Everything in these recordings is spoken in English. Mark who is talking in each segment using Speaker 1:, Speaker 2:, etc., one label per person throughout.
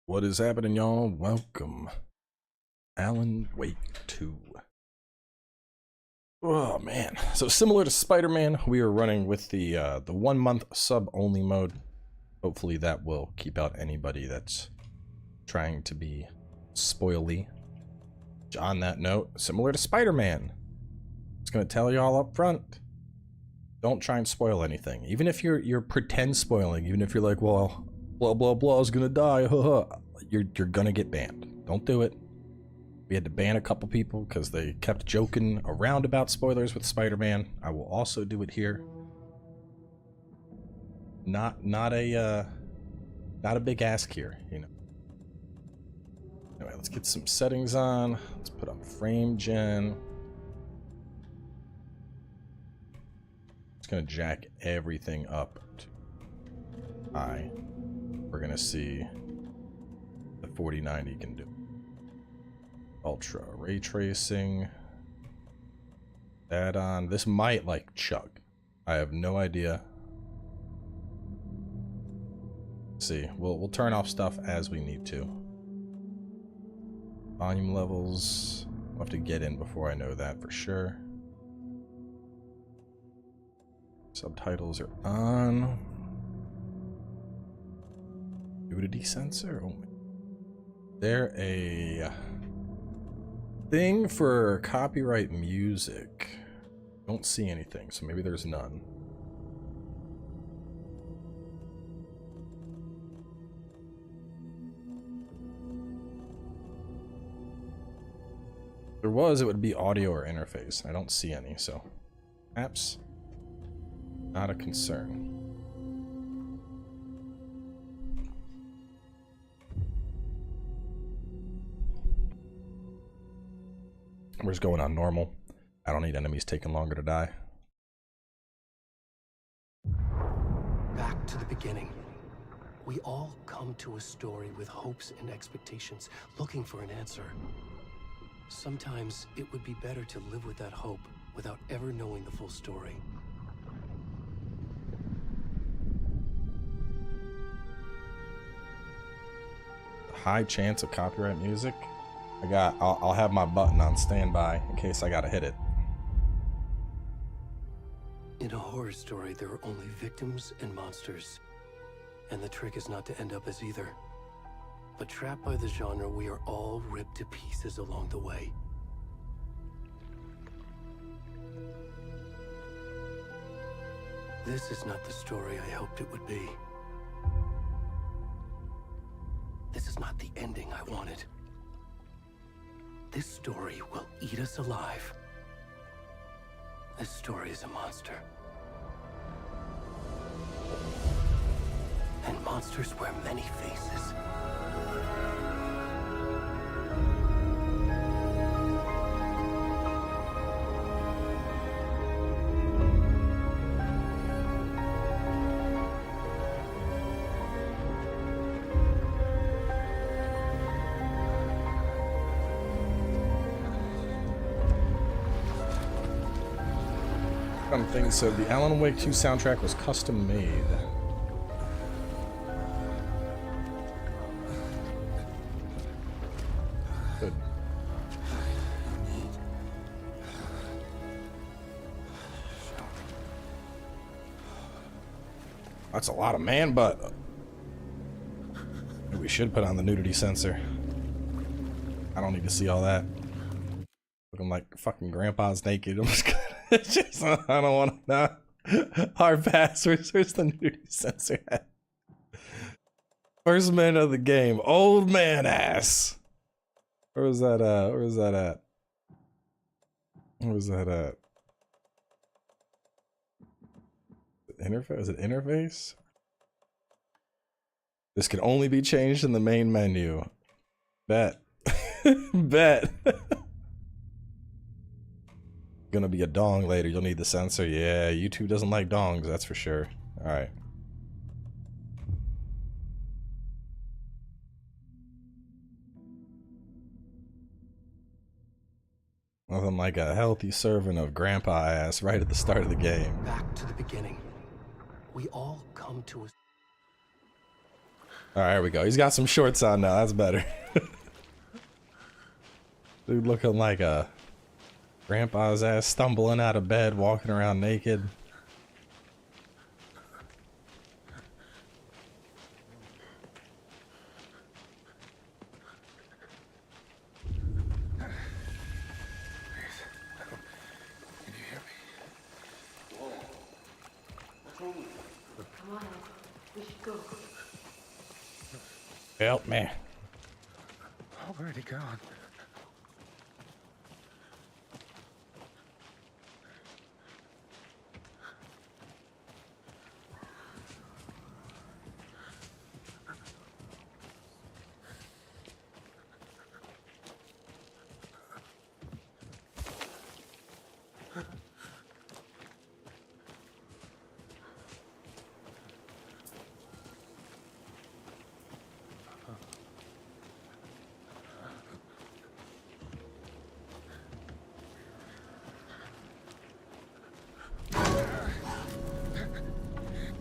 Speaker 1: What is happening, y'all? Welcome. Alan Wake 2. Oh man. So similar to Spider-Man, we are running with the 1 month sub-only mode. Hopefully that will keep out anybody that's trying to be spoily. On that note, similar to Spider-Man, just gonna tell y'all up front, don't try and spoil anything. Even if you're pretend spoiling, even if you're like, well, blah blah blah is gonna die, you're gonna get banned. Don't do it. We had to ban a couple people because they kept joking around about spoilers with Spider-Man. I will also do it here. Not a big ask here, you know. Anyway, let's get some settings on. Let's put on frame gen. Just gonna jack everything up to high. We're gonna see the 4090 can do. Ultra ray tracing. Add on. This might like chug. I have no idea. Let's see, we'll turn off stuff as we need to. Volume levels. I'll have to get in before I know that for sure. Subtitles are on. Nudity sensor? Oh my. There a thing for copyright music. Don't see anything, so maybe there's none. If there was, it would be audio or interface. I don't see any, so apps, not a concern. We're just going on normal. I don't need enemies taking longer to die.
Speaker 2: Back to the beginning. We all come to a story with hopes and expectations, looking for an answer. Sometimes it would be better to live with that hope without ever knowing the full story.
Speaker 1: High chance of copyright music. I'll have my button on standby in case I gotta hit it.
Speaker 2: In a horror story, there are only victims and monsters. And the trick is not to end up as either. But trapped by the genre, we are all ripped to pieces along the way. This is not the story I hoped it would be. This is not the ending I wanted. This story will eat us alive. This story is a monster. And monsters wear many faces.
Speaker 1: Something said the Alan Wake 2 soundtrack was custom made. Good. That's a lot of man butt. Maybe we should put on the nudity sensor. I don't need to see all that. Looking like fucking grandpa's naked. I'm just gonna just, I don't want to know. Hard pass. Where's the nudity sensor at? First man of the game. Old man ass. Where was that at? Where was that at? Where was that at? Interface? Is it interface? This can only be changed in the main menu. Bet. Bet. Gonna be a dong later. You'll need the sensor. Yeah, YouTube doesn't like dongs, that's for sure. All right. Nothing like a healthy serving of grandpa ass right at the start of the game.
Speaker 2: Back to the beginning. We all come to a...
Speaker 1: Alright, there we go. He's got some shorts on now. That's better. Dude looking like a grandpa's ass, stumbling out of bed, walking around naked. Help me.
Speaker 3: Already gone.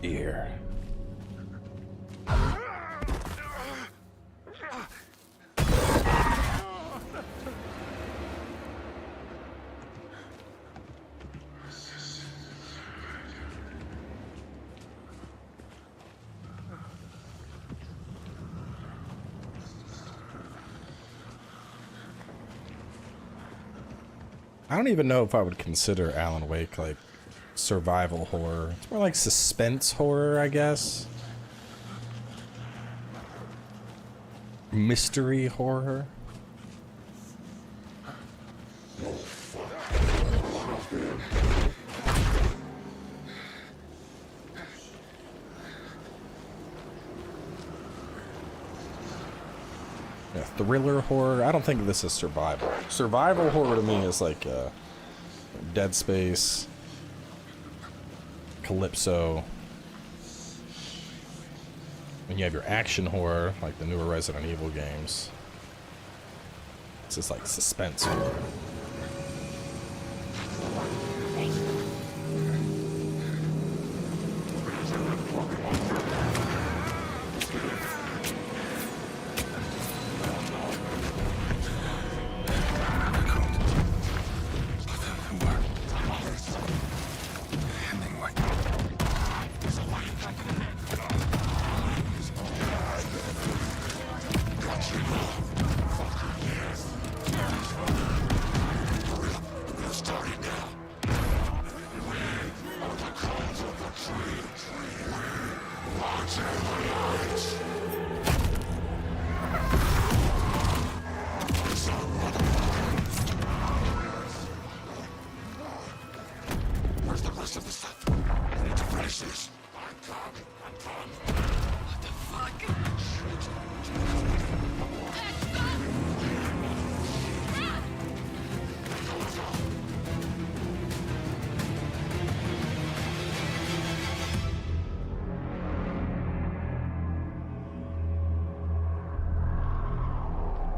Speaker 1: Here. I don't even know if I would consider Alan Wake like survival horror. It's more like suspense horror, I guess. Mystery horror. Yeah, thriller horror. I don't think this is survival. Survival horror to me is like Dead Space, Calypso. When you have your action horror, like the newer Resident Evil games, this is like suspense horror.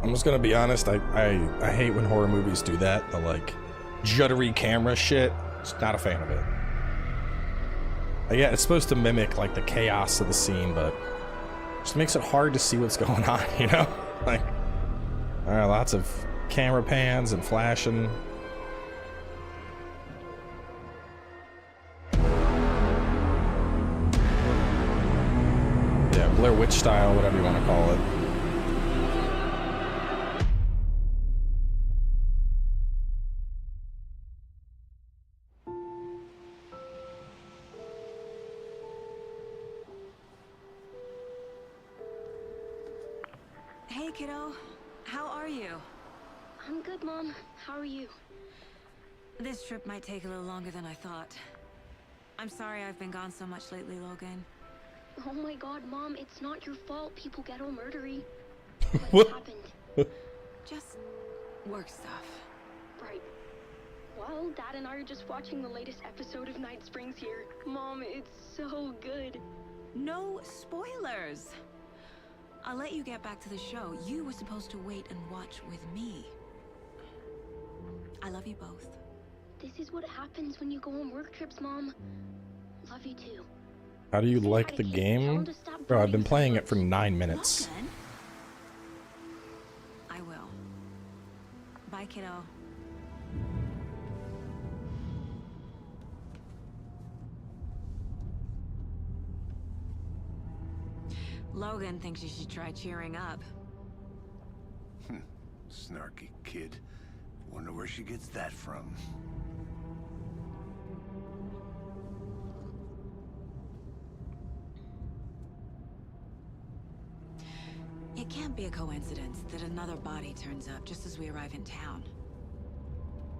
Speaker 1: I'm just gonna be honest, I hate when horror movies do that, the like juddery camera shit. Just not a fan of it. Yeah, it's supposed to mimic like the chaos of the scene, but just makes it hard to see what's going on, you know? Like, lots of camera pans and flashing. Yeah, Blair Witch style, whatever you want to call it.
Speaker 4: Hey, kiddo. How are you?
Speaker 5: I'm good, Mom. How are you?
Speaker 4: This trip might take a little longer than I thought. I'm sorry I've been gone so much lately, Logan.
Speaker 5: Oh my god, Mom, it's not your fault people get all murdery.
Speaker 1: What
Speaker 5: happened?
Speaker 4: Just work stuff.
Speaker 5: Right. Well, Dad and I are just watching the latest episode of Night Springs here. Mom, it's so good.
Speaker 4: No spoilers! I'll let you get back to the show. You were supposed to wait and watch with me. I love you both.
Speaker 5: This is what happens when you go on work trips, Mom. Love you too.
Speaker 1: How do you
Speaker 5: Say
Speaker 1: like
Speaker 5: hi
Speaker 1: the
Speaker 5: to Kate. Tell him
Speaker 1: game?
Speaker 5: to stop
Speaker 1: Bro, I've been
Speaker 5: brooding so
Speaker 1: playing it
Speaker 5: much.
Speaker 1: for 9 minutes.
Speaker 4: Logan? I will. Bye, kiddo. Logan thinks you should try cheering up.
Speaker 6: Snarky kid. Wonder where she gets that from.
Speaker 4: It can't be a coincidence that another body turns up just as we arrive in town.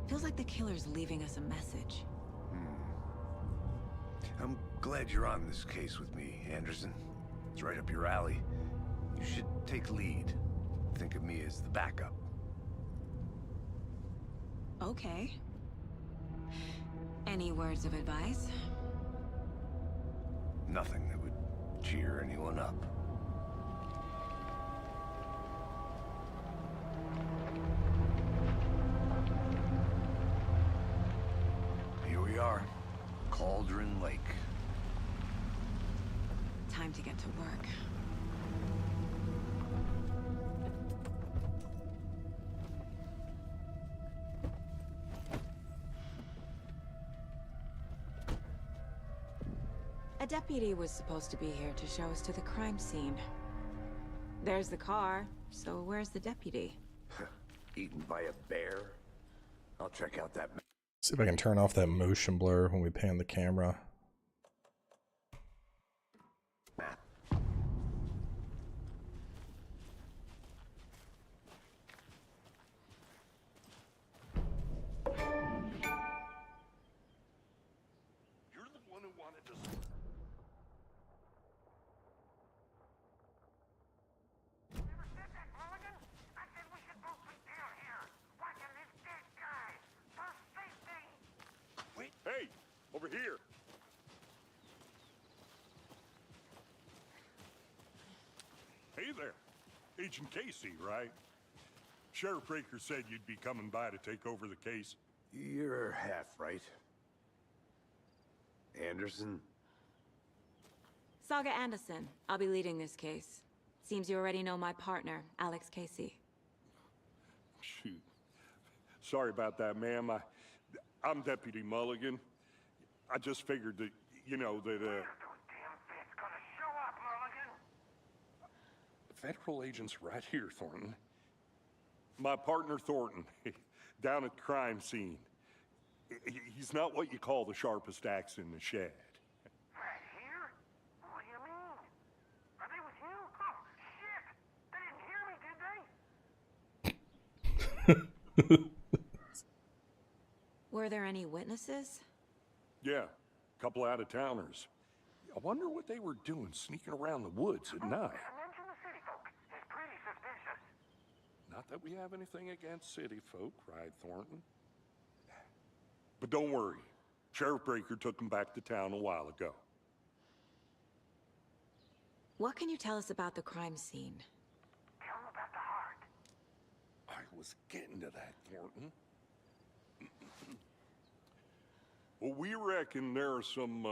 Speaker 4: Feels like the killer's leaving us a message.
Speaker 6: I'm glad you're on this case with me, Anderson. It's right up your alley. You should take lead. Think of me as the backup.
Speaker 4: Okay. Any words of advice?
Speaker 6: Nothing that would cheer anyone up. Here we are. Cauldron Lake.
Speaker 4: Time to get to work. A deputy was supposed to be here to show us to the crime scene. There's the car, so where's the deputy?
Speaker 6: Eaten by a bear? I'll check out that
Speaker 1: See if I can turn off that motion blur when we pan the camera.
Speaker 6: map.
Speaker 7: You're the one who wanted to... Wait, hey, over here. Hey there, Agent Casey, right? Sheriff Breaker said you'd be coming by to take over the case.
Speaker 6: You're half right. Anderson?
Speaker 4: Saga Anderson. I'll be leading this case. Seems you already know my partner, Alex Casey.
Speaker 7: Shoot. Sorry about that, ma'am. I'm Deputy Mulligan. I just figured that, you know, that, Federal agent's right here, Thornton. My partner, Thornton, down at the crime scene. He's not what you call the sharpest axe in the shed.
Speaker 3: Right here? What do you mean? Are they with you? Oh, shit! They didn't hear me, did they?
Speaker 4: Were there any witnesses?
Speaker 7: Yeah, a couple out-of-towners. I wonder what they were doing sneaking around the woods at night.
Speaker 3: Mention the city folk. It's pretty suspicious.
Speaker 7: Not that we have anything against city folk, cried Thornton. But don't worry. Sheriff Breaker took them back to town a while ago.
Speaker 4: What can you tell us about the crime scene?
Speaker 3: Tell them about the heart.
Speaker 7: I was getting to that, Thornton. Well, we reckon there are some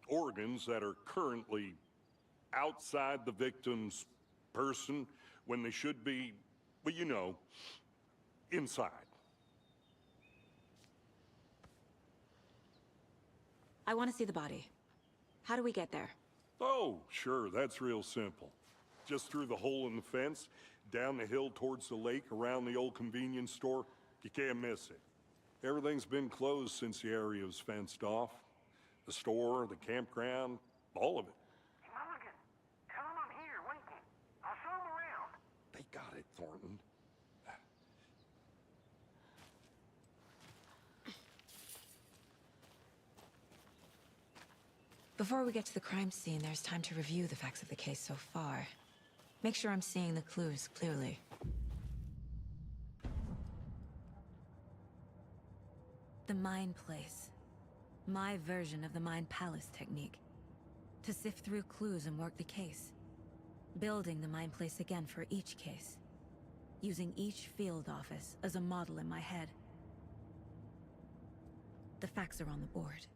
Speaker 7: organs that are currently outside the victim's person when they should be, well, you know, inside.
Speaker 4: I want to see the body. How do we get there?
Speaker 7: Oh, sure, that's real simple. Just through the hole in the fence, down the hill towards the lake, around the old convenience store. You can't miss it. Everything's been closed since the area was fenced off. The store, the campground, all of it.
Speaker 3: Mulligan, tell them I'm here, waiting. I'll show them around.
Speaker 7: They got it, Thornton.
Speaker 4: Before we get to the crime scene, there's time to review the facts of the case so far. Make sure I'm seeing the clues clearly. The Mind Place. My version of the Mind Palace technique. To sift through clues and work the case. Building the Mind Place again for each case. Using each field office as a model in my head. The facts are on the board.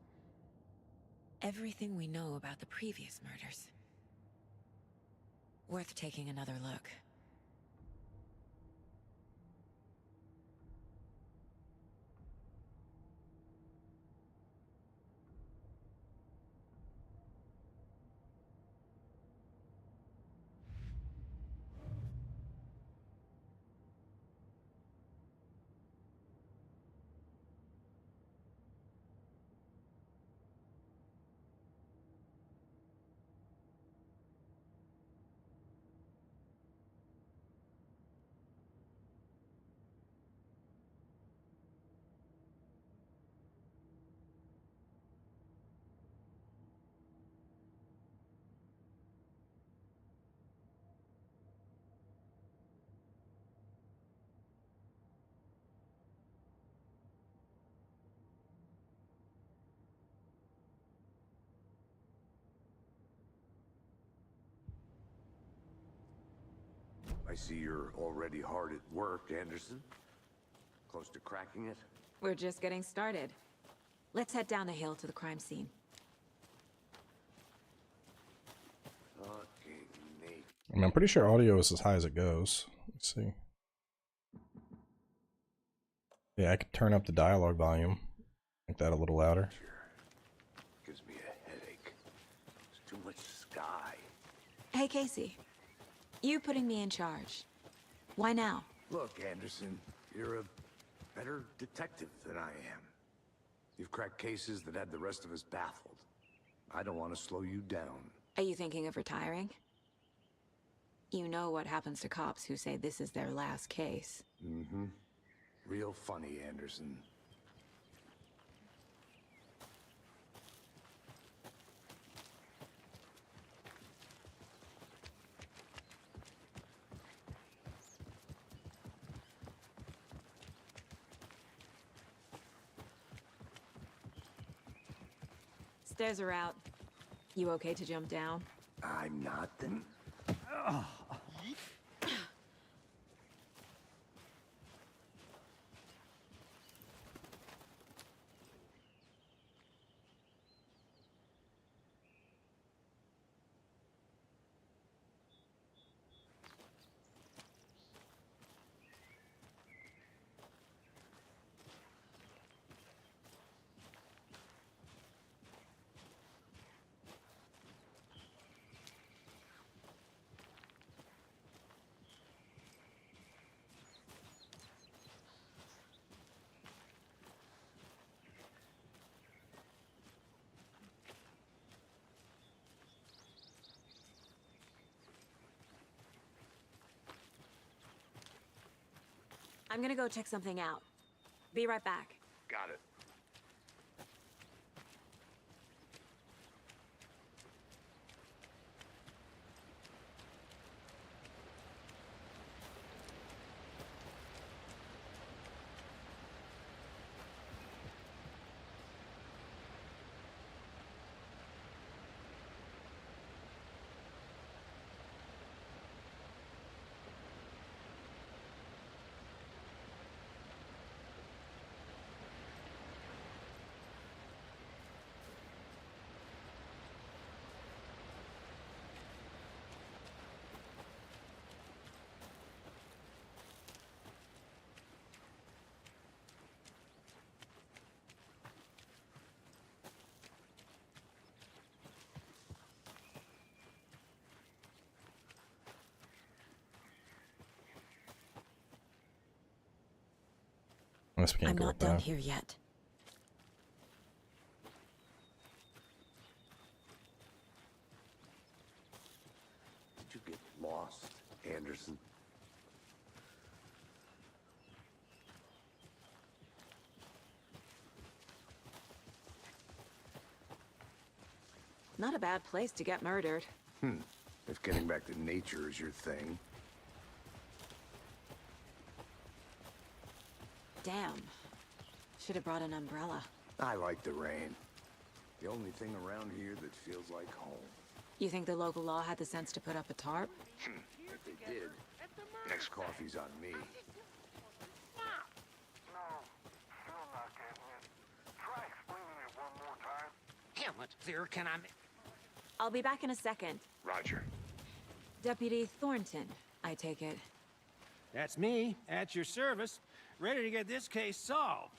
Speaker 4: everything we know about the previous murders. Worth taking another look.
Speaker 6: I see you're already hard at work, Anderson. Close to cracking it?
Speaker 4: We're just getting started. Let's head down the hill to the crime scene.
Speaker 6: Fucking Nate.
Speaker 1: I mean, I'm pretty sure audio is as high as it goes. Let's see. Yeah, I could turn up the dialogue volume. Make that a little louder.
Speaker 6: Gives me a headache. There's too much sky.
Speaker 4: Hey, Casey. You putting me in charge. Why now?
Speaker 6: Look, Anderson, you're a better detective than I am. You've cracked cases that had the rest of us baffled. I don't want to slow you down.
Speaker 4: Are you thinking of retiring? You know what happens to cops who say this is their last case.
Speaker 6: Mm-hmm. Real funny, Anderson.
Speaker 4: Stairs are out. You okay to jump down?
Speaker 6: I'm not then.
Speaker 4: I'm gonna go check something out. Be right back.
Speaker 6: Got it.
Speaker 1: Unless we can't
Speaker 4: I'm
Speaker 1: go
Speaker 4: not
Speaker 1: up
Speaker 4: done
Speaker 1: that.
Speaker 4: here yet.
Speaker 6: Did you get lost, Anderson?
Speaker 4: Not a bad place to get murdered.
Speaker 6: If getting back to nature is your thing.
Speaker 4: Damn. Should have brought an umbrella.
Speaker 6: I like the rain. The only thing around here that feels like home.
Speaker 4: You think the local law had the sense to put up a tarp?
Speaker 6: If they did, next coffee's on me.
Speaker 3: No, still not getting it. Try explaining it one more time.
Speaker 8: How much clearer can I make?
Speaker 4: I'll be back in a second.
Speaker 3: Roger.
Speaker 4: Deputy Thornton, I take it.
Speaker 9: That's me, at your service, ready to get this case solved.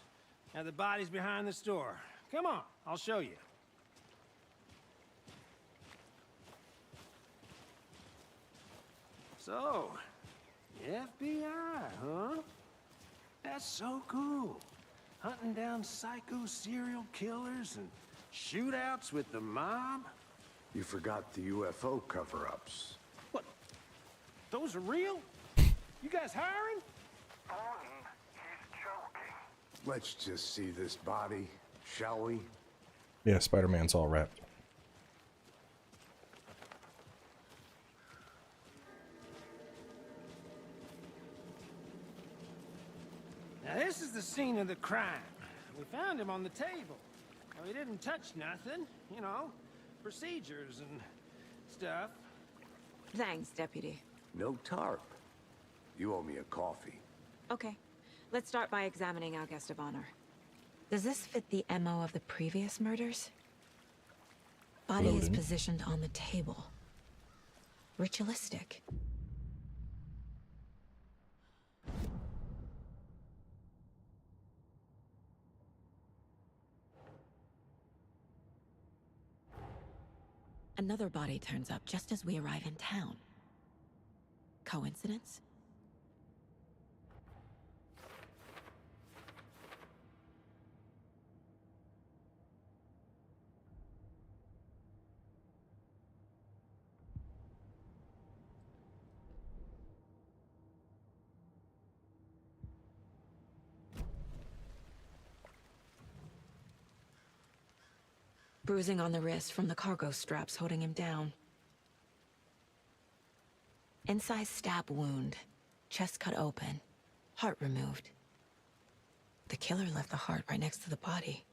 Speaker 9: Now the body's behind the store. Come on, I'll show you. So, FBI, huh? That's so cool. Hunting down psycho serial killers and shootouts with the mob?
Speaker 6: You forgot the UFO cover-ups.
Speaker 9: What? Those are real? You guys hiring?
Speaker 3: Thornton, he's joking.
Speaker 6: Let's just see this body, shall we?
Speaker 1: Yeah, Spider-Man's all wrapped.
Speaker 9: Now this is the scene of the crime. We found him on the table. Now, he didn't touch nothing, you know, procedures and stuff.
Speaker 4: Thanks, Deputy.
Speaker 6: No tarp. You owe me a coffee.
Speaker 4: Okay, let's start by examining our guest of honor. Does this fit the MO of the previous murders? Body is
Speaker 1: Loaded.
Speaker 4: positioned on the table. Ritualistic. Another body turns up just as we arrive in town. Coincidence? Bruising on the wrist from the cargo straps holding him down. Incised stab wound. Chest cut open. Heart removed. The killer left the heart right next to the body.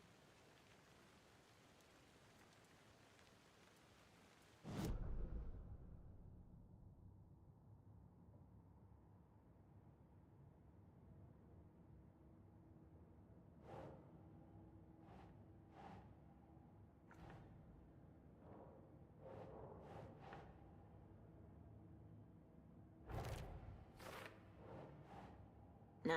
Speaker 4: Nah.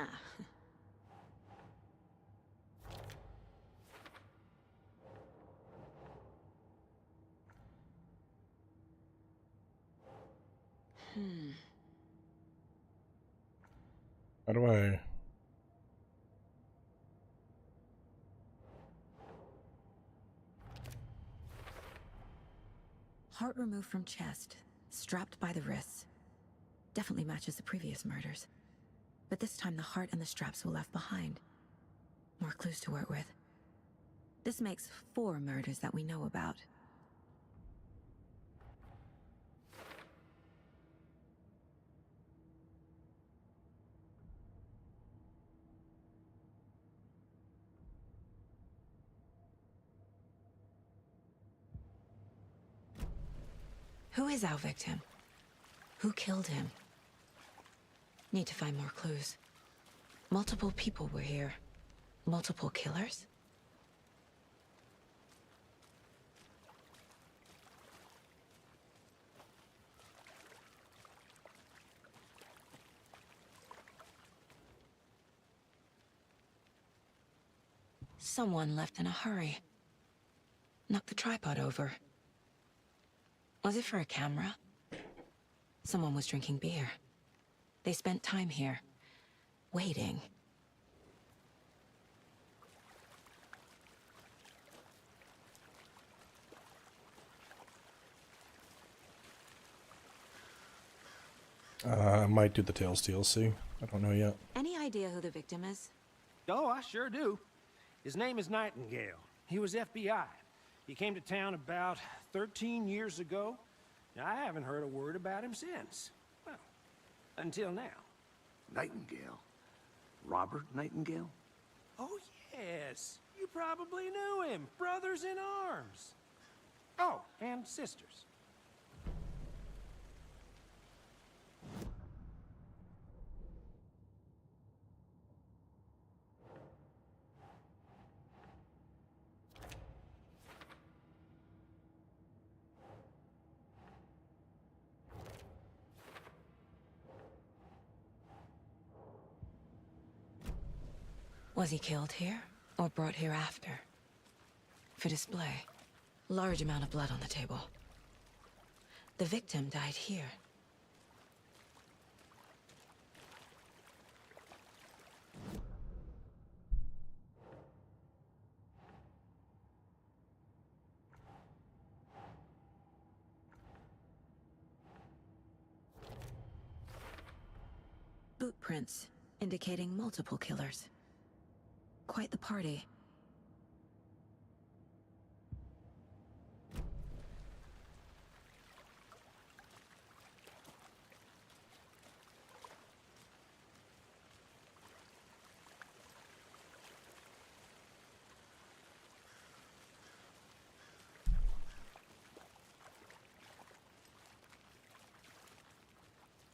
Speaker 1: How do I...
Speaker 4: Heart removed from chest, strapped by the wrists. Definitely matches the previous murders. But this time the heart and the straps were left behind. More clues to work with. This makes 4 murders that we know about. Who is our victim? Who killed him? Need to find more clues. Multiple people were here. Multiple killers? Someone left in a hurry. Knocked the tripod over. Was it for a camera? Someone was drinking beer. They spent time here, waiting.
Speaker 1: I might do the Tales DLC. I don't know yet.
Speaker 4: Any idea who the victim is?
Speaker 9: Oh, I sure do. His name is Nightingale. He was FBI. He came to town about 13 years ago. I haven't heard a word about him since. Well, until now.
Speaker 6: Nightingale? Robert Nightingale?
Speaker 9: Oh, yes. You probably knew him. Brothers in arms. Oh, and sisters.
Speaker 4: Was he killed here, or brought here after? For display. Large amount of blood on the table. The victim died here. Boot prints, indicating multiple killers. Quite the party.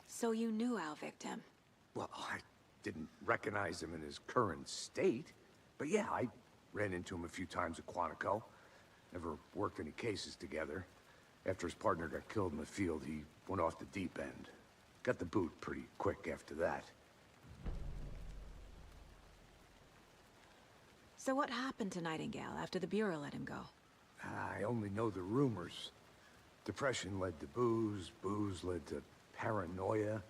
Speaker 4: So you knew our victim?
Speaker 6: Well, I didn't recognize him in his current state. But yeah, I ran into him a few times at Quantico. Never worked any cases together. After his partner got killed in the field, he went off the deep end. Got the boot pretty quick after that.
Speaker 4: So what happened to Nightingale after the Bureau let him go?
Speaker 6: I only know the rumors. Depression led to booze, booze led to paranoia.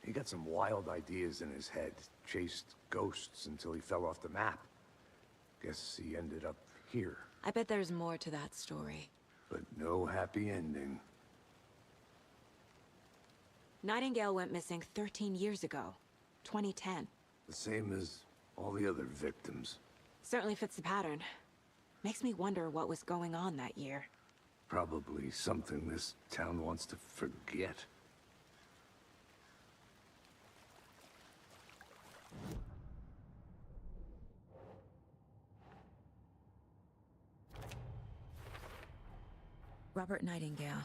Speaker 6: He got some wild ideas in his head, chased ghosts until he fell off the map. Guess he ended up here.
Speaker 4: I bet there's more to that story.
Speaker 6: But no happy ending.
Speaker 4: Nightingale went missing 13 years ago. 2010.
Speaker 6: The same as all the other victims.
Speaker 4: Certainly fits the pattern. Makes me wonder what was going on that year.
Speaker 6: Probably something this town wants to forget.
Speaker 4: Robert Nightingale,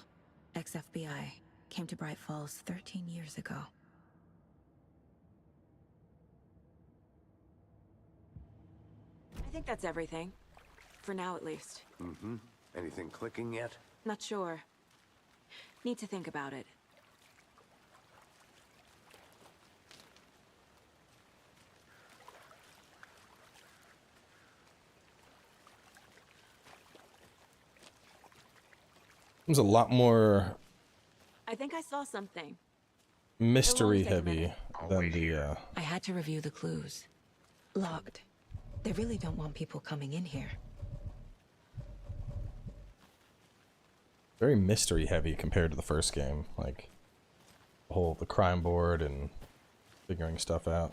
Speaker 4: ex-FBI, came to Bright Falls 13 years ago. I think that's everything. For now, at least.
Speaker 6: Mm-hmm. Anything clicking yet?
Speaker 4: Not sure. Need to think about it.
Speaker 1: Seems a lot more
Speaker 4: I think I saw something.
Speaker 1: mystery
Speaker 4: It'll only take a
Speaker 1: heavy
Speaker 4: minute.
Speaker 1: than the
Speaker 4: I had to review the clues. Locked. They really don't want people coming in here.
Speaker 1: very mystery heavy compared to the first game, like the crime board and figuring stuff out.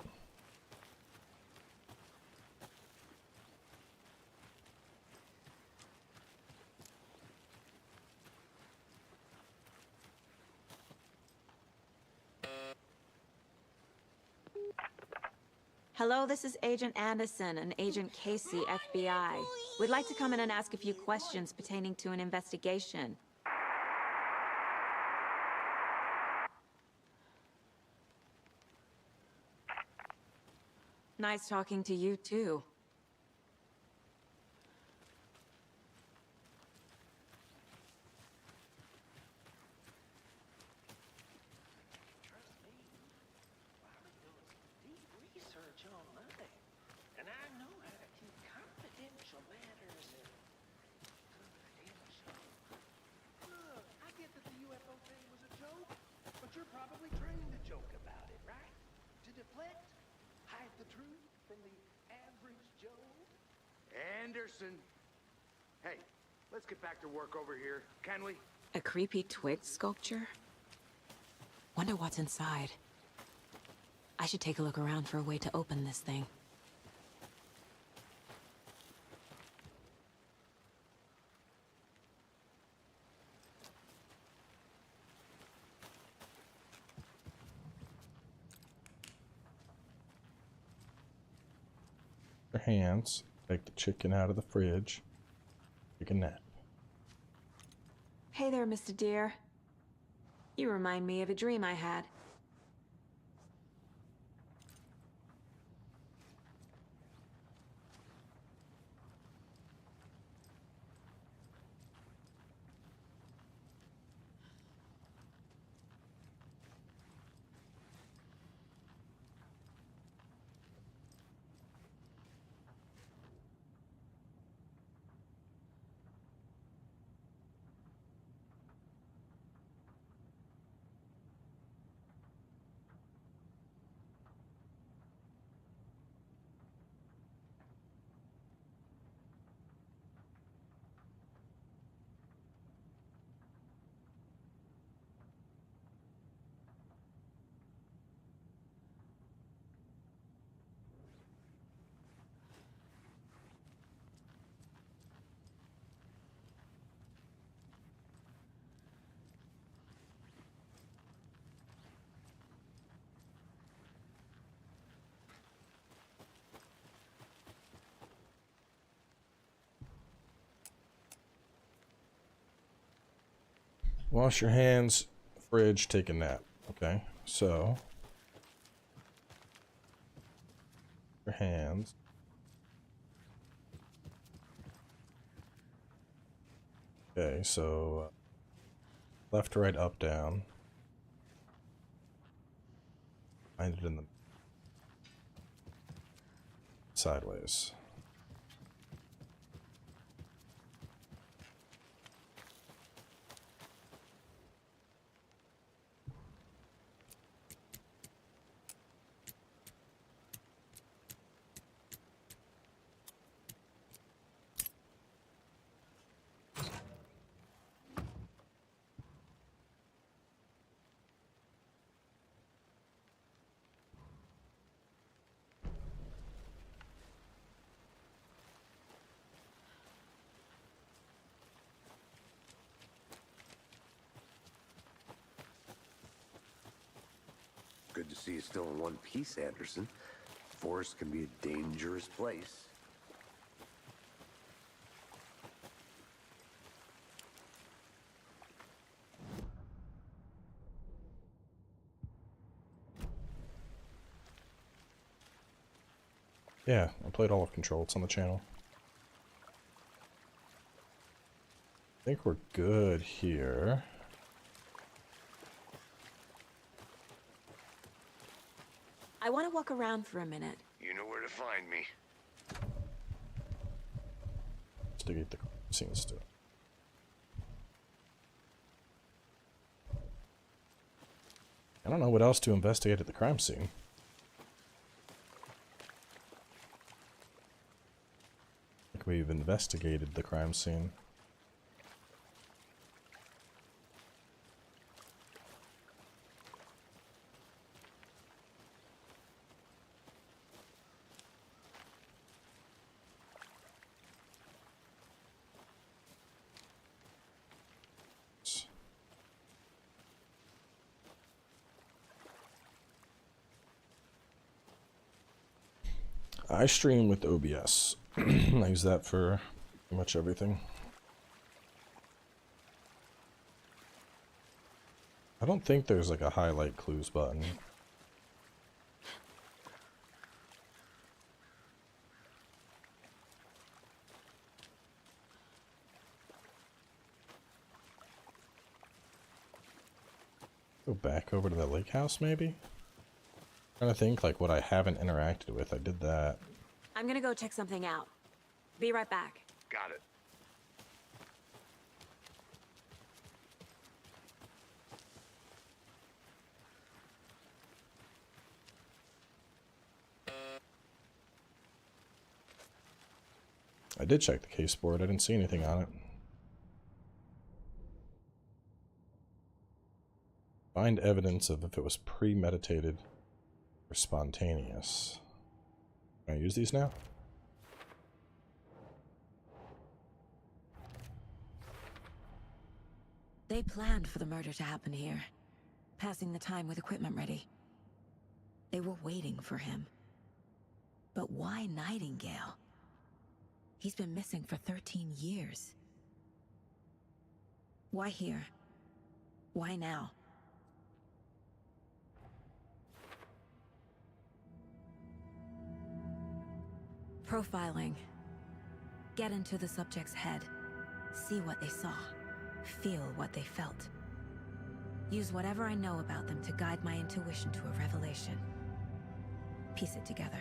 Speaker 4: Hello, this is Agent Anderson and Agent Casey, FBI. We'd like to come in and ask a few questions pertaining to an investigation. Nice talking to you, too.
Speaker 9: You're probably trained to joke about it, right? To deflect, hide the truth from the average Joe.
Speaker 6: Anderson! Hey, let's get back to work over here, can we?
Speaker 4: A creepy twig sculpture? Wonder what's inside. I should take a look around for a way to open this thing.
Speaker 1: Your hands, take the chicken out of the fridge, take a nap.
Speaker 4: Hey there, Mr. Deer. You remind me of a dream I had.
Speaker 1: Wash your hands, fridge, take a nap. Okay, so your hands. Okay, so left, right, up, down. Find it in the sideways.
Speaker 6: Good to see you still in one piece, Anderson. Forest can be a dangerous place.
Speaker 1: Yeah, I played all of Control. It's on the channel. I think we're good here.
Speaker 4: I want to walk around for a minute.
Speaker 6: You know where to find me.
Speaker 1: Investigate the scenes too. I don't know what else to investigate at the crime scene. I think we've investigated the crime scene. I stream with OBS. I use that for pretty much everything. I don't think there's like a highlight clues button. Go back over to the lake house maybe? Trying to think like what I haven't interacted with. I did that.
Speaker 4: I'm gonna go check something out. Be right back.
Speaker 6: Got it.
Speaker 1: I did check the case board. I didn't see anything on it. Find evidence of if it was premeditated or spontaneous. Can I use these now?
Speaker 4: They planned for the murder to happen here, passing the time with equipment ready. They were waiting for him. But why Nightingale? He's been missing for 13 years. Why here? Why now? Profiling. Get into the subject's head. See what they saw. Feel what they felt. Use whatever I know about them to guide my intuition to a revelation. Piece it together.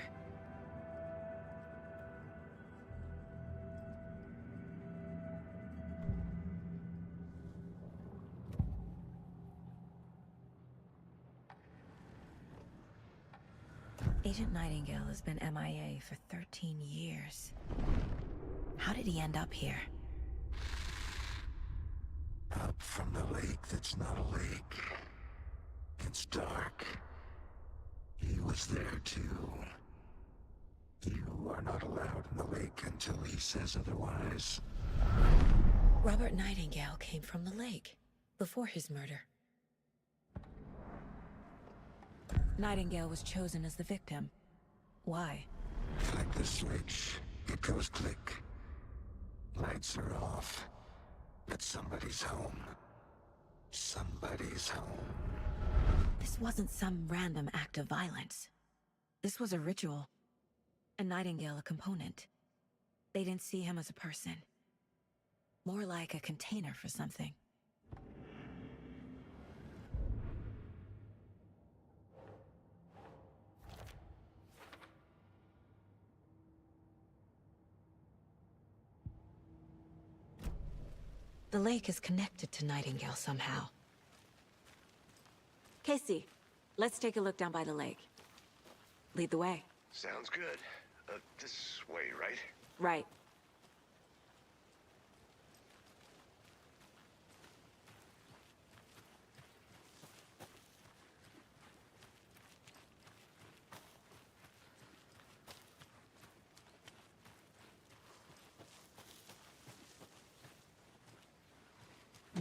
Speaker 4: Agent Nightingale has been MIA for 13 years. How did he end up here?
Speaker 8: Up from the lake that's not a lake. It's dark. He was there too. You are not allowed in the lake until he says otherwise.
Speaker 4: Robert Nightingale came from the lake, before his murder. Nightingale was chosen as the victim. Why?
Speaker 8: Like the switch, it goes click. Lights are off, but somebody's home. Somebody's home.
Speaker 4: This wasn't some random act of violence. This was a ritual. And Nightingale a component. They didn't see him as a person. More like a container for something. The lake is connected to Nightingale somehow. Casey, let's take a look down by the lake. Lead the way.
Speaker 6: Sounds good. This way, right?
Speaker 4: Right.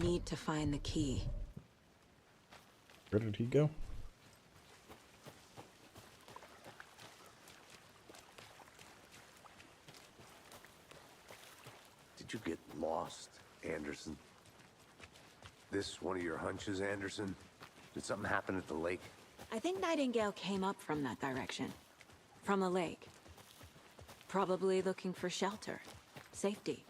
Speaker 4: Need to find the key.
Speaker 1: Where did he go?
Speaker 6: Did you get lost, Anderson? This one of your hunches, Anderson? Did something happen at the lake?
Speaker 4: I think Nightingale came up from that direction. From the lake. Probably looking for shelter. Safety.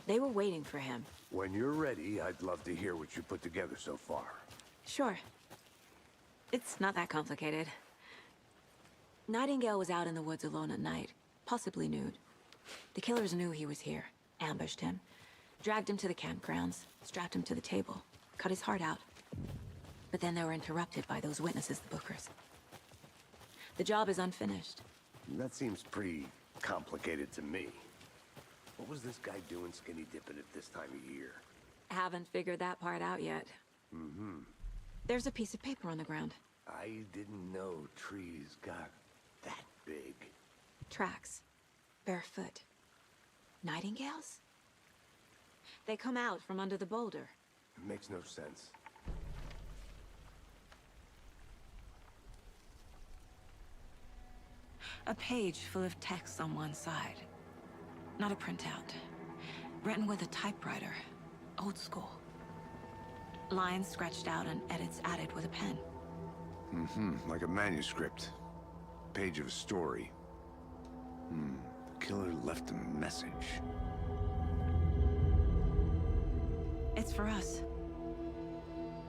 Speaker 4: They were waiting for him.
Speaker 6: When you're ready, I'd love to hear what you put together so far.
Speaker 4: Sure. It's not that complicated. Nightingale was out in the woods alone at night, possibly nude. The killers knew he was here, ambushed him, dragged him to the campgrounds, strapped him to the table, cut his heart out. But then they were interrupted by those witnesses, the Bookers. The job is unfinished.
Speaker 6: That seems pretty complicated to me. What was this guy doing skinny dipping at this time of year?
Speaker 4: Haven't figured that part out yet.
Speaker 6: Mm-hmm.
Speaker 4: There's a piece of paper on the ground.
Speaker 6: I didn't know trees got that big.
Speaker 4: Tracks. Barefoot. Nightingales? They come out from under the boulder.
Speaker 6: It makes no sense.
Speaker 4: A page full of text on one side. Not a printout. Written with a typewriter. Old school. Lines scratched out and edits added with a pen.
Speaker 6: Mm-hmm. Like a manuscript. Page of a story. The killer left a message.
Speaker 4: It's for us.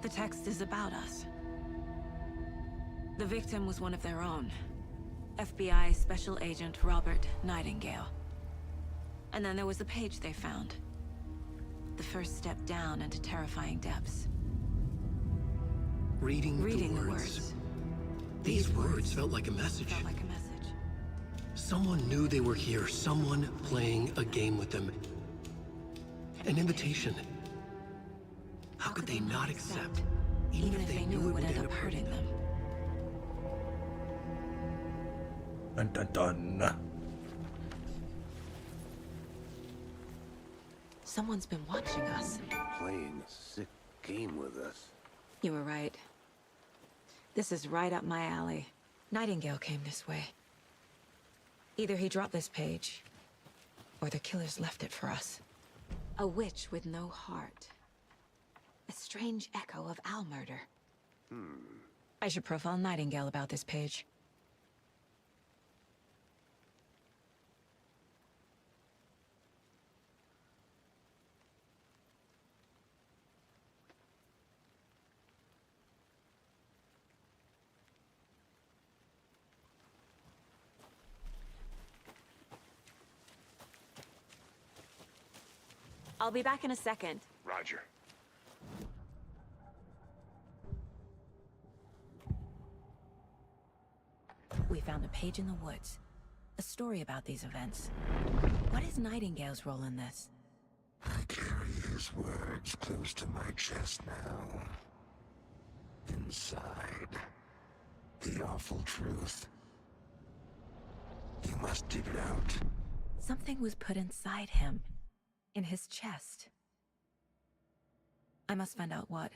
Speaker 4: The text is about us. The victim was one of their own. FBI Special Agent Robert Nightingale. And then there was the page they found. The first step down into terrifying depths.
Speaker 2: Reading
Speaker 4: the words.
Speaker 2: These words felt like a message.
Speaker 4: Felt like a message.
Speaker 2: Someone knew they were here. Someone playing a game with them. An invitation. How could they not accept?
Speaker 4: Even if they knew it would end up hurting them.
Speaker 1: Dun dun dun.
Speaker 4: Someone's been watching us.
Speaker 6: Playing a sick game with us.
Speaker 4: You were right. This is right up my alley. Nightingale came this way. Either he dropped this page, or the killers left it for us. A witch with no heart. A strange echo of owl murder. I should profile Nightingale about this page. I'll be back in a second.
Speaker 6: Roger.
Speaker 4: We found a page in the woods. A story about these events. What is Nightingale's role in this?
Speaker 8: I carry his words close to my chest now. Inside, the awful truth. You must dig it out.
Speaker 4: Something was put inside him. In his chest. I must find out what.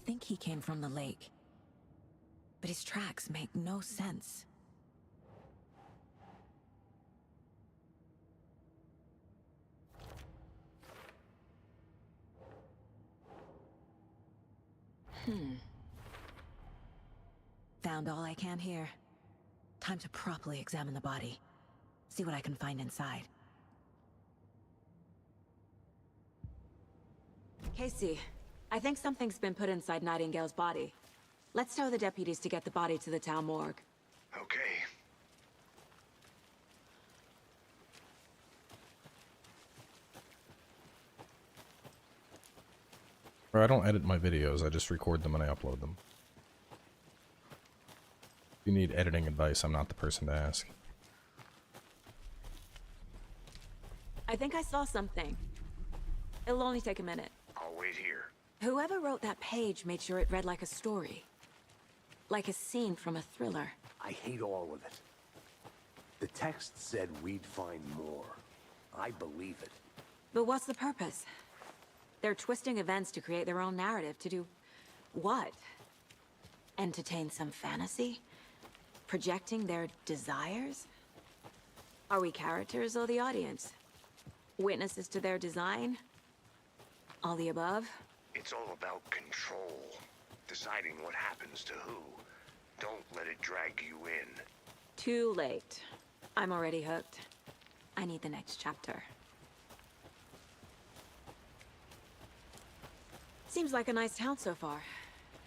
Speaker 4: think he came from the lake. But his tracks make no sense. Found all I can here. Time to properly examine the body. See what I can find inside. Casey, I think something's been put inside Nightingale's body. Let's tell the deputies to get the body to the town morgue.
Speaker 8: Okay.
Speaker 1: Or I don't edit my videos, I just record them and I upload them. If you need editing advice, I'm not the person to ask.
Speaker 4: I think I saw something. It'll only take a minute.
Speaker 8: I'll wait here.
Speaker 4: Whoever wrote that page made sure it read like a story. Like a scene from a thriller.
Speaker 6: I hate all of it. The text said we'd find more. I believe it.
Speaker 4: But what's the purpose? They're twisting events to create their own narrative. To do what? Entertain some fantasy? Projecting their desires? Are we characters or the audience? Witnesses to their design? All the above?
Speaker 8: It's all about control. Deciding what happens to who. Don't let it drag you in.
Speaker 4: Too late. I'm already hooked. I need the next chapter. Seems like a nice town so far.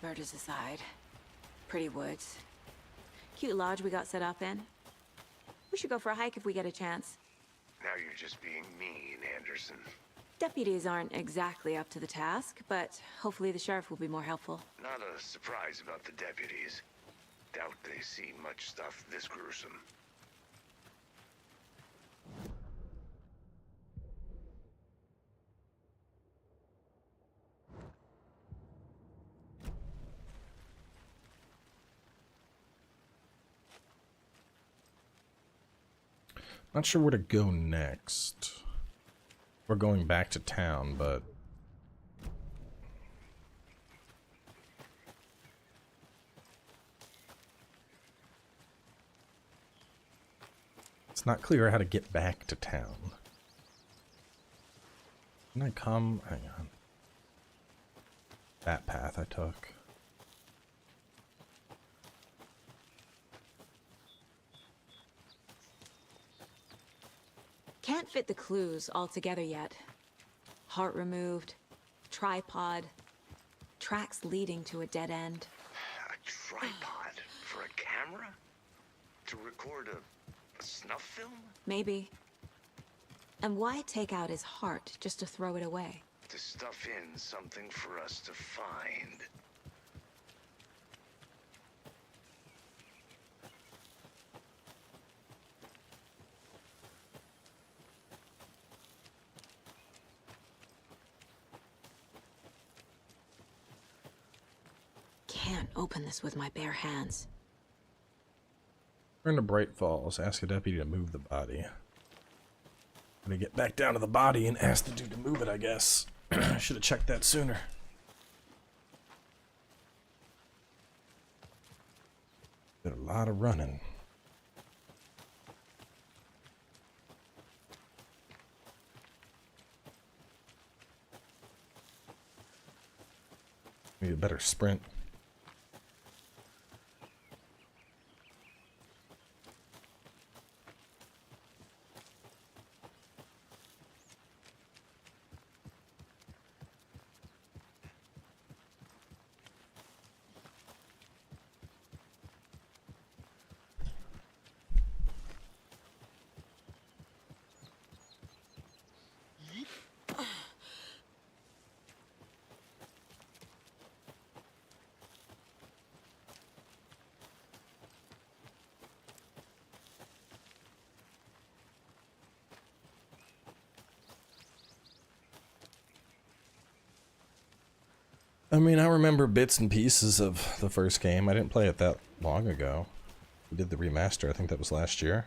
Speaker 4: Murders aside. Pretty woods. Cute lodge we got set up in. We should go for a hike if we get a chance.
Speaker 8: Now you're just being mean, Anderson.
Speaker 4: Deputies aren't exactly up to the task, but hopefully the sheriff will be more helpful.
Speaker 8: Not a surprise about the deputies. Doubt they see much stuff this gruesome.
Speaker 1: Not sure where to go next. We're going back to town, but it's not clear how to get back to town. Can I come? Hang on. That path I took.
Speaker 4: Can't fit the clues all together yet. Heart removed, tripod, tracks leading to a dead end.
Speaker 8: A tripod for a camera? To record a snuff film?
Speaker 4: Maybe. And why take out his heart just to throw it away?
Speaker 8: To stuff in something for us to find.
Speaker 4: Can't open this with my bare hands.
Speaker 1: Return to Bright Falls. Ask a deputy to move the body. I'm gonna get back down to the body and ask the dude to move it, I guess. Should have checked that sooner. Did a lot of running. Need a better sprint. I mean, I remember bits and pieces of the first game. I didn't play it that long ago. We did the remaster, I think that was last year.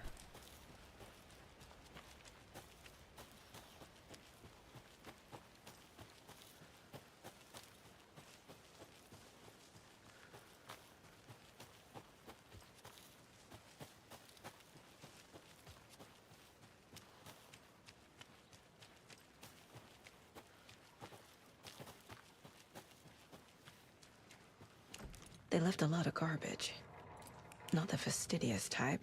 Speaker 4: They left a lot of garbage. Not the fastidious type.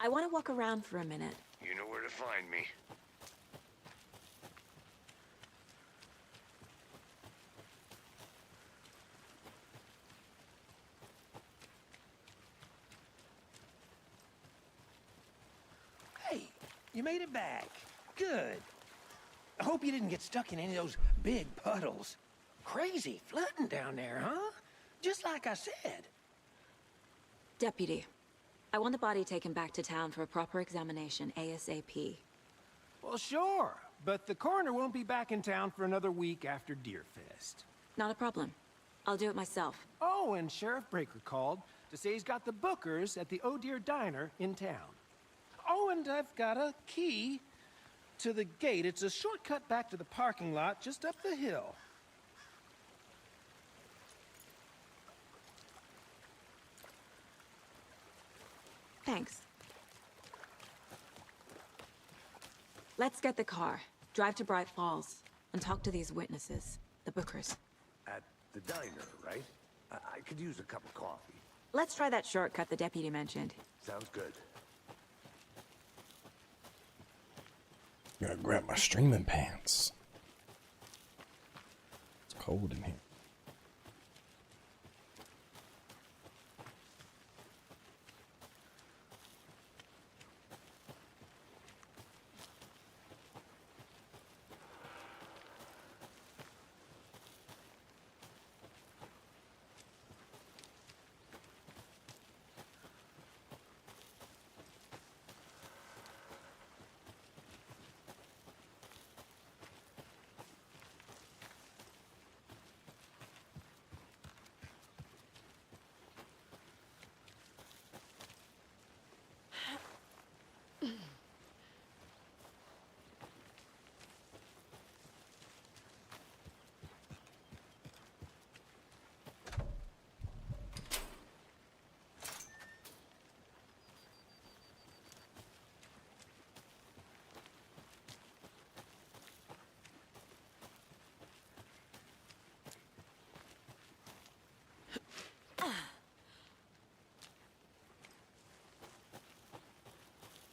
Speaker 4: I want to walk around for a minute.
Speaker 6: You know where to find me.
Speaker 9: Hey, you made it back. Good. I hope you didn't get stuck in any of those big puddles. Crazy flooding down there, huh? Just like I said.
Speaker 4: Deputy, I want the body taken back to town for a proper examination, ASAP.
Speaker 9: Well, sure, but the coroner won't be back in town for another week after Deerfest.
Speaker 4: Not a problem. I'll do it myself.
Speaker 9: Oh, and Sheriff Breaker called to say he's got the Bookers at the Oh Dear Diner in town. Oh, and I've got a key to the gate. It's a shortcut back to the parking lot just up the hill.
Speaker 4: Thanks. Let's get the car, drive to Bright Falls, and talk to these witnesses, the Bookers.
Speaker 6: At the diner, right? I could use a cup of coffee.
Speaker 4: Let's try that shortcut the deputy mentioned.
Speaker 6: Sounds good.
Speaker 1: Gotta grab my streaming pants. It's cold in here.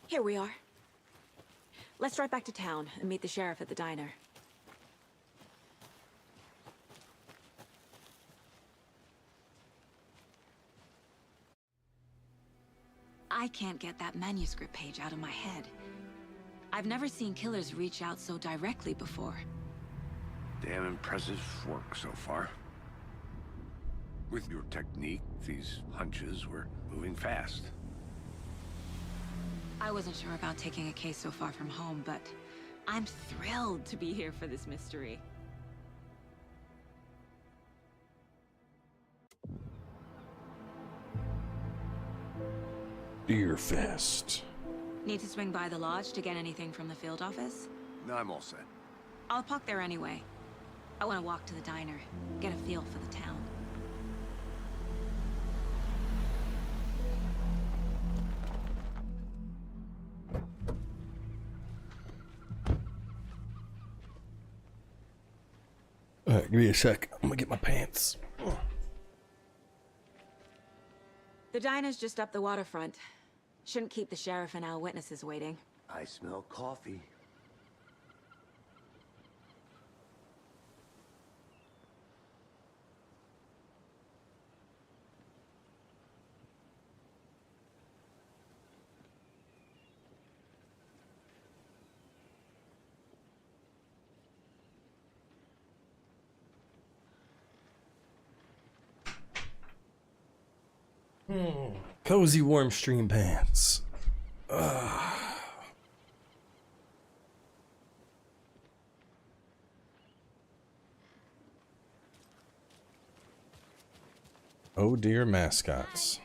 Speaker 4: Here we are. Let's drive back to town and meet the sheriff at the diner. I can't get that manuscript page out of my head. I've never seen killers reach out so directly before.
Speaker 6: Damn impressive work so far. With your technique, these hunches were moving fast.
Speaker 4: I wasn't sure about taking a case so far from home, but I'm thrilled to be here for this mystery.
Speaker 1: Deerfest.
Speaker 4: Need to swing by the lodge to get anything from the field office?
Speaker 6: No, I'm all set.
Speaker 4: I'll park there anyway. I want to walk to the diner, get a feel for the town.
Speaker 1: Alright, give me a sec. I'm gonna get my pants.
Speaker 4: The diner's just up the waterfront. Shouldn't keep the sheriff and our witnesses waiting.
Speaker 6: I smell coffee.
Speaker 1: Cozy warm stream pants. Oh dear, mascots.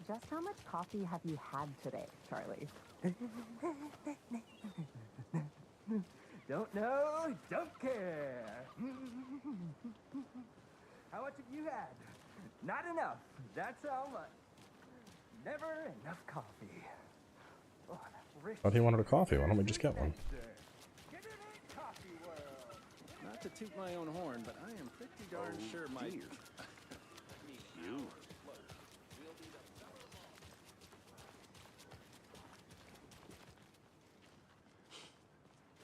Speaker 10: Just how much coffee have you had today, Charlie?
Speaker 11: Don't know, don't care. How much have you had? Not enough. That's how much. Never enough coffee. Oh,
Speaker 1: Thought he wanted a coffee. Why don't we just get one?
Speaker 12: Not to toot my own horn, but I am pretty darn sure my... You.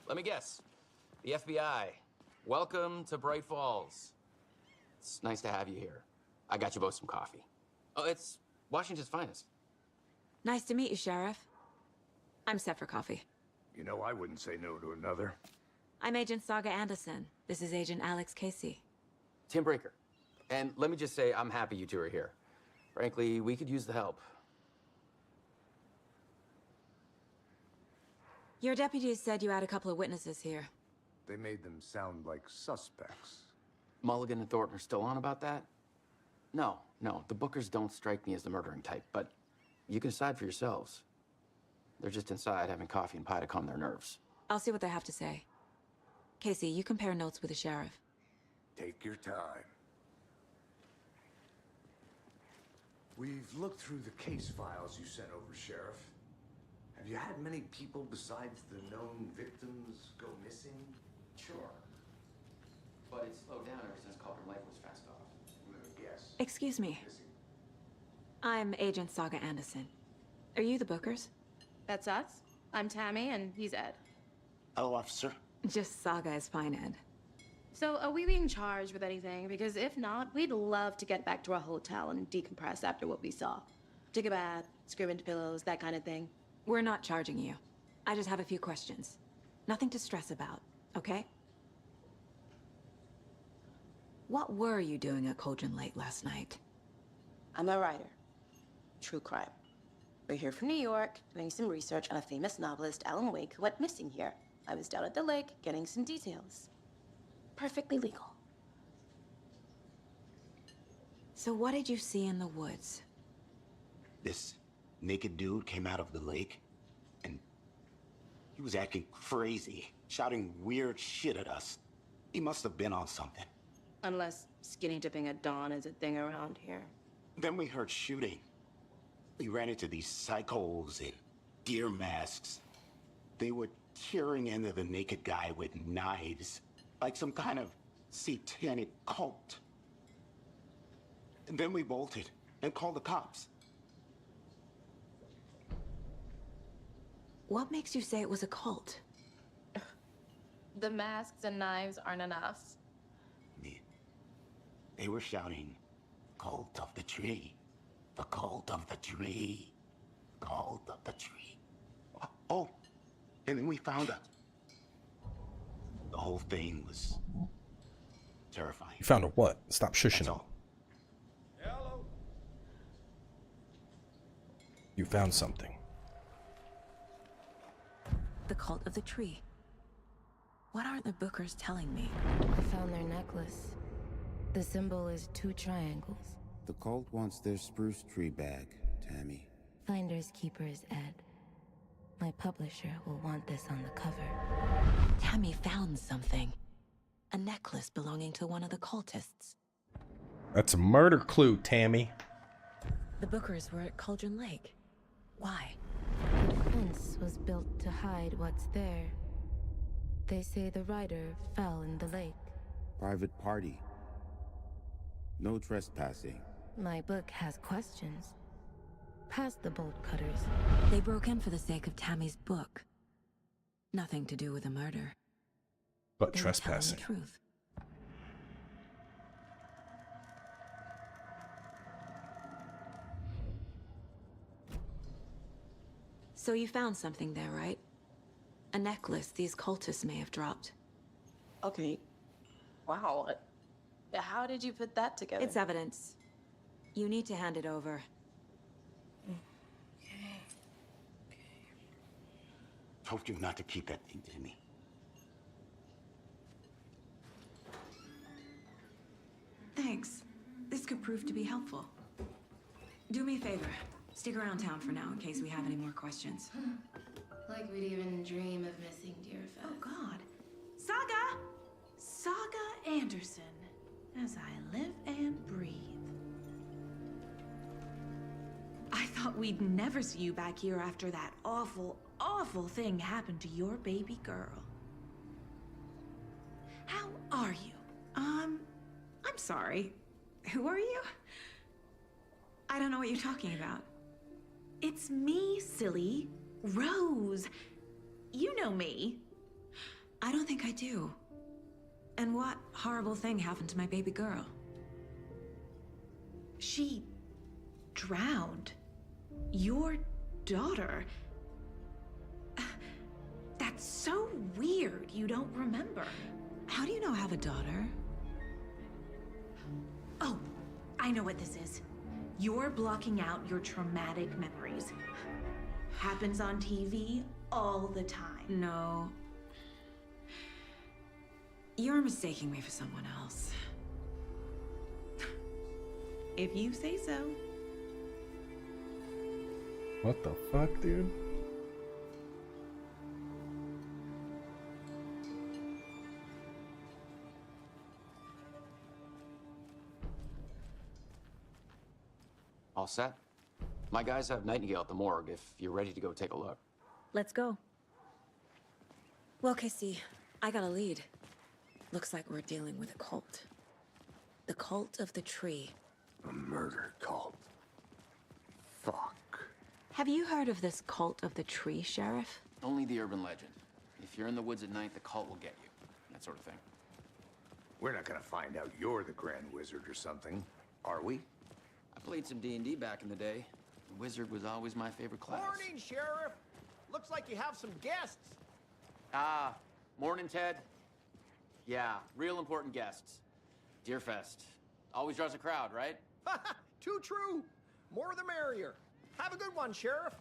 Speaker 13: Let me guess. The FBI. Welcome to Bright Falls. It's nice to have you here. I got you both some coffee. Oh, it's Washington's finest.
Speaker 4: Nice to meet you, Sheriff. I'm set for coffee.
Speaker 6: You know, I wouldn't say no to another.
Speaker 4: I'm Agent Saga Anderson. This is Agent Alex Casey.
Speaker 13: Tim Breaker. And let me just say, I'm happy you two are here. Frankly, we could use the help.
Speaker 4: Your deputies said you had a couple of witnesses here.
Speaker 6: They made them sound like suspects.
Speaker 13: Mulligan and Thornton are still on about that? No, the Bookers don't strike me as the murdering type, but you can decide for yourselves. They're just inside having coffee and pie to calm their nerves.
Speaker 4: I'll see what they have to say. Casey, you compare notes with the sheriff.
Speaker 6: Take your time. We've looked through the case files you sent over, Sheriff. Have you had many people besides the known victims go missing?
Speaker 13: Sure. But it slowed down ever since Calder Life was fast off.
Speaker 6: Let me guess.
Speaker 4: Excuse me. I'm Agent Saga Anderson. Are you the Bookers?
Speaker 14: That's us. I'm Tammy, and he's Ed.
Speaker 15: Hello, officer.
Speaker 4: Just Saga is fine, Ed.
Speaker 14: So, are we being charged with anything? Because if not, we'd love to get back to our hotel and decompress after what we saw. Take a bath, scream into pillows, that kind of thing.
Speaker 4: We're not charging you. I just have a few questions. Nothing to stress about, okay? What were you doing at Cauldron Lake last night?
Speaker 14: I'm a writer. True crime. We're here from New York, doing some research on a famous novelist, Alan Wake, who went missing here. I was down at the lake, getting some details. Perfectly legal.
Speaker 4: So what did you see in the woods?
Speaker 15: This naked dude came out of the lake, and he was acting crazy, shouting weird shit at us. He must have been on something.
Speaker 14: Unless skinny dipping at dawn is a thing around here.
Speaker 15: Then we heard shooting. We ran into these psychos in deer masks. They were tearing into the naked guy with knives, like some kind of satanic cult. And then we bolted and called the cops.
Speaker 4: What makes you say it was a cult?
Speaker 14: The masks and knives aren't enough.
Speaker 15: They were shouting, "Cult of the tree, the cult of the tree, cult of the tree." Oh, and then we found out. The whole thing was terrifying.
Speaker 1: You found a what? Stop shushing him.
Speaker 9: Hello.
Speaker 1: You found something.
Speaker 4: The cult of the tree. What aren't the Bookers telling me?
Speaker 16: I found their necklace. The symbol is 2 triangles.
Speaker 17: The cult wants their spruce tree back, Tammy.
Speaker 16: Finders keepers, Ed. My publisher will want this on the cover.
Speaker 4: Tammy found something. A necklace belonging to one of the cultists.
Speaker 1: That's a murder clue, Tammy.
Speaker 4: The Bookers were at Cauldron Lake. Why?
Speaker 16: The fence was built to hide what's there. They say the rider fell in the lake.
Speaker 17: Private party. No trespassing.
Speaker 16: My book has questions. Past the bolt cutters.
Speaker 4: They broke in for the sake of Tammy's book. Nothing to do with the murder.
Speaker 1: But
Speaker 4: They
Speaker 1: trespassing.
Speaker 4: were telling the truth. So you found something there, right? A necklace these cultists may have dropped.
Speaker 14: Okay. Wow. How did you put that together?
Speaker 4: It's evidence. You need to hand it over.
Speaker 15: Told you not to keep that thing to me.
Speaker 18: Thanks. This could prove to be helpful. Do me a favor. Stick around town for now in case we have any more questions.
Speaker 16: Like we'd even dream of missing Deerfest.
Speaker 18: Oh, God. Saga! Saga Anderson. As I live and breathe. I thought we'd never see you back here after that awful, awful thing happened to your baby girl. How are you? I'm sorry. Who are you? I don't know what you're talking about. It's me, silly. Rose. You know me. I don't think I do. And what horrible thing happened to my baby girl? She drowned. Your daughter. That's so weird you don't remember. How do you know I have a daughter? Oh, I know what this is. You're blocking out your traumatic memories. Happens on TV all the time. No. You're mistaking me for someone else. If you say so.
Speaker 1: What the fuck, dude?
Speaker 13: All set? My guys have Nightingale at the morgue if you're ready to go take a look.
Speaker 4: Let's go. Well, Casey, I got a lead. Looks like we're dealing with a cult. The cult of the tree.
Speaker 6: A murder cult. Fuck.
Speaker 4: Have you heard of this cult of the tree, Sheriff?
Speaker 13: Only the urban legend. If you're in the woods at night, the cult will get you. That sort of thing.
Speaker 6: We're not gonna find out you're the Grand Wizard or something, are we?
Speaker 13: I played some D&D back in the day. The wizard was always my favorite class.
Speaker 9: Morning, Sheriff. Looks like you have some guests.
Speaker 13: Ah, morning, Ted. Yeah, real important guests. Deerfest. Always draws a crowd, right?
Speaker 9: Too true. More the merrier. Have a good one, Sheriff.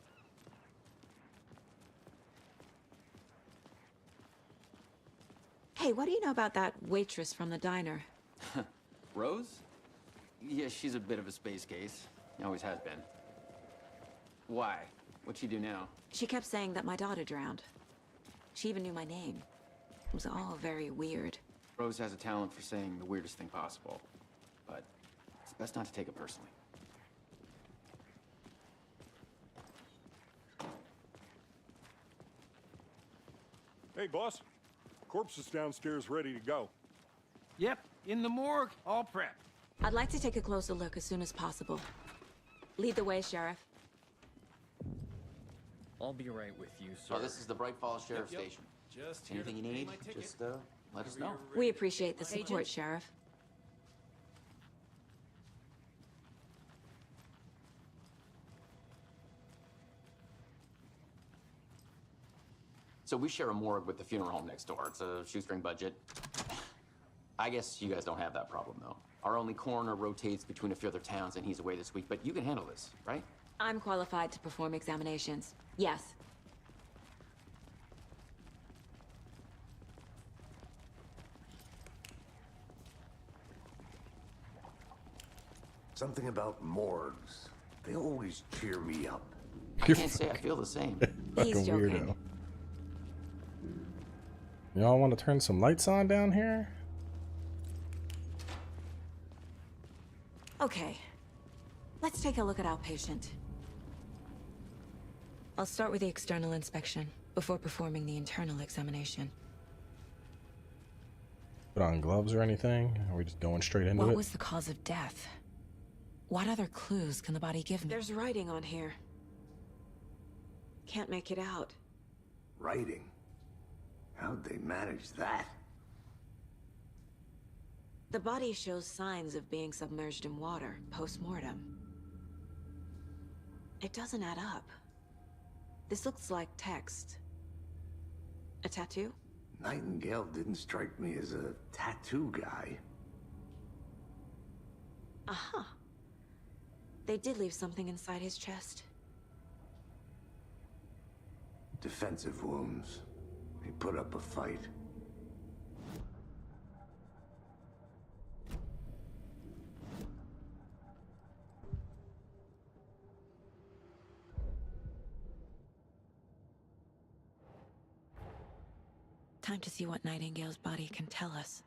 Speaker 4: Hey, what do you know about that waitress from the diner?
Speaker 13: Rose? Yeah, she's a bit of a space case. Always has been. Why? What'd she do now?
Speaker 4: She kept saying that my daughter drowned. She even knew my name. It was all very weird.
Speaker 13: Rose has a talent for saying the weirdest thing possible. But it's best not to take it personally.
Speaker 7: Hey, boss. Corpse is downstairs ready to go.
Speaker 9: Yep, in the morgue, all prepped.
Speaker 4: I'd like to take a closer look as soon as possible. Lead the way, Sheriff.
Speaker 12: I'll be right with you, sir.
Speaker 13: Oh, this is the Bright Falls Sheriff
Speaker 12: Yep.
Speaker 13: Station.
Speaker 12: Just
Speaker 13: Anything you need, just let us know.
Speaker 4: We appreciate the support, Sheriff.
Speaker 13: So we share a morgue with the funeral home next door. It's a shoestring budget. I guess you guys don't have that problem, though. Our only coroner rotates between a few other towns, and he's away this week, but you can handle this, right?
Speaker 4: I'm qualified to perform examinations. Yes.
Speaker 6: Something about morgues. They always cheer me up.
Speaker 13: I can't say I feel the same.
Speaker 4: He's joking.
Speaker 1: Weirdo. Y'all want to turn some lights on down here?
Speaker 4: Okay. Let's take a look at our patient. I'll start with the external inspection before performing the internal examination.
Speaker 1: Put on gloves or anything? Are we just going straight into it?
Speaker 4: What was the cause of death? What other clues can the body give me? There's writing on here. Can't make it out.
Speaker 6: Writing? How'd they manage that?
Speaker 4: The body shows signs of being submerged in water post-mortem. It doesn't add up. This looks like text. A tattoo?
Speaker 6: Nightingale didn't strike me as a tattoo guy.
Speaker 4: Uh-huh. They did leave something inside his chest.
Speaker 6: Defensive wounds. He put up a fight.
Speaker 4: Time to see what Nightingale's body can tell us.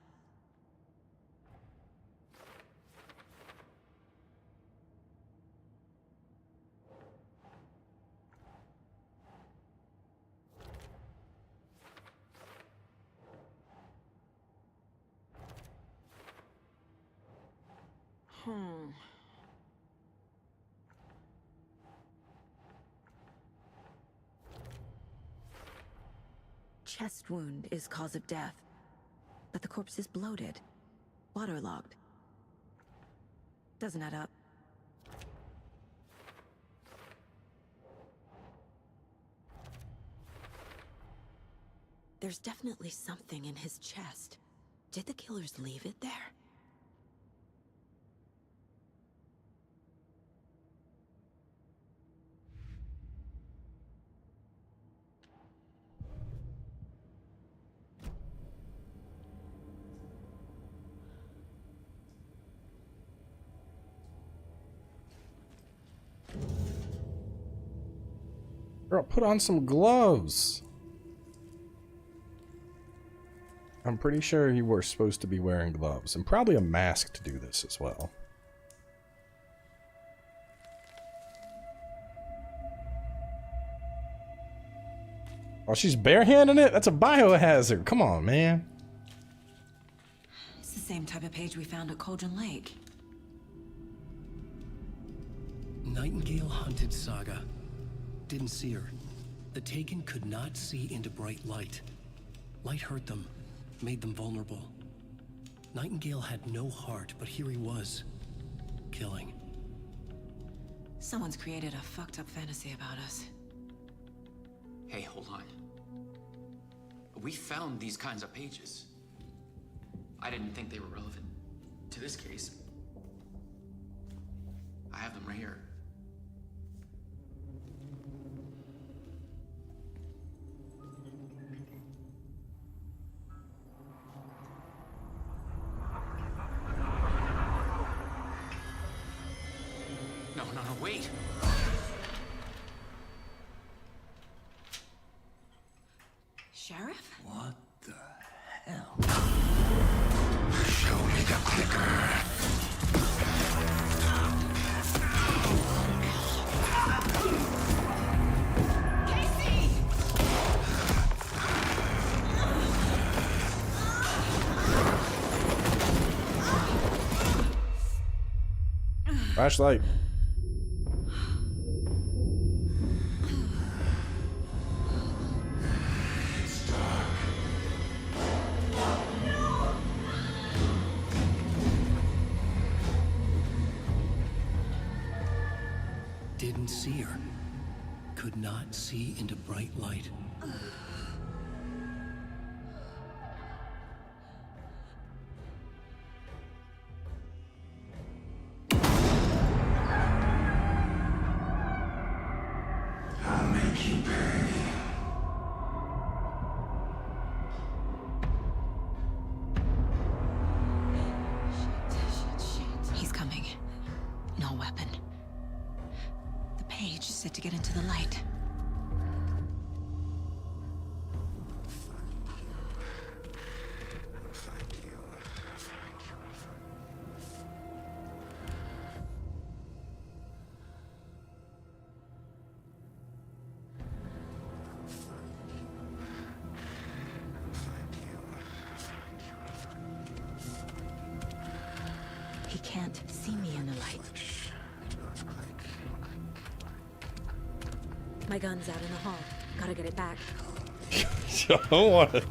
Speaker 4: Chest wound is cause of death, but the corpse is bloated, waterlogged. Doesn't add up. There's definitely something in his chest. Did the killers leave it there?
Speaker 1: Girl, put on some gloves. I'm pretty sure you were supposed to be wearing gloves, and probably a mask to do this as well. Oh, she's barehanding it? That's a biohazard. Come on, man.
Speaker 4: It's the same type of page we found at Cauldron Lake.
Speaker 2: Nightingale hunted Saga. Didn't see her. The Taken could not see into bright light. Light hurt them, made them vulnerable. Nightingale had no heart, but here he was, killing.
Speaker 4: Someone's created a fucked up fantasy about us.
Speaker 13: Hey, hold on. We found these kinds of pages. I didn't think they were relevant to this case. I have them right here. No, wait.
Speaker 4: Sheriff?
Speaker 8: What the hell? Show me the clicker.
Speaker 1: Flashlight.
Speaker 2: Didn't see her. Could not see into bright light.
Speaker 8: I'll make you pay.
Speaker 4: He's coming. No weapon. The page said to get into the light. He can't see me in the light. My gun's out in the hall. Gotta get it back.
Speaker 1: I don't want to.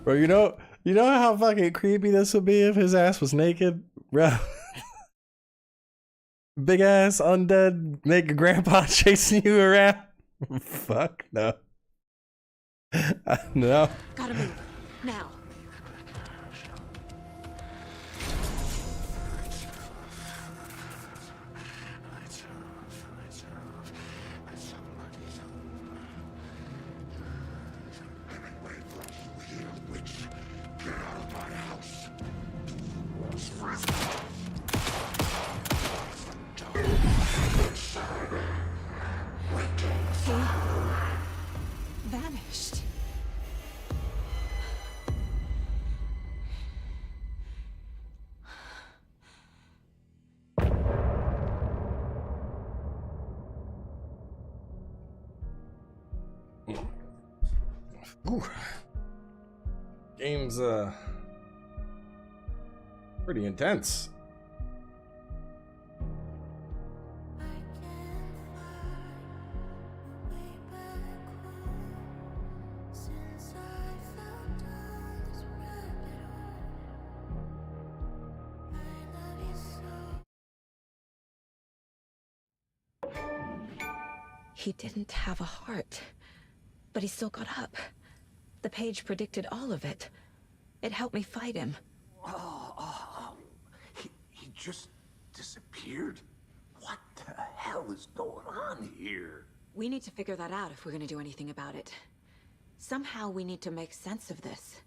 Speaker 1: Bro, you know how fucking creepy this would be if his ass was naked? Bro. Big ass undead naked grandpa chasing you around? Fuck no. No.
Speaker 4: Gotta move. Now.
Speaker 1: Ooh. Game's pretty intense.
Speaker 4: He didn't have a heart, but he still got up. The page predicted all of it. It helped me fight him.
Speaker 6: He just disappeared? What the hell is going on here?
Speaker 4: We need to figure that out if we're gonna do anything about it. Somehow we need to make sense of this.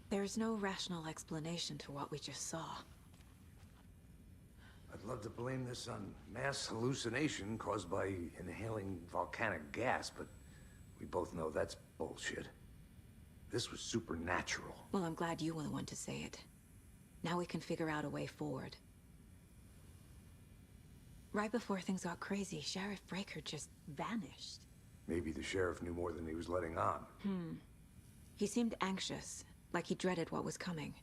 Speaker 4: There's no rational explanation to what we just saw.
Speaker 6: I'd love to blame this on mass hallucination caused by inhaling volcanic gas, but we both know that's bullshit. This was supernatural.
Speaker 4: Well, I'm glad you were the one to say it. Now we can figure out a way forward. Right before things got crazy, Sheriff Breaker just vanished.
Speaker 6: Maybe the sheriff knew more than he was letting on.
Speaker 4: He seemed anxious, like he dreaded what was coming.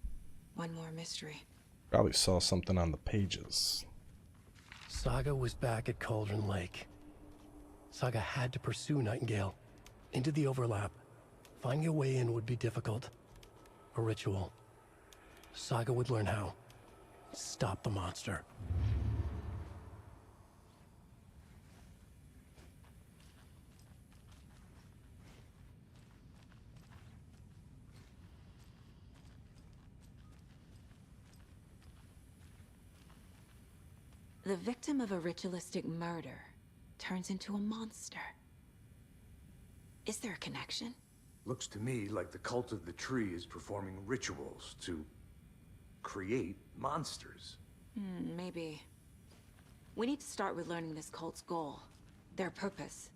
Speaker 4: One more mystery.
Speaker 1: Probably saw something on the pages.
Speaker 2: Saga was back at Cauldron Lake. Saga had to pursue Nightingale into the overlap. Finding a way in would be difficult. A ritual. Saga would learn how. Stop the monster.
Speaker 4: The victim of a ritualistic murder turns into a monster. Is there a connection?
Speaker 6: Looks to me like the cult of the tree is performing rituals to create monsters.
Speaker 4: Maybe. We need to start with learning this cult's goal, their purpose.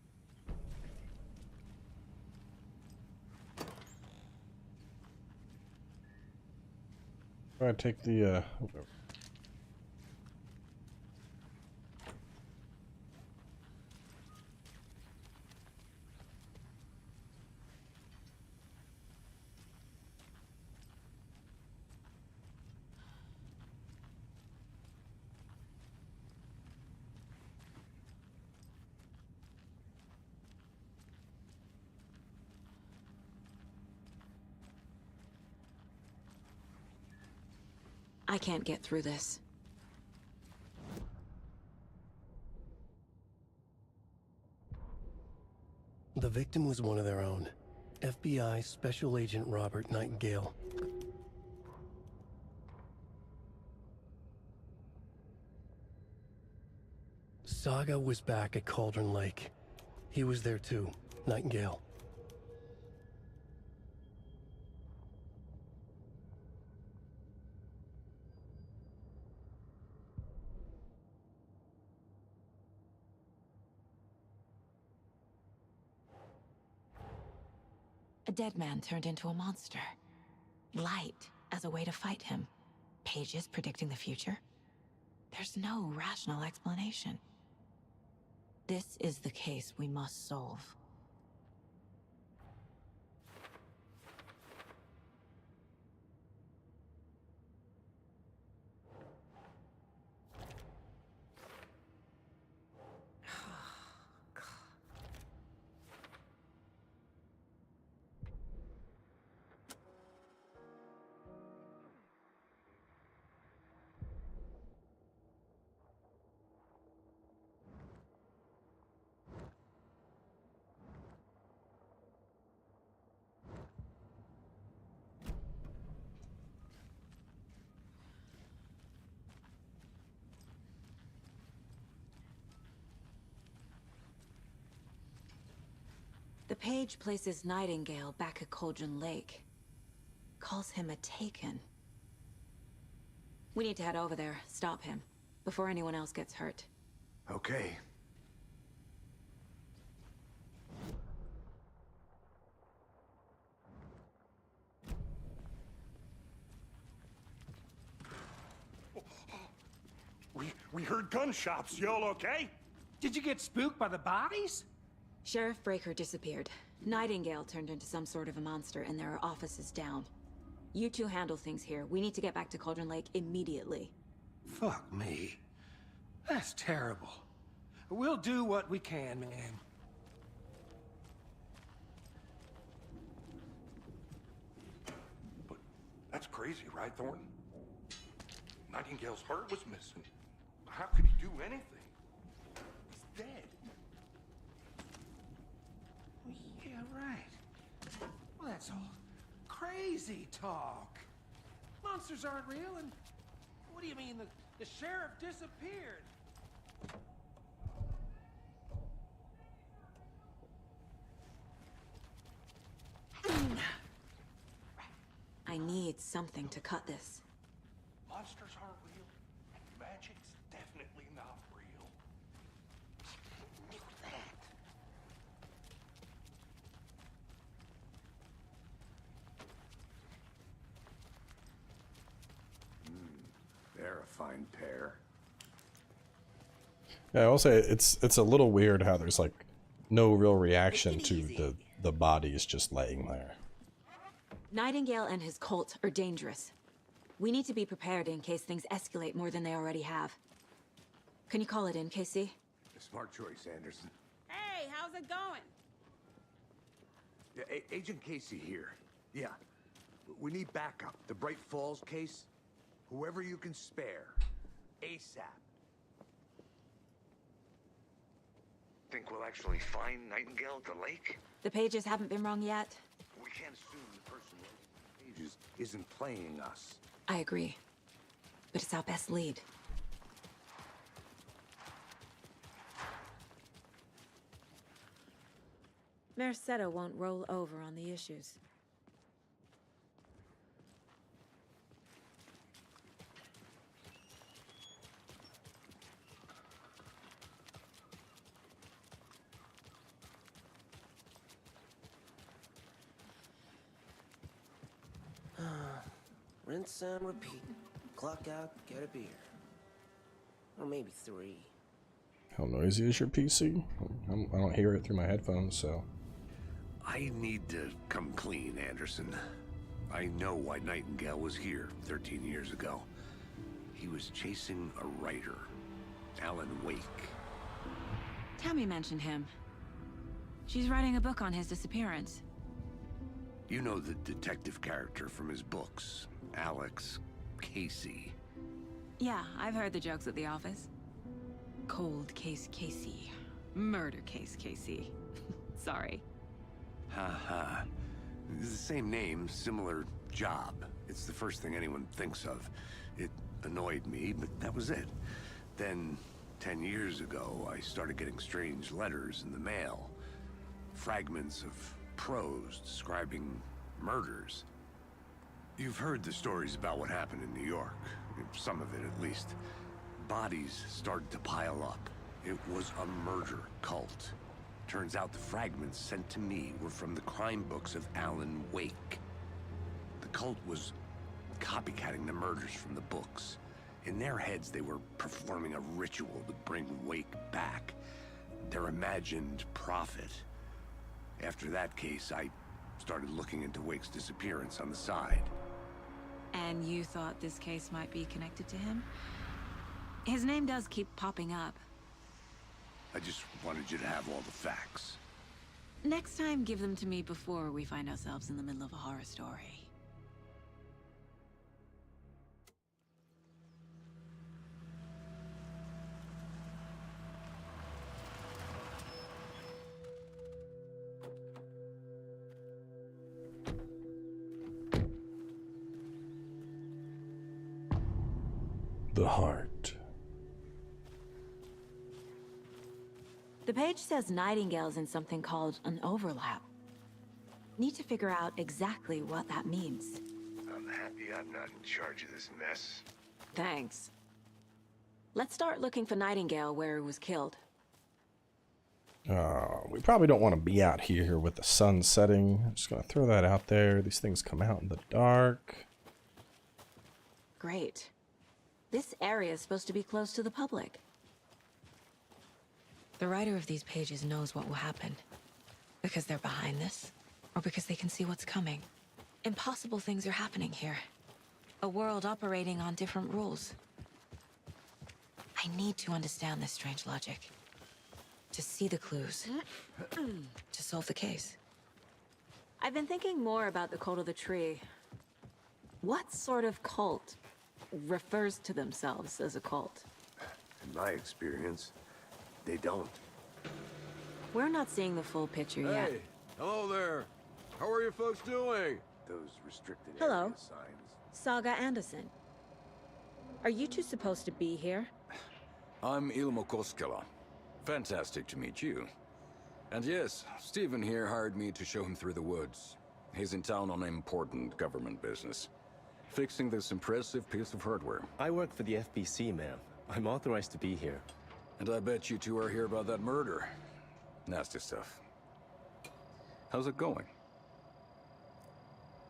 Speaker 1: All right, take the
Speaker 4: I can't get through this.
Speaker 2: The victim was one of their own. FBI Special Agent Robert Nightingale. Saga was back at Cauldron Lake. He was there too, Nightingale.
Speaker 4: A dead man turned into a monster. Light as a way to fight him. Pages predicting the future. There's no rational explanation. This is the case we must solve. The page places Nightingale back at Cauldron Lake. Calls him a Taken. We need to head over there, stop him, before anyone else gets hurt.
Speaker 6: Okay.
Speaker 7: heard gunshots. Y'all okay?
Speaker 9: Did you get spooked by the bodies?
Speaker 4: Sheriff Breaker disappeared. Nightingale turned into some sort of a monster, and there are offices down. You two handle things here. We need to get back to Cauldron Lake immediately.
Speaker 9: Fuck me. That's terrible. We'll do what we can, man.
Speaker 7: But that's crazy, right, Thornton? Nightingale's heart was missing. How could he do anything? He's dead.
Speaker 9: Yeah, right. Well, that's all crazy talk. Monsters aren't real, and what do you mean the sheriff disappeared?
Speaker 4: I need something to cut this.
Speaker 7: Monsters aren't real, and magic's definitely not real. I knew that.
Speaker 6: They're a fine pair.
Speaker 1: Yeah, I will say it's a little weird how there's like no real reaction to the bodies just laying there.
Speaker 4: Nightingale and his cult are dangerous. We need to be prepared in case things escalate more than they already have. Can you call it in, Casey?
Speaker 6: Smart choice, Anderson.
Speaker 19: Hey, how's it going?
Speaker 6: Yeah, Agent Casey here. Yeah. We need backup. The Bright Falls case. Whoever you can spare. ASAP.
Speaker 3: Think we'll actually find Nightingale at the lake?
Speaker 4: The pages haven't been wrong yet.
Speaker 6: We can't assume the person writing the pages isn't playing us.
Speaker 4: I agree. But it's our best lead. Merced won't roll over on the issues.
Speaker 20: Rinse and repeat. Clock out, get a beer. Or maybe 3.
Speaker 1: How noisy is your PC? I don't hear it through my headphones, so...
Speaker 6: I need to come clean, Anderson. I know why Nightingale was here 13 years ago. He was chasing a writer, Alan Wake.
Speaker 4: Tammy mentioned him. She's writing a book on his disappearance.
Speaker 6: You know the detective character from his books, Alex Casey.
Speaker 4: Yeah, I've heard the jokes at the office. Cold case Casey. Murder case Casey. Sorry.
Speaker 6: Ha. It's the same name, similar job. It's the first thing anyone thinks of. It annoyed me, but that was it. Then, 10 years ago, I started getting strange letters in the mail. Fragments of prose describing murders. You've heard the stories about what happened in New York. Some of it, at least. Bodies started to pile up. It was a murder cult. Turns out the fragments sent to me were from the crime books of Alan Wake. The cult was copycatting the murders from the books. In their heads, they were performing a ritual to bring Wake back. Their imagined prophet. After that case, I started looking into Wake's disappearance on the side.
Speaker 4: And you thought this case might be connected to him? His name does keep popping up.
Speaker 6: I just wanted you to have all the facts.
Speaker 4: Next time, give them to me before we find ourselves in the middle of a horror story.
Speaker 1: The heart.
Speaker 4: The page says Nightingale's in something called an overlap. Need to figure out exactly what that means.
Speaker 3: I'm happy I'm not in charge of this mess.
Speaker 4: Thanks. Let's start looking for Nightingale where he was killed.
Speaker 1: We probably don't want to be out here with the sun setting. I'm just going to throw that out there. These things come out in the dark.
Speaker 4: Great. This area is supposed to be closed to the public. The writer of these pages knows what will happen. Because they're behind this, or because they can see what's coming. Impossible things are happening here. A world operating on different rules. I need to understand this strange logic. To see the clues. To solve the case. I've been thinking more about the cult of the tree. What sort of cult refers to themselves as a cult?
Speaker 6: In my experience, they don't.
Speaker 4: We're not seeing the full picture yet.
Speaker 21: Hey, hello there. How are you folks doing?
Speaker 6: Those restricted
Speaker 4: Hello.
Speaker 6: area signs.
Speaker 4: Saga Anderson. Are you two supposed to be here?
Speaker 21: I'm Ilmo Koskela. Fantastic to meet you. And yes, Stephen here hired me to show him through the woods. He's in town on important government business. Fixing this impressive piece of hardware.
Speaker 22: I work for the FBC, ma'am. I'm authorized to be here.
Speaker 21: And I bet you two are here about that murder. Nasty stuff. How's it going?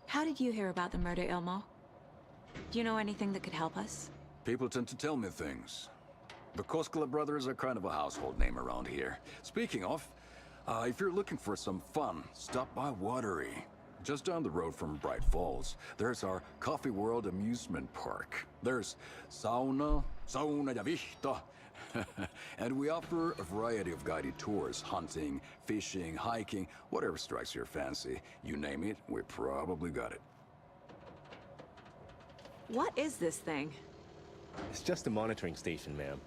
Speaker 4: How did you hear about the murder, Ilmo? Do you know anything that could help us?
Speaker 21: People tend to tell me things. The Koskela brothers are kind of a household name around here. Speaking of, if you're looking for some fun, stop by Watery. Just down the road from Bright Falls, there's our Coffee World amusement park. There's sauna ja vihta. And we offer a variety of guided tours, hunting, fishing, hiking, whatever strikes your fancy. You name it, we probably got it.
Speaker 4: What is this thing?
Speaker 22: It's just a monitoring station, ma'am.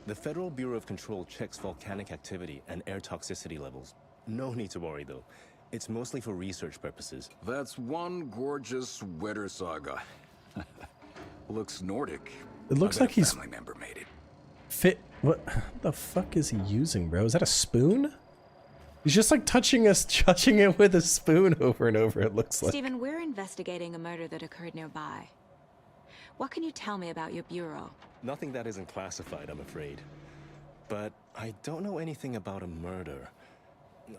Speaker 22: The Federal Bureau of Control checks volcanic activity and air toxicity levels. No need to worry, though. It's mostly for research purposes.
Speaker 21: That's one gorgeous sweater, Saga. Looks Nordic.
Speaker 1: It looks like he's
Speaker 21: family member made it.
Speaker 1: Fit. What the fuck is he using, bro? Is that a spoon? He's just like touching it with a spoon over and over, it looks like.
Speaker 4: Stephen, we're investigating a murder that occurred nearby. What can you tell me about your bureau?
Speaker 22: Nothing that isn't classified, I'm afraid. But I don't know anything about a murder.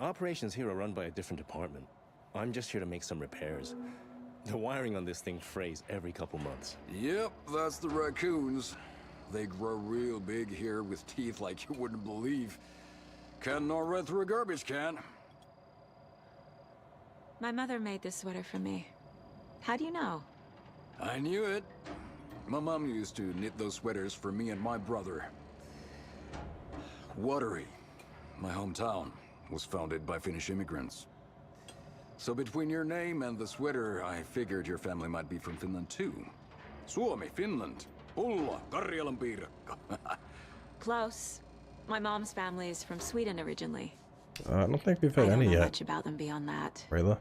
Speaker 22: Operations here are run by a different department. I'm just here to make some repairs. The wiring on this thing frays every couple months.
Speaker 21: Yep, that's the raccoons. They grow real big here with teeth like you wouldn't believe. Can not run through a garbage can.
Speaker 4: My mother made this sweater for me. How do you know?
Speaker 21: I knew it. My mom used to knit those sweaters for me and my brother. Watery, my hometown, was founded by Finnish immigrants. So between your name and the sweater, I figured your family might be from Finland too. Suomi, Finland. Pulla, Karjalan piirakka.
Speaker 4: Close. My mom's family is from Sweden originally.
Speaker 1: I don't think we've had any
Speaker 4: I don't know
Speaker 1: yet.
Speaker 4: much about them beyond that.
Speaker 1: Rayla?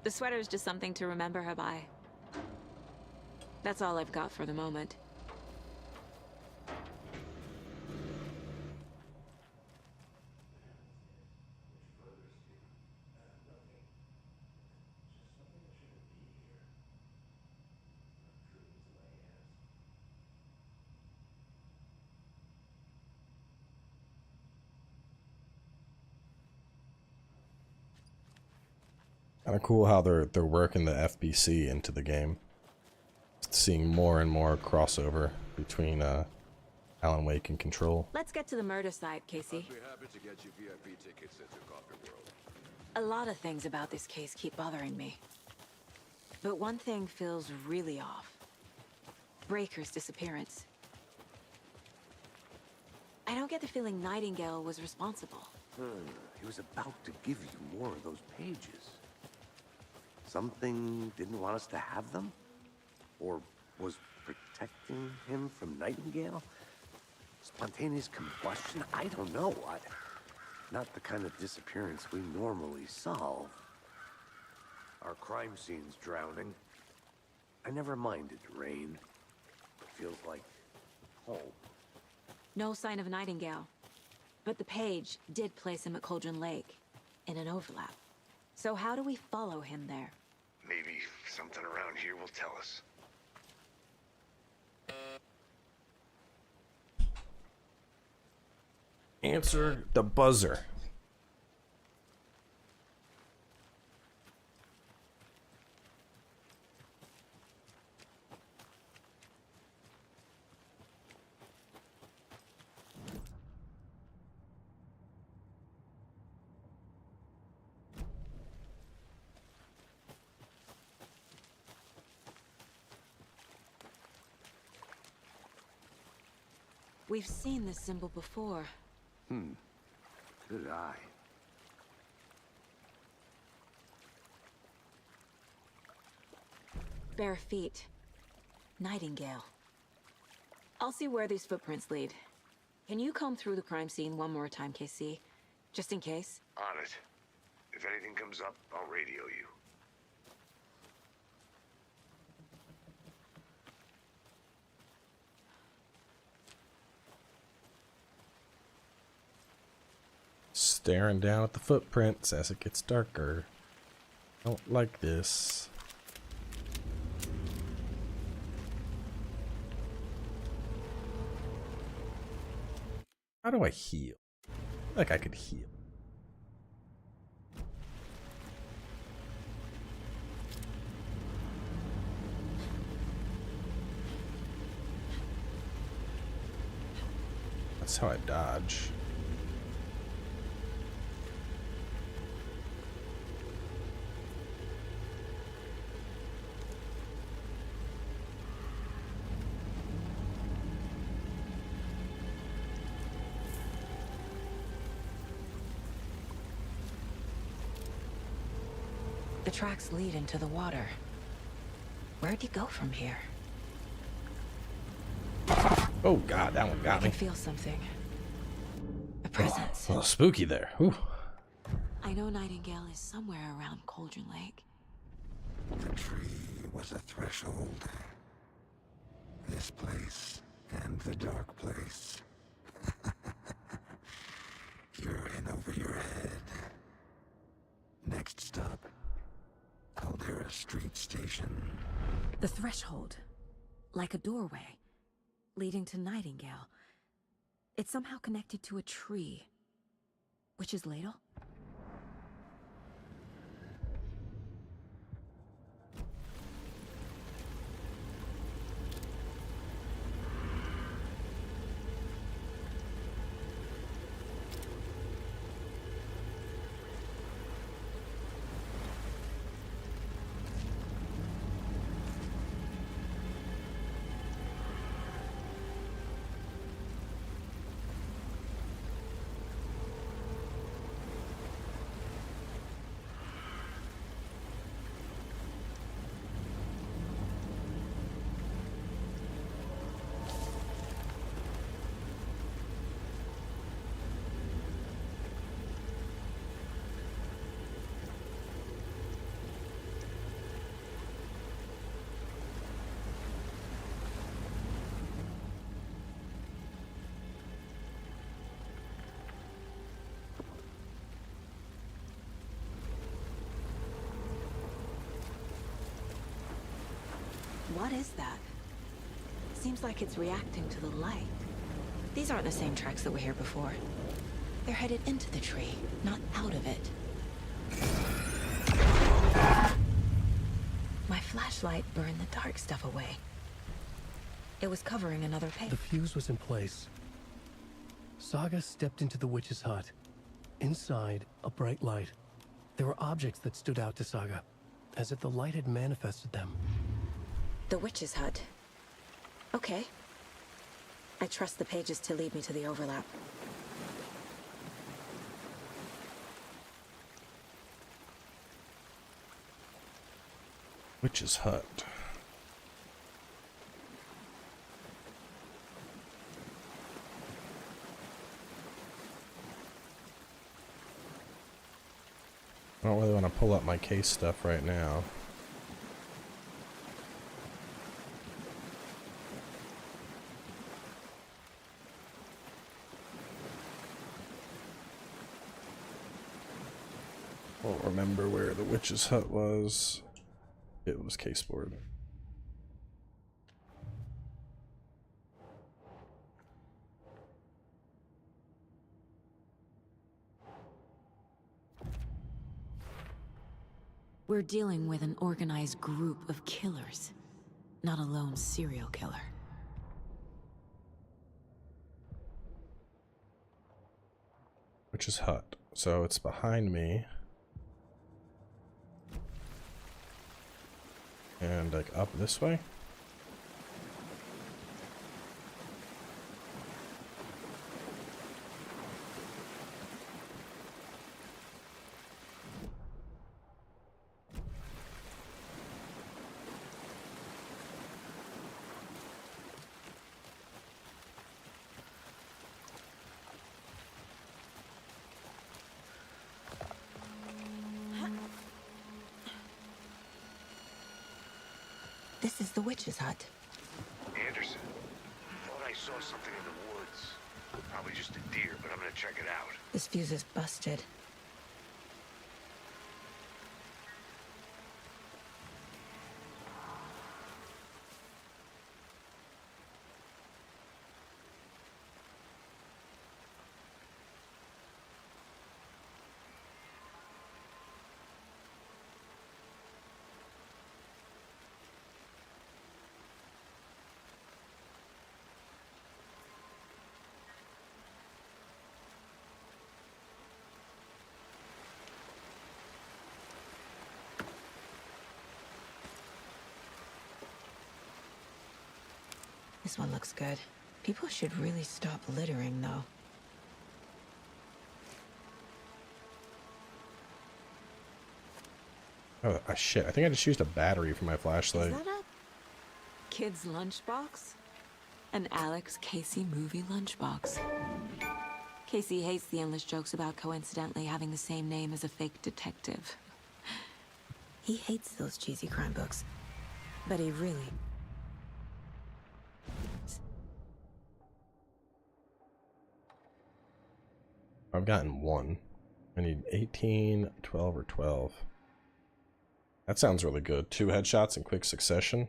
Speaker 4: The sweater is just something to remember her by. That's all I've got for the moment.
Speaker 1: Kind of cool how they're working the FBC into the game. Seeing more and more crossover between Alan Wake and Control.
Speaker 4: Let's get to the murder site, Casey.
Speaker 21: I'd be happy to get you VIP tickets into Coffee World.
Speaker 4: A lot of things about this case keep bothering me. But one thing feels really off. Breaker's disappearance. I don't get the feeling Nightingale was responsible.
Speaker 6: He was about to give you more of those pages. Something didn't want us to have them? Or was protecting him from Nightingale? Spontaneous combustion? I don't know. Not the kind of disappearance we normally solve. Our crime scene's drowning. I never minded rain. It feels like home.
Speaker 4: No sign of Nightingale. But the page did place him at Cauldron Lake, in an overlap. So how do we follow him there?
Speaker 6: Maybe something around here will tell us.
Speaker 1: Answer the buzzer.
Speaker 4: We've seen this symbol before.
Speaker 6: Good eye.
Speaker 4: Bare feet. Nightingale. I'll see where these footprints lead. Can you comb through the crime scene one more time, KC? Just in case?
Speaker 6: On it. If anything comes up, I'll radio you.
Speaker 1: Staring down at the footprints as it gets darker. Don't like this. How do I heal? Like I could heal. That's how I dodge.
Speaker 4: The tracks lead into the water. Where'd he go from here?
Speaker 1: Oh god, that one got
Speaker 4: I
Speaker 1: me.
Speaker 4: can feel something. A presence.
Speaker 1: A little spooky there. Ooh.
Speaker 4: I know Nightingale is somewhere around Cauldron Lake.
Speaker 8: The tree was a threshold. This place and the dark place. You're in over your head. Next stop, Caldera Street Station.
Speaker 4: The threshold. Like a doorway. Leading to Nightingale. It's somehow connected to a tree. Witch's Ladle? What is that? Seems like it's reacting to the light. These aren't the same tracks that were here before. They're headed into the tree, not out of it. My flashlight burned the dark stuff away. It was covering another page.
Speaker 2: The fuse was in place. Saga stepped into the witch's hut. Inside, a bright light. There were objects that stood out to Saga, as if the light had manifested them.
Speaker 4: The witch's hut. Okay. I trust the pages to lead me to the overlap.
Speaker 1: Witch's hut. I don't really want to pull up my case stuff right now. Won't remember where the witch's hut was. It was caseboard.
Speaker 4: We're dealing with an organized group of killers, not a lone serial killer.
Speaker 1: Witch's hut. So it's behind me. And like up this way.
Speaker 4: This is the witch's hut.
Speaker 6: Anderson, thought I saw something in the woods. Probably just a deer, but I'm gonna check it out.
Speaker 4: This fuse is busted. This one looks good. People should really stop littering, though.
Speaker 1: Oh, shit. I think I just used a battery for my flashlight.
Speaker 4: Is that a kid's lunchbox? An Alex Casey movie lunchbox. Casey hates the endless jokes about coincidentally having the same name as a fake detective. He hates those cheesy crime books. But he really...
Speaker 1: I've gotten one. I need 18, 12, or 12. That sounds really good. 2 headshots in quick succession.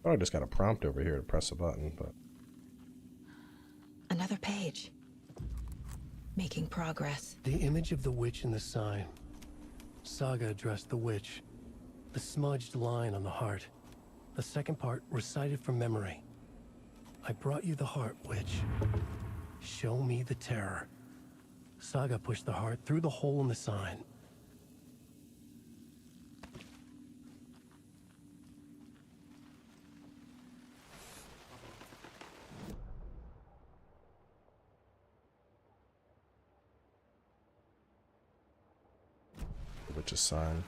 Speaker 1: I just got a prompt over here to press a button, but...
Speaker 4: Another page. Making progress.
Speaker 2: The image of the witch in the sign. Saga addressed the witch. The smudged line on the heart. The second part recited from memory. I brought you the heart, witch. Show me the terror. Saga pushed the heart through the hole in the sign.
Speaker 1: Which is sign.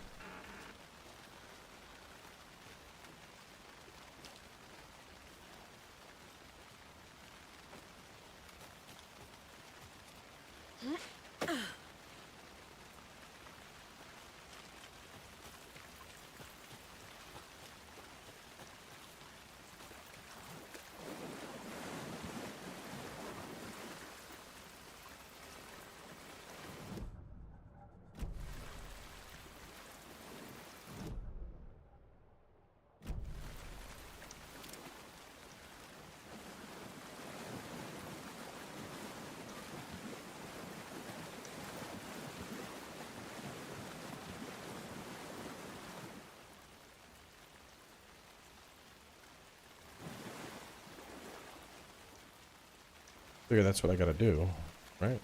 Speaker 1: Figure that's what I gotta do, right?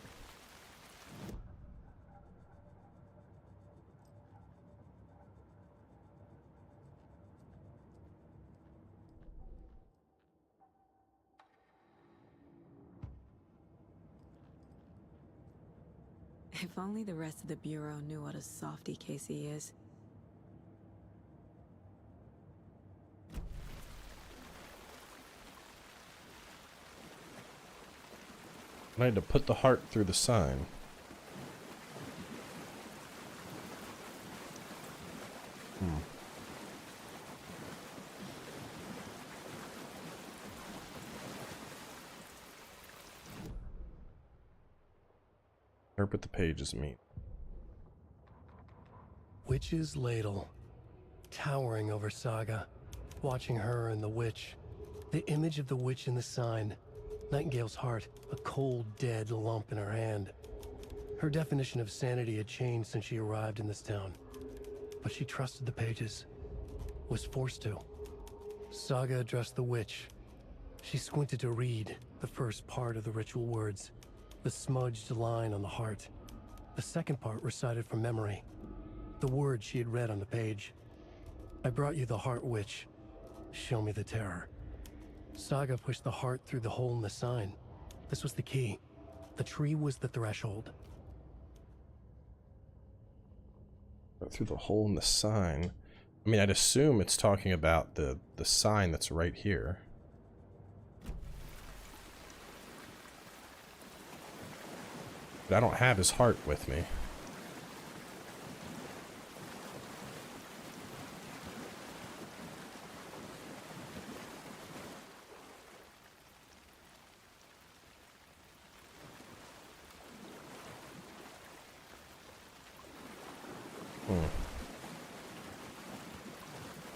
Speaker 4: If only the rest of the Bureau knew what a softy Casey is.
Speaker 1: I had to put the heart through the sign. Interpret the pages mean.
Speaker 2: Witch's ladle. Towering over Saga. Watching her and the witch. The image of the witch in the sign. Nightingale's heart, a cold, dead lump in her hand. Her definition of sanity had changed since she arrived in this town. But she trusted the pages. Was forced to. Saga addressed the witch. She squinted to read the first part of the ritual words, the smudged line on the heart. The second part recited from memory, the words she had read on the page. I brought you the heart, witch. Show me the terror. Saga pushed the heart through the hole in the sign. This was the key. The tree was the threshold.
Speaker 1: Through the hole in the sign. I mean, I'd assume it's talking about the sign that's right here. But I don't have his heart with me.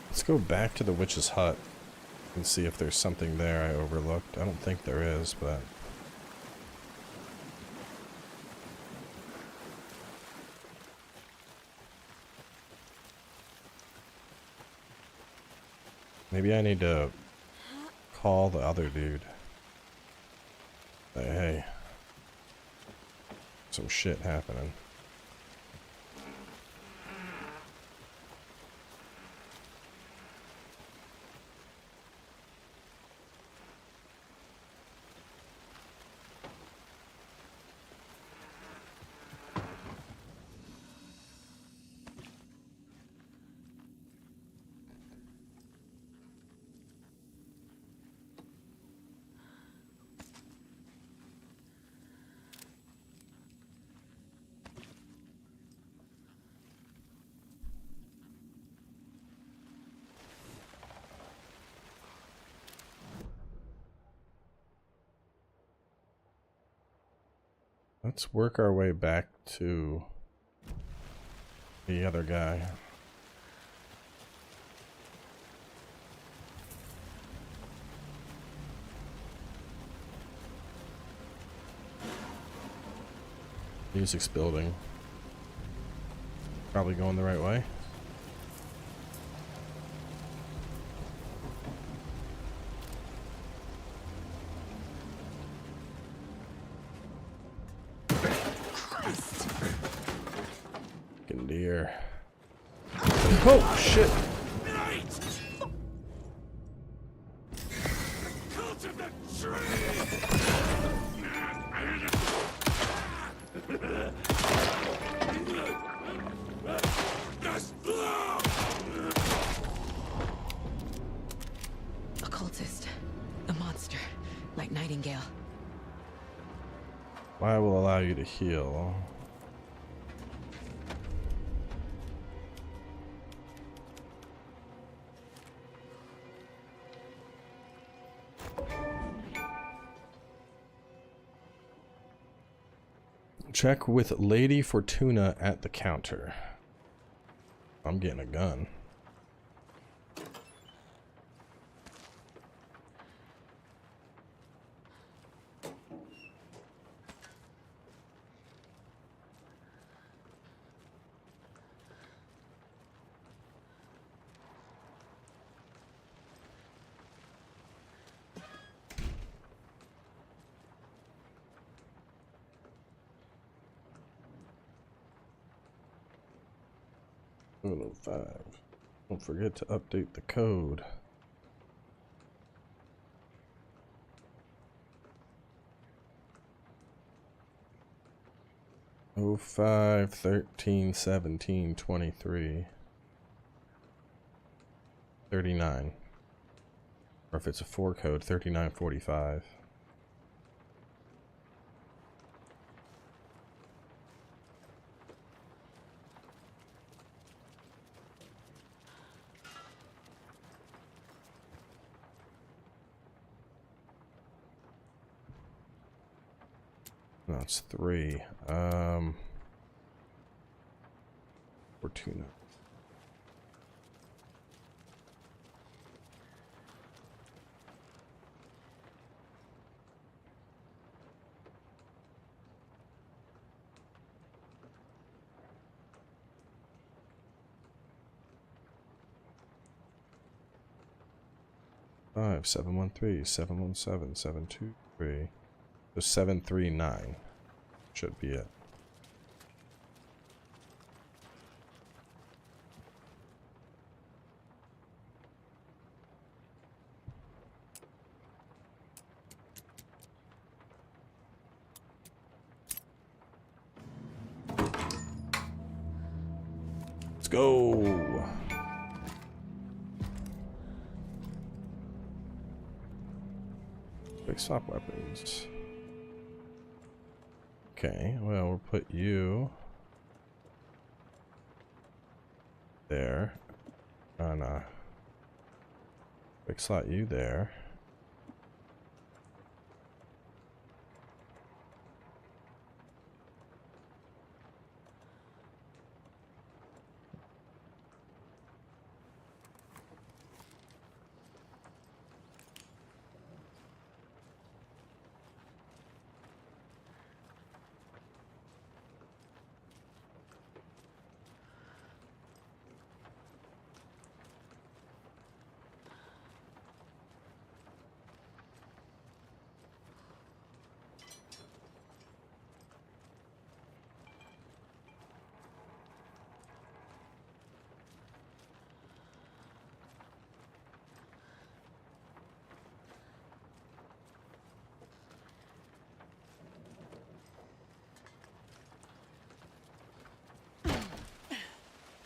Speaker 1: Let's go back to the witch's hut and see if there's something there I overlooked. I don't think there is, but... maybe I need to call the other dude. Say, hey, some shit happening. Let's work our way back to the other guy. Music's building. Probably going the right way. Deer. Oh shit.
Speaker 4: Occultist. A monster. Like Nightingale.
Speaker 1: I will allow you to heal. Check with Lady Fortuna at the counter. I'm getting a gun. Oh, 5. Don't forget to update the code. Oh 05 13 17 23 39. Or if it's a 4 code, 3945. No, it's 3. Fortuna. 5, 713, 717, 723. So 739 should be it. Let's go. Quick swap weapons. Okay, well, we'll put you there. Quick slot you there.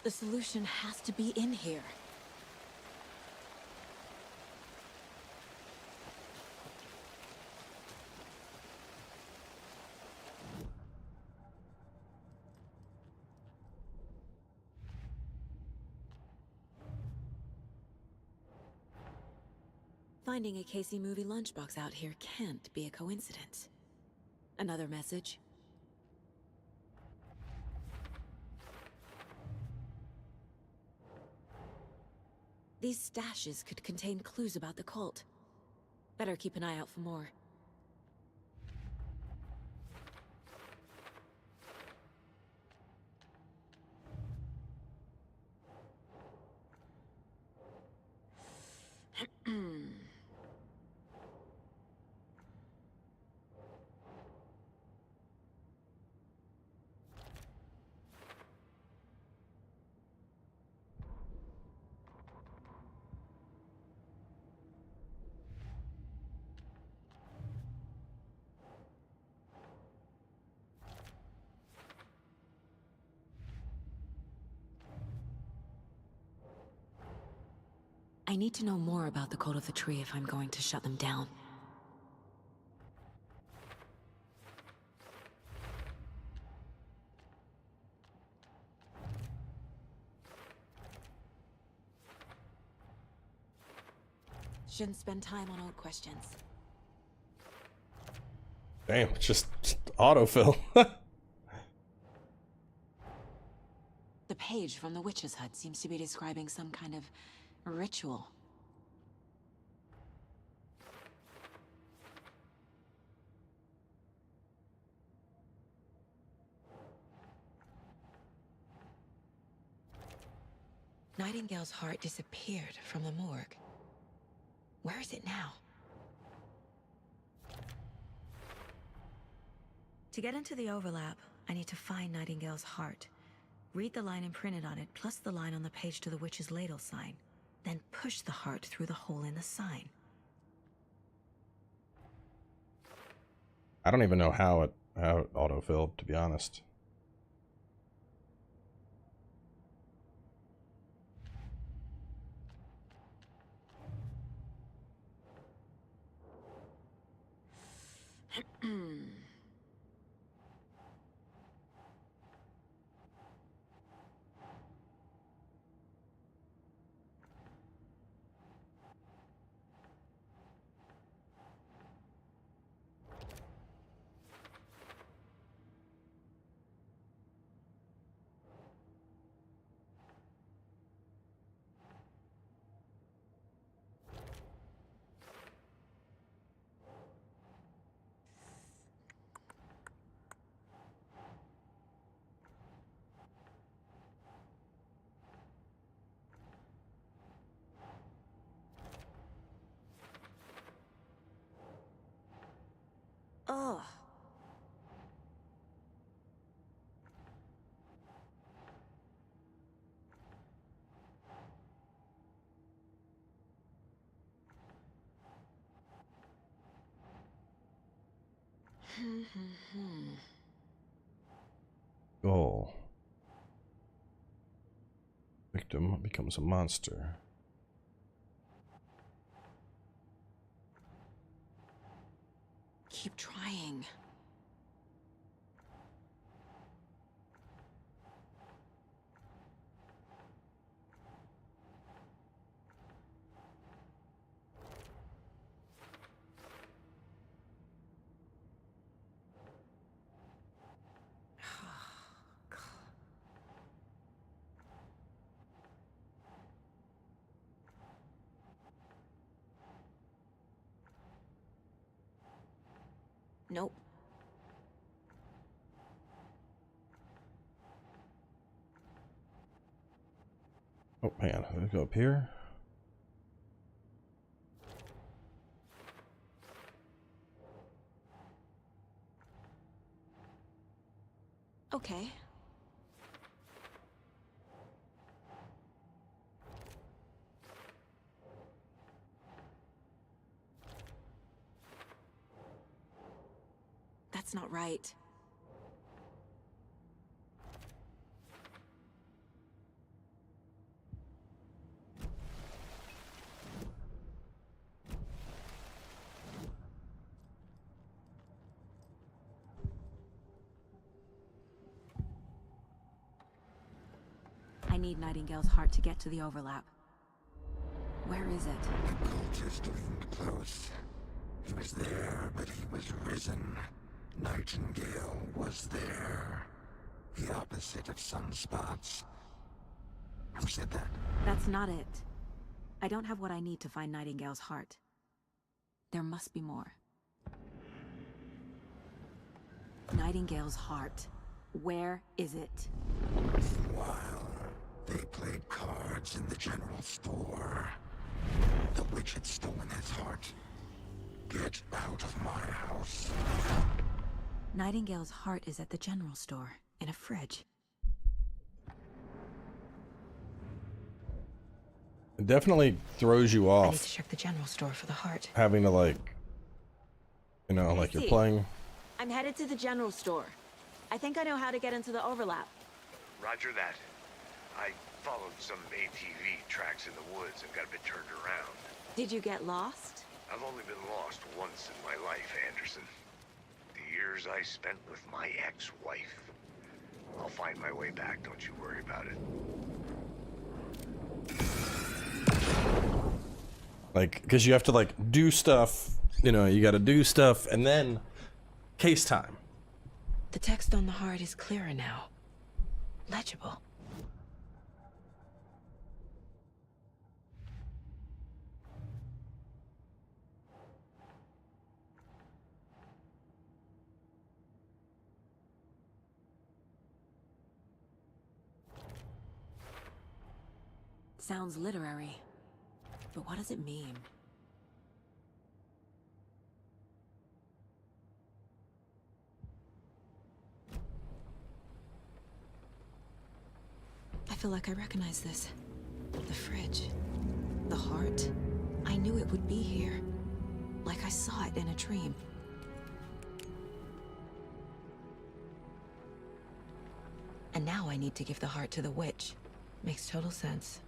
Speaker 4: The solution has to be in here. Finding a Casey movie lunchbox out here can't be a coincidence. Another message? These stashes could contain clues about the cult. Better keep an eye out for more. I need to know more about the Cult of the Tree if I'm going to shut them down. Shouldn't spend time on old questions.
Speaker 1: Damn, it's just autofill.
Speaker 4: The page from the witch's hut seems to be describing some kind of ritual. Nightingale's heart disappeared from the morgue. Where is it now? To get into the overlap, I need to find Nightingale's heart. Read the line imprinted on it, plus the line on the page to the witch's ladle sign. Then push the heart through the hole in the sign.
Speaker 1: I don't even know how it autofilled, to be honest. Goal. Victim becomes a monster.
Speaker 4: Keep trying. Nope.
Speaker 1: Oh, hang on. Let's go up here.
Speaker 4: Okay. That's not right. I need Nightingale's heart to get to the overlap. Where is it?
Speaker 8: The cultist leaned close. He was there, but he was risen. Nightingale was there. The opposite of sunspots. Who said that?
Speaker 4: That's not it. I don't have what I need to find Nightingale's heart. There must be more. Nightingale's heart. Where is it?
Speaker 8: Meanwhile, they played cards in the general store. The witch had stolen his heart. Get out of my house.
Speaker 4: Nightingale's heart is at the general store, in a fridge.
Speaker 1: It definitely throws you
Speaker 4: I need
Speaker 1: off
Speaker 4: to check the general store for the heart.
Speaker 1: having to, like, you know, like you're playing.
Speaker 4: I'm headed to the general store. I think I know how to get into the overlap.
Speaker 6: Roger that. I followed some ATV tracks in the woods and got a bit turned around.
Speaker 4: Did you get lost?
Speaker 6: I've only been lost once in my life, Anderson. The years I spent with my ex-wife. I'll find my way back, don't you worry about it.
Speaker 1: Like, because you have to, like, do stuff, you know, you gotta do stuff, and then case time.
Speaker 4: The text on the heart is clearer now. Legible. Sounds literary. But what does it mean? I feel like I recognize this. The fridge. The heart. I knew it would be here. Like I saw it in a dream. And now I need to give the heart to the witch. Makes total sense.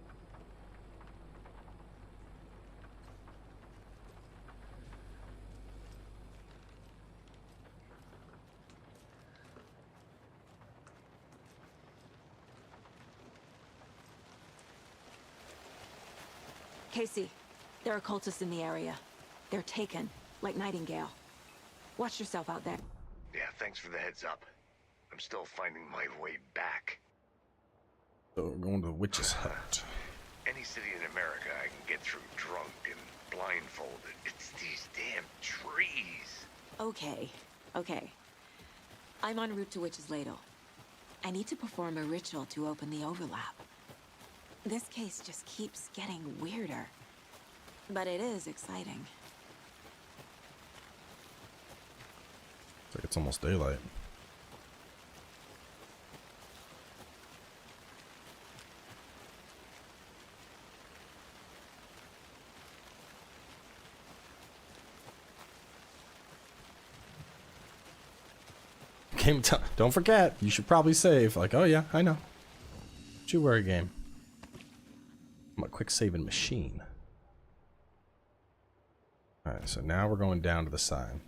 Speaker 4: Casey, there are cultists in the area. They're taken, like Nightingale. Watch yourself out there.
Speaker 6: Yeah, thanks for the heads up. I'm still finding my way back.
Speaker 1: So we're going to the witch's hut.
Speaker 6: Any city in America I can get through drunk and blindfolded. It's these damn trees.
Speaker 4: Okay, okay. I'm en route to Witch's Ladle. I need to perform a ritual to open the overlap. This case just keeps getting weirder. But it is exciting.
Speaker 1: It's like it's almost daylight. Game don't forget, you should probably save. Like, oh yeah, I know. Don't you worry, game. I'm a quick saving machine. Alright, so now we're going down to the sign.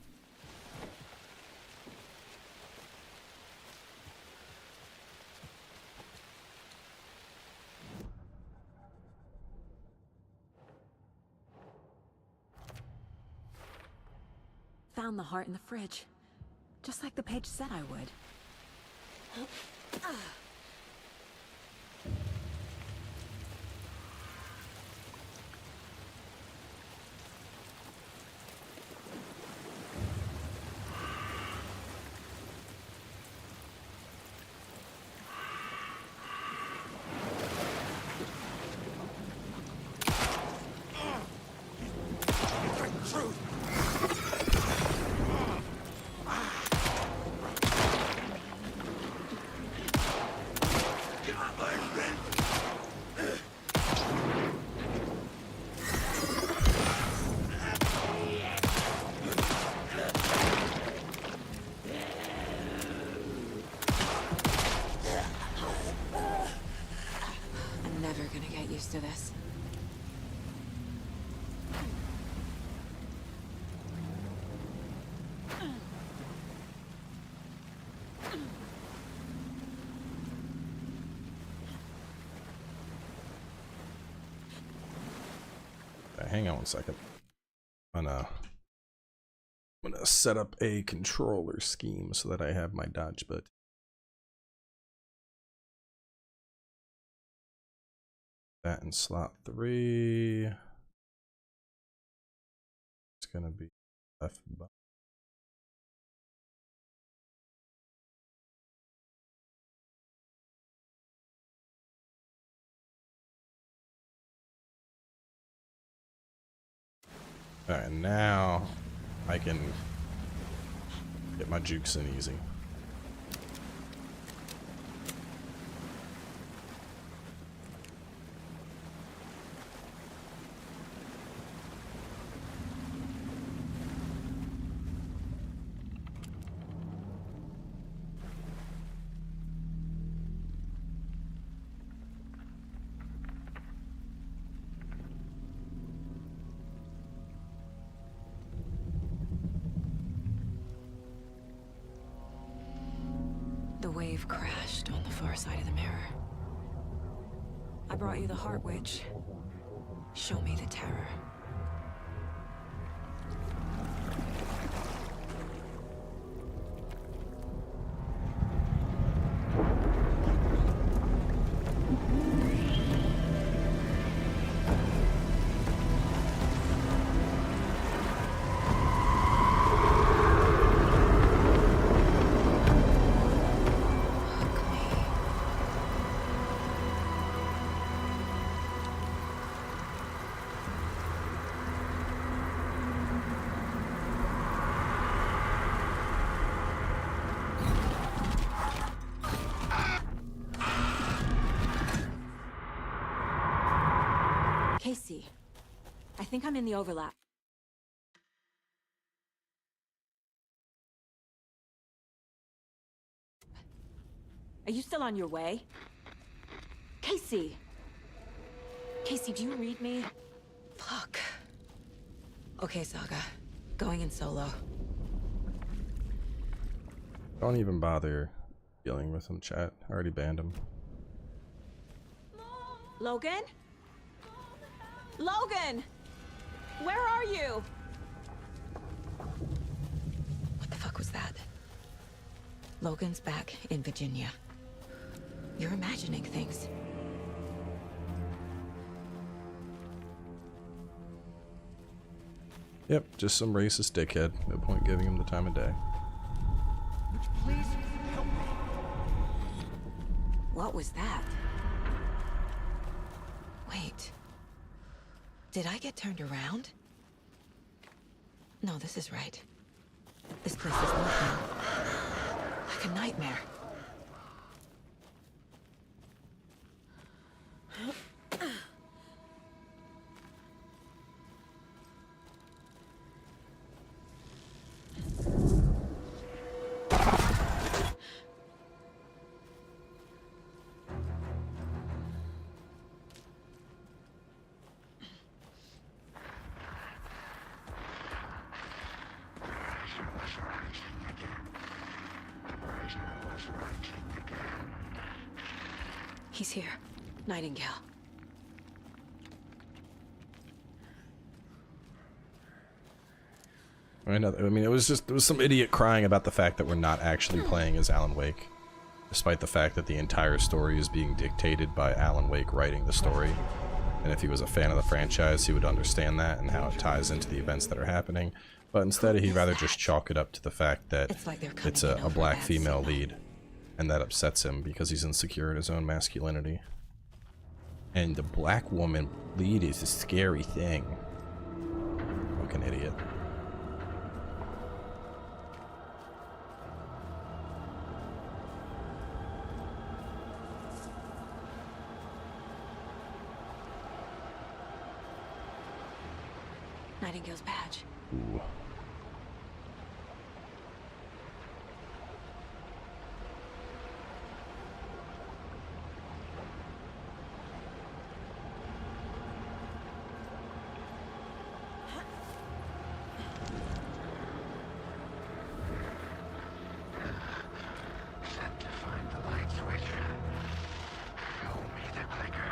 Speaker 4: Found the heart in the fridge. Just like the page said I would. To this.
Speaker 1: Hang on one second. I'm gonna set up a controller scheme so that I have my dodge button. That in slot 3. It's gonna be left button. Alright, now I can get my jukes in easy.
Speaker 4: The wave crashed on the far side of the mirror. I brought you the heart witch. Show me the terror. Casey, I think I'm in the overlap. Are you still on your way? Casey! Casey, do you read me? Fuck. Okay, Saga. Going in solo.
Speaker 1: Don't even bother dealing with him, chat. I already banned him.
Speaker 4: Logan? Logan! Where are you? What the fuck was that? Logan's back in Virginia. You're imagining things.
Speaker 1: Yep, just some racist dickhead. No point giving him the time of day.
Speaker 4: Please help me. What was that? Wait. Did I get turned around? No, this is right. This place is looking like a nightmare. He's here. Nightingale.
Speaker 1: I mean, it was some idiot crying about the fact that we're not actually playing as Alan Wake, despite the fact that the entire story is being dictated by Alan Wake writing the story. And if he was a fan of the franchise, he would understand that and how it ties into the events that are happening. But instead, he'd rather just chalk it up to the fact that it's a black female lead, and that upsets him because he's insecure in his own masculinity. And the black woman lead is a scary thing. Fucking idiot.
Speaker 4: Nightingale's badge.
Speaker 1: Ooh.
Speaker 8: Set to find the light switch. Show me the clicker.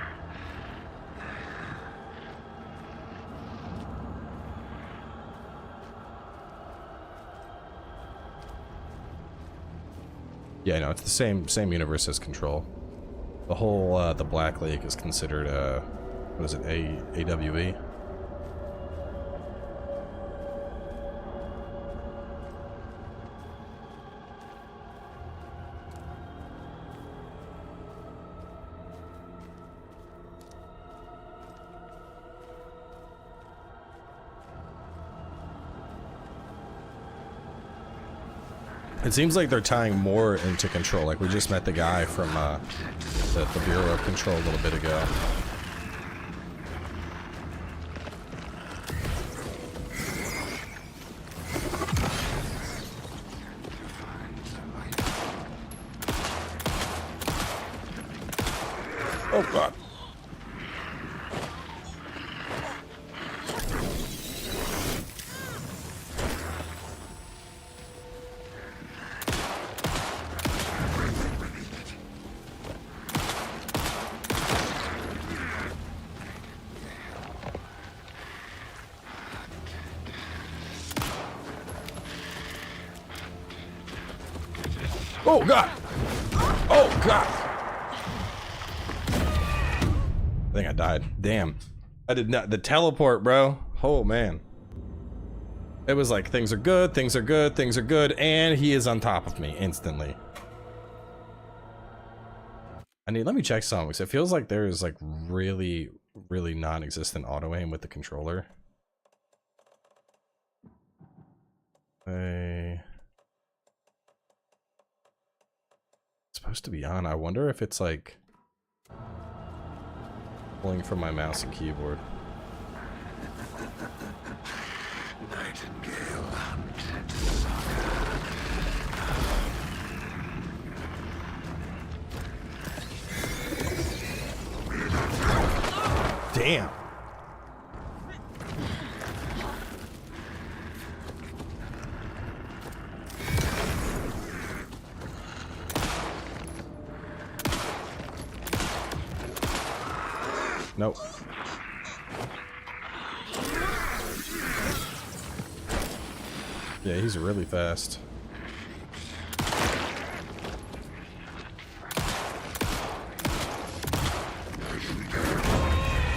Speaker 1: Yeah, no, it's the same universe as Control. The whole the Black Lake is considered what is it, AWE? It seems like they're tying more into Control. Like, we just met the guy from the Bureau of Control a little bit ago. Oh, God. Oh, God! Oh, God! I think I died. Damn. I did not. The teleport, bro. Oh, man. It was like, things are good, things are good, things are good, and he is on top of me instantly. Let me check something, because it feels like there is like really non-existent auto aim with the controller. Supposed to be on. I wonder if it's like pulling from my mouse and keyboard.
Speaker 8: Nightingale hunted Saga.
Speaker 1: Damn. Nope. Yeah, he's really fast.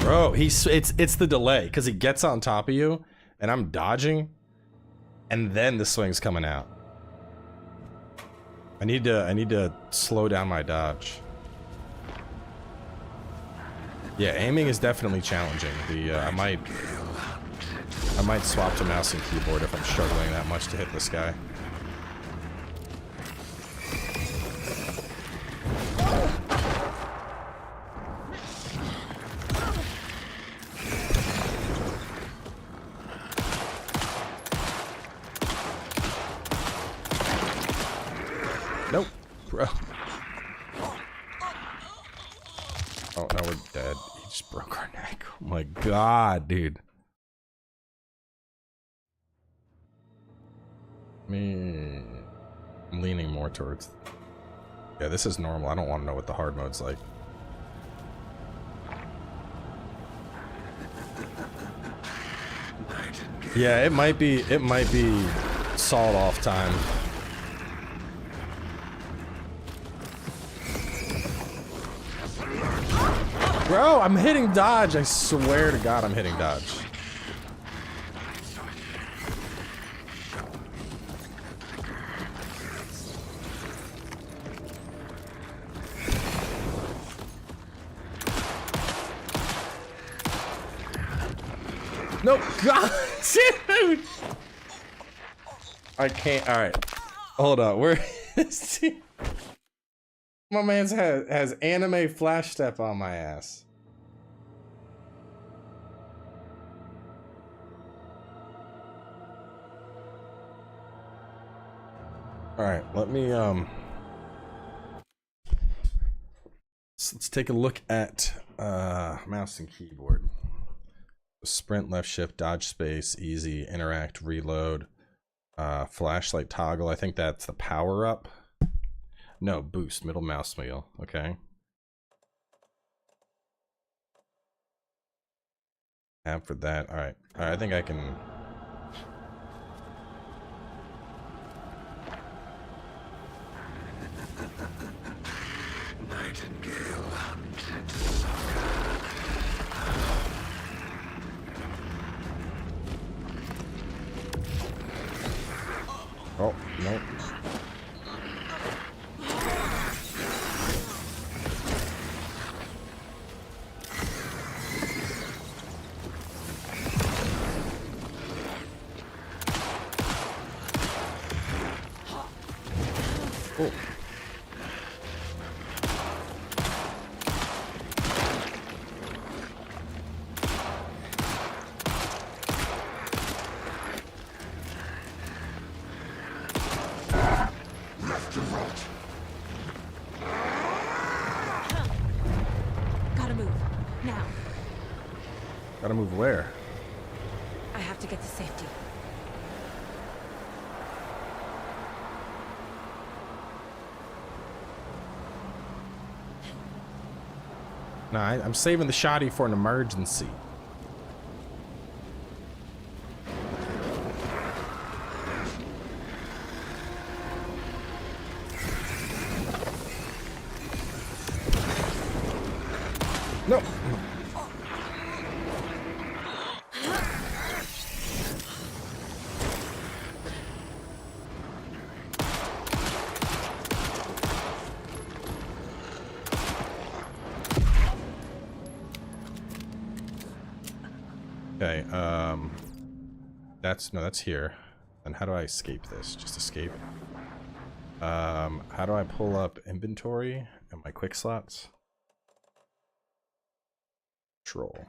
Speaker 1: Bro, it's the delay, because he gets on top of you, and I'm dodging, and then the swing's coming out. I need to slow down my dodge. Yeah, aiming is definitely challenging. I might swap to mouse and keyboard if I'm struggling that much to hit this guy. Nope, bro. Oh, now we're dead. He just broke our neck. Oh my God, dude. I'm leaning more towards... Yeah, this is normal. I don't want to know what the hard mode's like. Yeah, it might be sawed off time. Bro, I'm hitting dodge. I swear to God, I'm hitting dodge. No, God, dude. I can't. All right, hold on. Where is he? My man's has anime flash step on my ass. All right, let me let's take a look at mouse and keyboard. Sprint, left shift, dodge space, easy, interact, reload, flashlight toggle. I think that's the power up. No, boost, middle mouse wheel. Okay. Tab for that. All right. All right. I think I can.
Speaker 8: Nightingale hunted
Speaker 1: Oh, no. Oh.
Speaker 4: Gotta move. Now.
Speaker 1: Gotta move where?
Speaker 4: I have to get to safety.
Speaker 1: Nah, I'm saving the shotty for an emergency. No. Okay, that's here. And how do I escape this? Just escape. How do I pull up inventory and my quick slots? Control.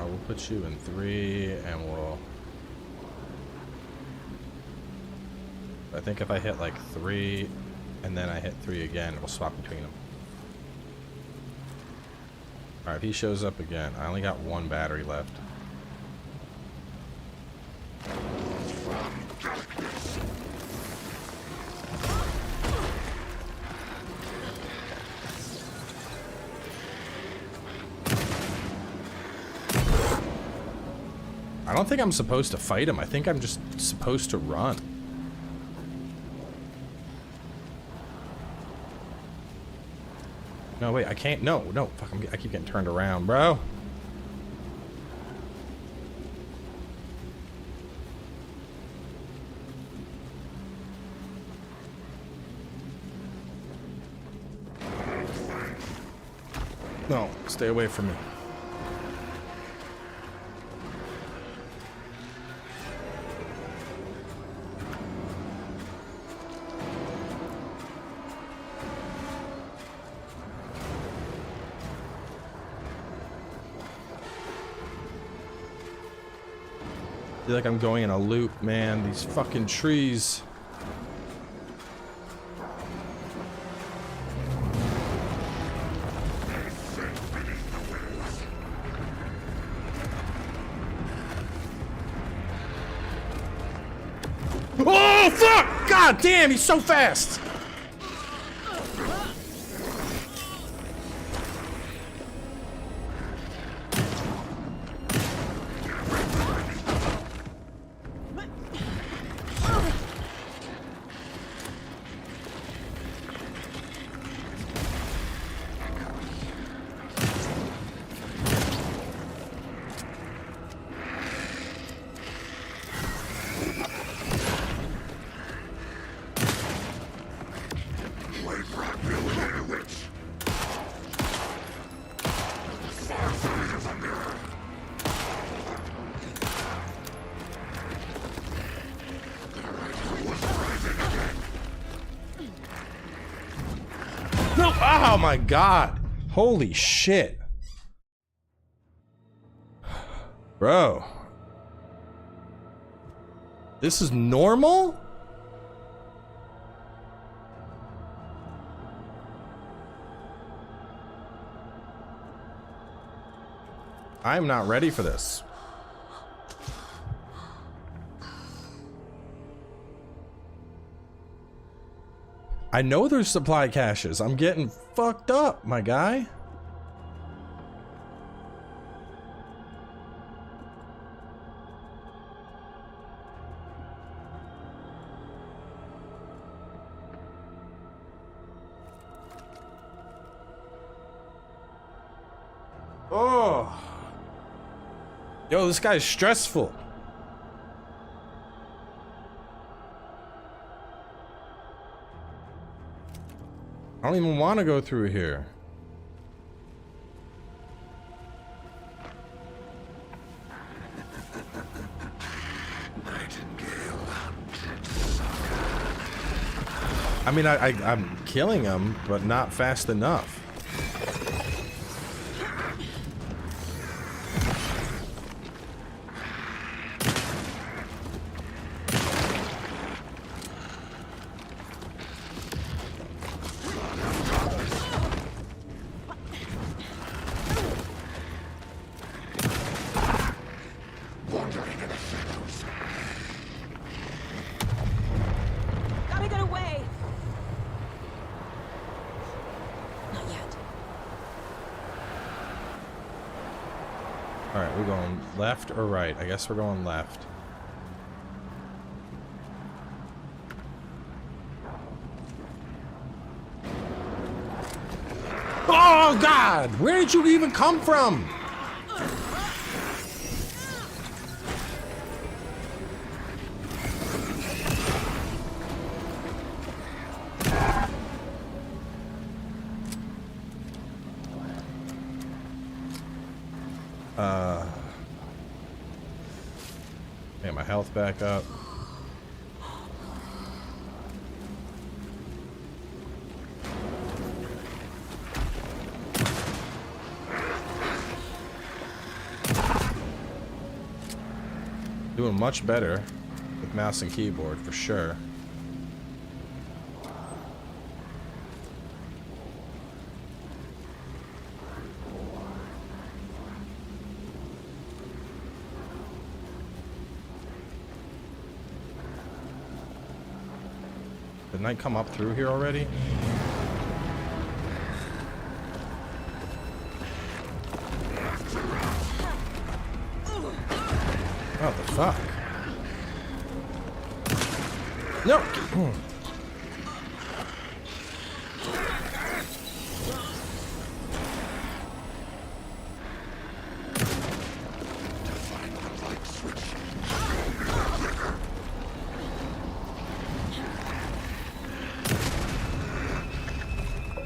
Speaker 1: We'll put you in 3 and we'll... I think if I hit like 3 and then I hit 3 again, we'll swap between them. Alright, if he shows up again, I only got 1 battery left. I don't think I'm supposed to fight him. I think I'm just supposed to run. No, wait, I can't. No, fuck, I keep getting turned around, bro. No, stay away from me. I feel like I'm going in a loop, man. These fucking trees. Oh, fuck! God damn, he's so fast! No! Oh my god! Holy shit. Bro. This is normal? I'm not ready for this. I know there's supply caches. I'm getting fucked up, my guy. Oh. Yo, this guy's stressful. I don't even want to go through here.
Speaker 8: Nightingale hunted Saga.
Speaker 1: I mean, I'm killing him, but not fast enough.
Speaker 18: Gotta get away! Not yet.
Speaker 1: All right, we're going left or right? I guess we're going left. Oh God! Where did you even come from? Get my health back up. Doing much better with mouse and keyboard for sure. Didn't I come up through here already? What the fuck? No!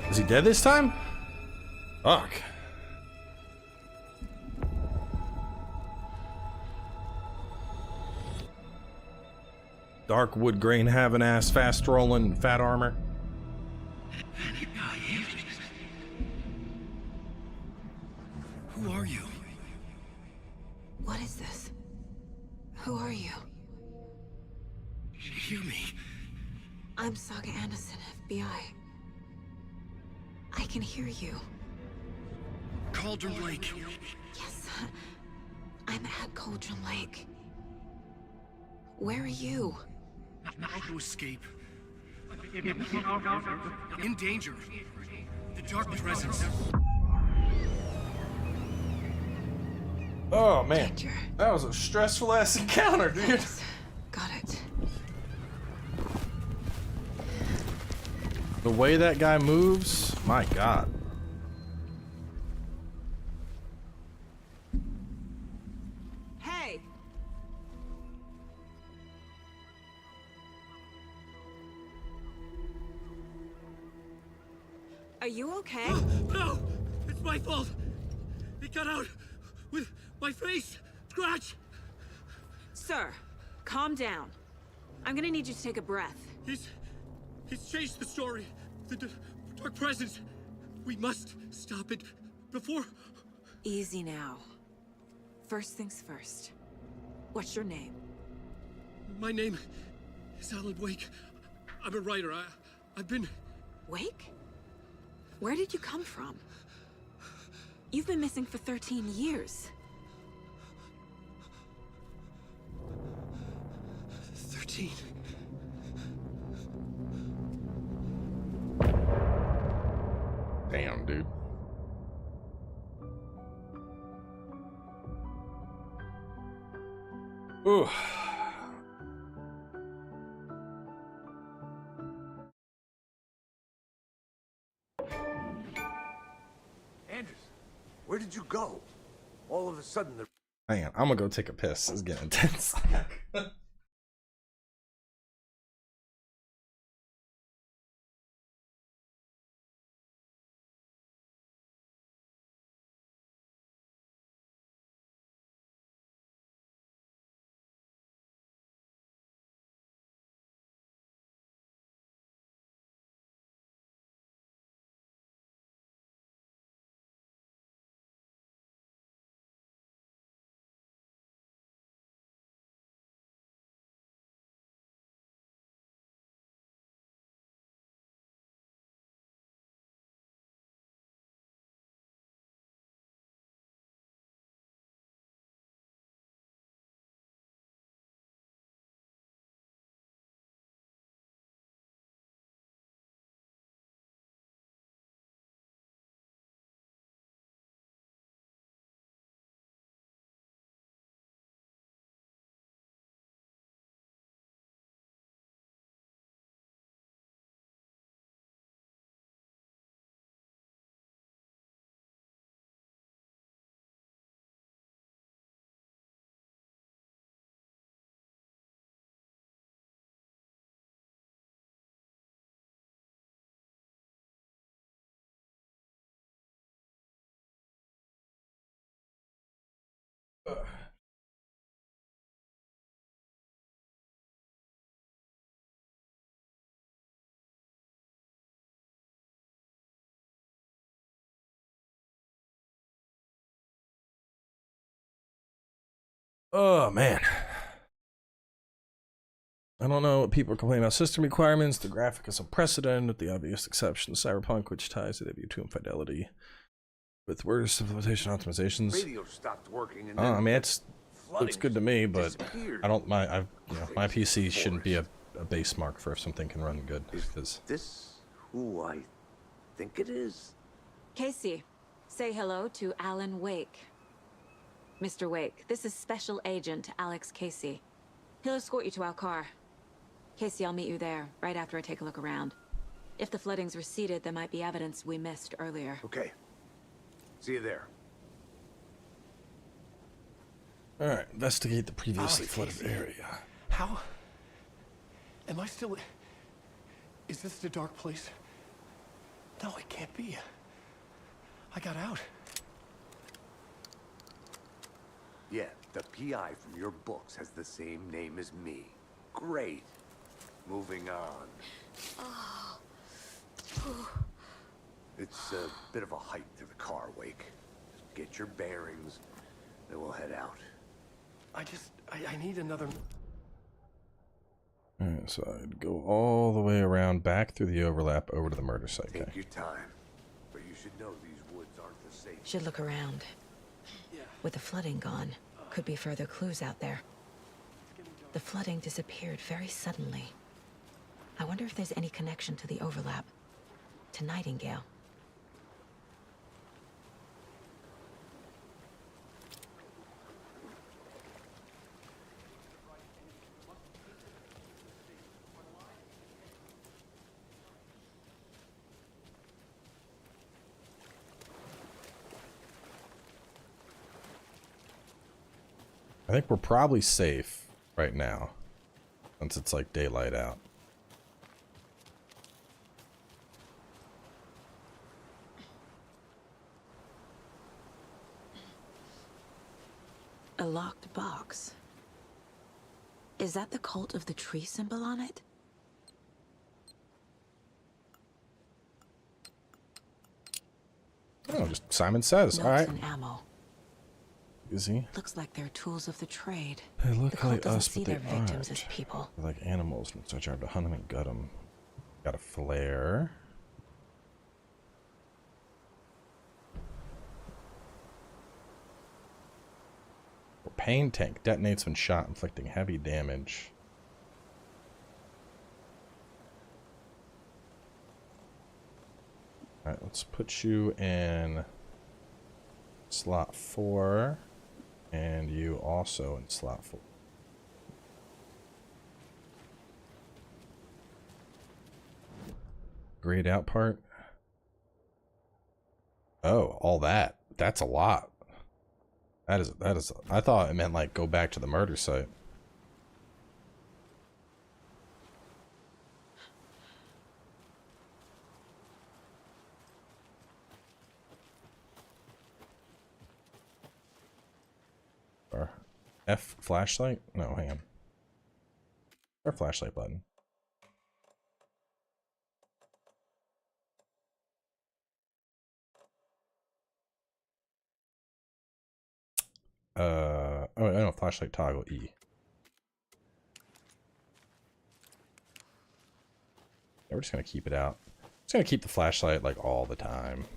Speaker 1: Is he dead this time? Fuck. Dark wood grain having ass, fast rolling, fat armor.
Speaker 2: Who are you?
Speaker 18: What is this?
Speaker 4: Who are you?
Speaker 2: You hear me?
Speaker 4: I'm Saga Anderson, FBI. I can hear you.
Speaker 2: Cauldron Lake.
Speaker 4: Yes, I'm at Cauldron Lake. Where are you?
Speaker 2: How to escape. In danger. The dark presence.
Speaker 1: Oh man, that was a stressful ass encounter, dude.
Speaker 4: Thanks. Got it.
Speaker 1: The way that guy moves, my god.
Speaker 4: Hey! Are you okay?
Speaker 2: No! It's my fault! It got out with my face! Scratch!
Speaker 4: Sir, calm down. I'm gonna need you to take a breath.
Speaker 2: He's changed the story. The dark presence. We must stop it before...
Speaker 4: Easy now. First things first. What's your name?
Speaker 2: My name is Alan Wake. I'm a writer. I've been...
Speaker 4: Wake? Where did you come from? You've been missing for 13 years.
Speaker 2: 13.
Speaker 1: Damn, dude. Ooh.
Speaker 6: Anderson, where did you go? All of a sudden, the...
Speaker 1: Hang on, I'm gonna go take a piss. It's getting intense. Oh man. I don't know what people are complaining about. System requirements, the graphic is unprecedented, with the obvious exception of Cyberpunk, which ties the W2 infidelity with word simplification optimizations.
Speaker 6: radio stopped working and
Speaker 1: I
Speaker 6: then
Speaker 1: mean, it's
Speaker 6: flooding
Speaker 1: looks good to me, but
Speaker 6: disappeared.
Speaker 1: I don't. My PC shouldn't be a base mark for if something can run good. Because
Speaker 6: This who I think it is?
Speaker 4: Casey, say hello to Alan Wake. Mr. Wake, this is Special Agent Alex Casey. He'll escort you to our car. Casey, I'll meet you there, right after I take a look around. If the flooding's receded, there might be evidence we missed earlier.
Speaker 6: Okay. See you there.
Speaker 1: Alright, investigate the previously flooded
Speaker 2: Casey.
Speaker 1: area.
Speaker 2: How? Am I still... Is this the dark place? No, it can't be. I got out.
Speaker 6: Yeah, the PI from your books has the same name as me. Great. Moving on. It's a bit of a hike to the car, Wake. Just get your bearings, then we'll head out.
Speaker 2: I need another...
Speaker 1: Alright, so I'd go all the way around, back through the overlap, over to the murder site. Okay.
Speaker 6: Take your time, but you should know these woods aren't the safe.
Speaker 4: Should look around. With the flooding gone, could be further clues out there. The flooding disappeared very suddenly. I wonder if there's any connection to the overlap. To Nightingale.
Speaker 1: I think we're probably safe right now, since it's like daylight out.
Speaker 4: A locked box. Is that the cult of the tree symbol on it?
Speaker 1: Oh, just Simon Says. All right.
Speaker 4: And ammo.
Speaker 1: Easy.
Speaker 4: Looks like they're tools of the trade.
Speaker 1: They look
Speaker 4: the cult
Speaker 1: like
Speaker 4: doesn't
Speaker 1: us,
Speaker 4: see
Speaker 1: but
Speaker 4: their
Speaker 1: they
Speaker 4: victims
Speaker 1: aren't.
Speaker 4: as people.
Speaker 1: They're like animals, and such are to hunt them and gut them. Got a flare. Pain tank detonates when shot, inflicting heavy damage. Alright, let's put you in slot 4, and you also in slot 4. Grayed out part. Oh, all that. That's a lot. That is, I thought it meant like go back to the murder site. Or F flashlight? No, hang on. Or flashlight button. Oh, I know, flashlight toggle E. Yeah, we're just gonna keep it out. Just gonna keep the flashlight like all the time.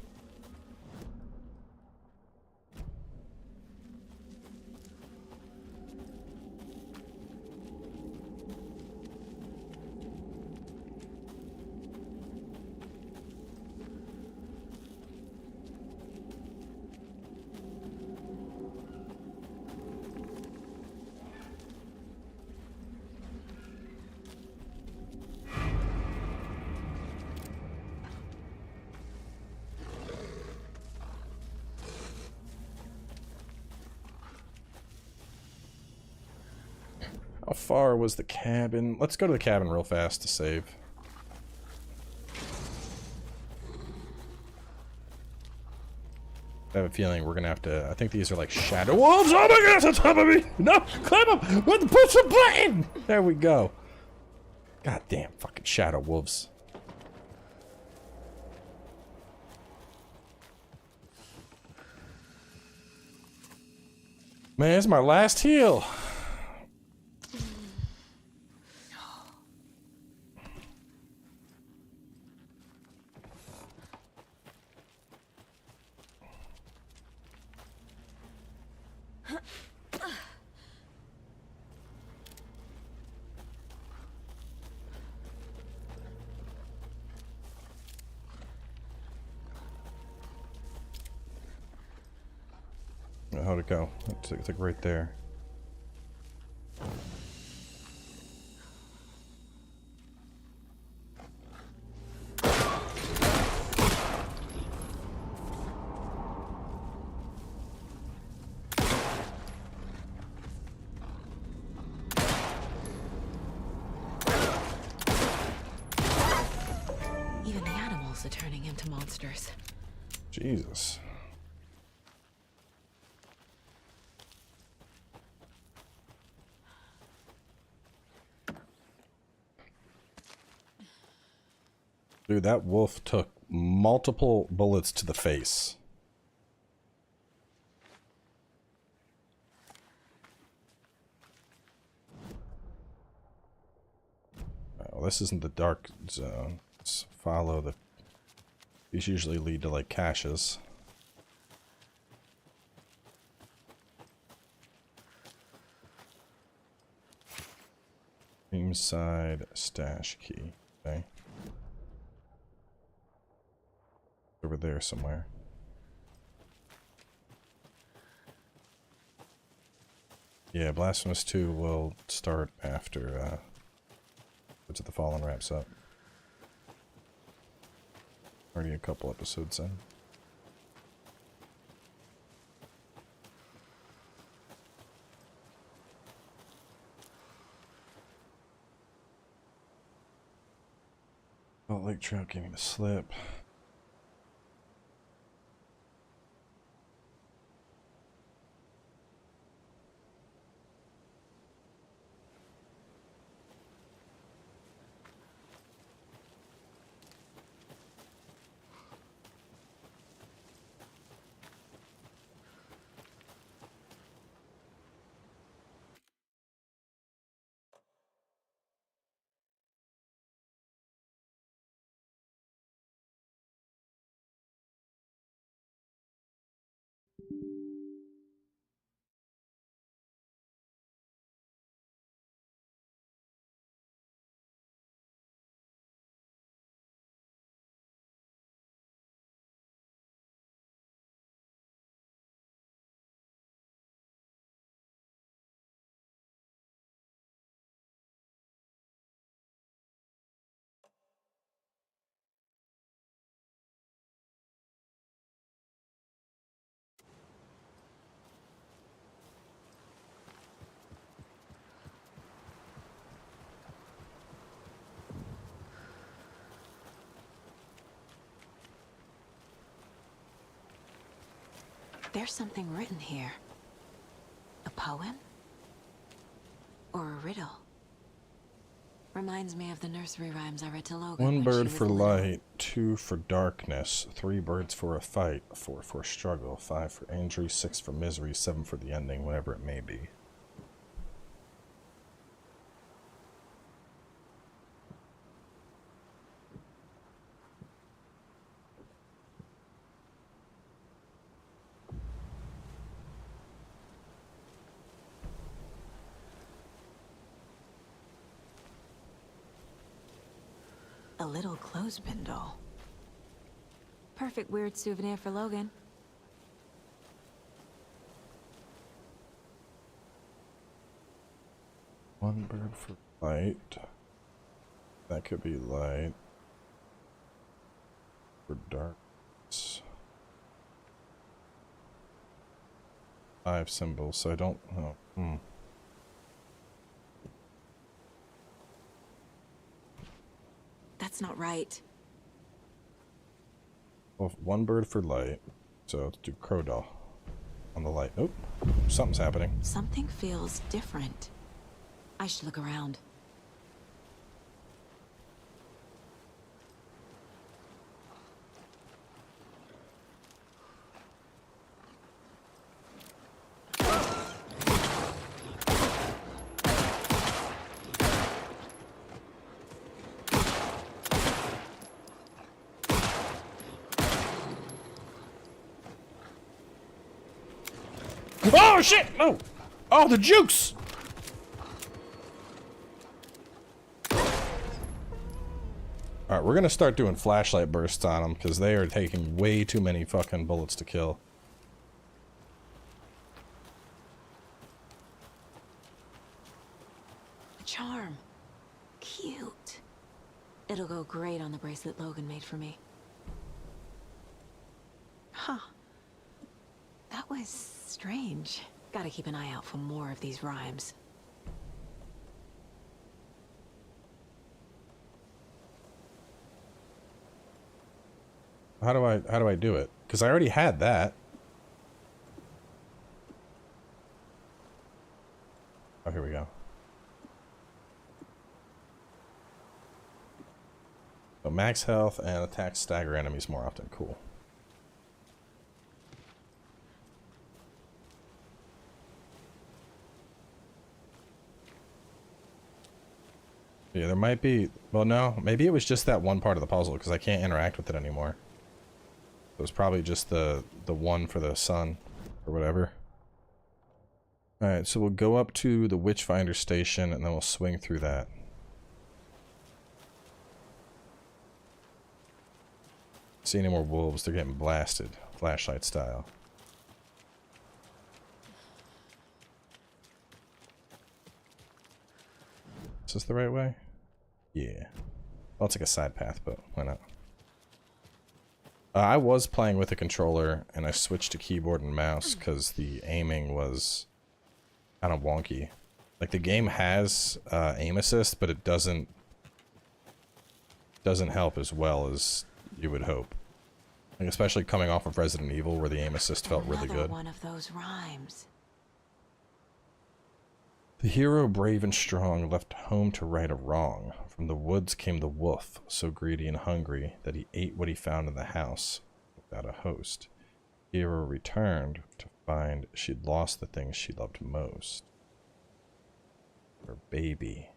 Speaker 1: How far was the cabin? Let's go to the cabin real fast to save. I have a feeling we're gonna have to. I think these are like shadow wolves. Oh my gosh, on top of me! No, climb up! Push the button! There we go. God damn, fucking shadow wolves. Man, it's my last heal. How'd it go? It's like right there.
Speaker 4: Even the animals are turning into monsters.
Speaker 1: Jesus. Dude, that wolf took multiple bullets to the face. this isn't the dark zone. Let's follow the... These usually lead to, like, caches. Inside stash key. Okay. Over there somewhere. Yeah, Blasphemous 2 will start after What's It the Fallen wraps up. Already a couple episodes in. Salt Lake Trail gave me the slip.
Speaker 4: There's something written here. A poem? Or a riddle? Reminds me of the nursery rhymes I read to Logan.
Speaker 1: 1
Speaker 4: when she
Speaker 1: bird
Speaker 4: was
Speaker 1: for
Speaker 4: little.
Speaker 1: light, 2 for darkness, 3 birds for a fight, 4 for struggle, 5 for injury, 6 for misery, 7 for the ending, whatever it may be.
Speaker 4: A little clothespin doll. Perfect weird souvenir for Logan.
Speaker 1: One bird for light. That could be light. For darkness. 5 symbols, so I don't know.
Speaker 4: That's not right.
Speaker 1: Well, 1 bird for light. So let's do crow doll on the light. Oh, something's happening.
Speaker 4: Something feels different. I should look around.
Speaker 1: Oh shit! No! Oh, the jukes! Alright, we're gonna start doing flashlight bursts on them because they are taking way too many fucking bullets to kill.
Speaker 4: A charm. Cute. It'll go great on the bracelet Logan made for me. Huh. That was strange. Gotta keep an eye out for more of these rhymes.
Speaker 1: How do I do it? Because I already had that. Oh, here we go. So max health and attack stagger enemies more often. Cool. Yeah, there might be Well, no, maybe it was just that one part of the puzzle because I can't interact with it anymore. It was probably just the one for the sun or whatever. Alright, so we'll go up to the Witchfinder station and then we'll swing through that. See any more wolves, they're getting blasted, flashlight style. Is this the right way? Yeah. Well, it's like a side path, but why not? I was playing with a controller, and I switched to keyboard and mouse because the aiming was kind of wonky. Like, the game has aim assist, but it doesn't help as well as you would hope. Like, especially coming off of Resident Evil, where the aim assist felt really good.
Speaker 14: One of those rhymes.
Speaker 1: The hero, brave and strong, left home to right a wrong. From the woods came the wolf, so greedy and hungry that he ate what he found in the house without a host. The hero returned to find she'd lost the thing she loved most. Her baby.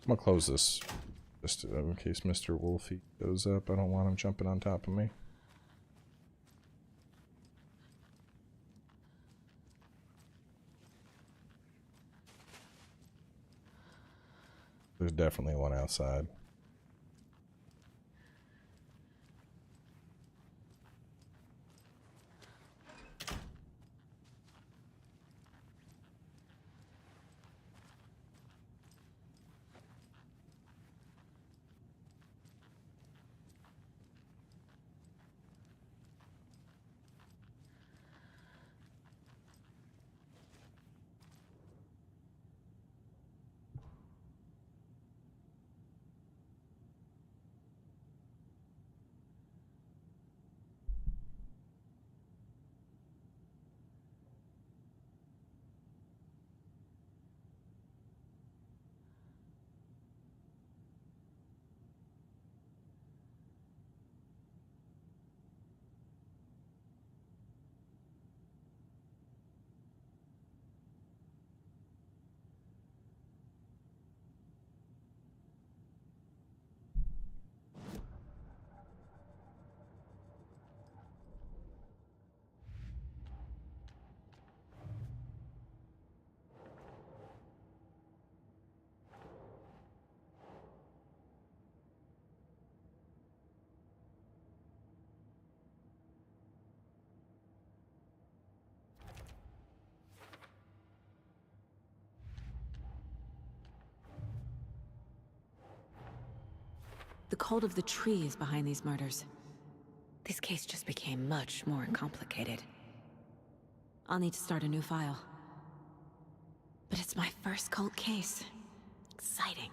Speaker 1: I'm gonna close this just in case Mr. Wolfie goes up. I don't want him jumping on top of me. There's definitely one outside.
Speaker 4: The cult of the tree is behind these murders. This case just became much more complicated. I'll need to start a new file. But it's my first cult case. Exciting.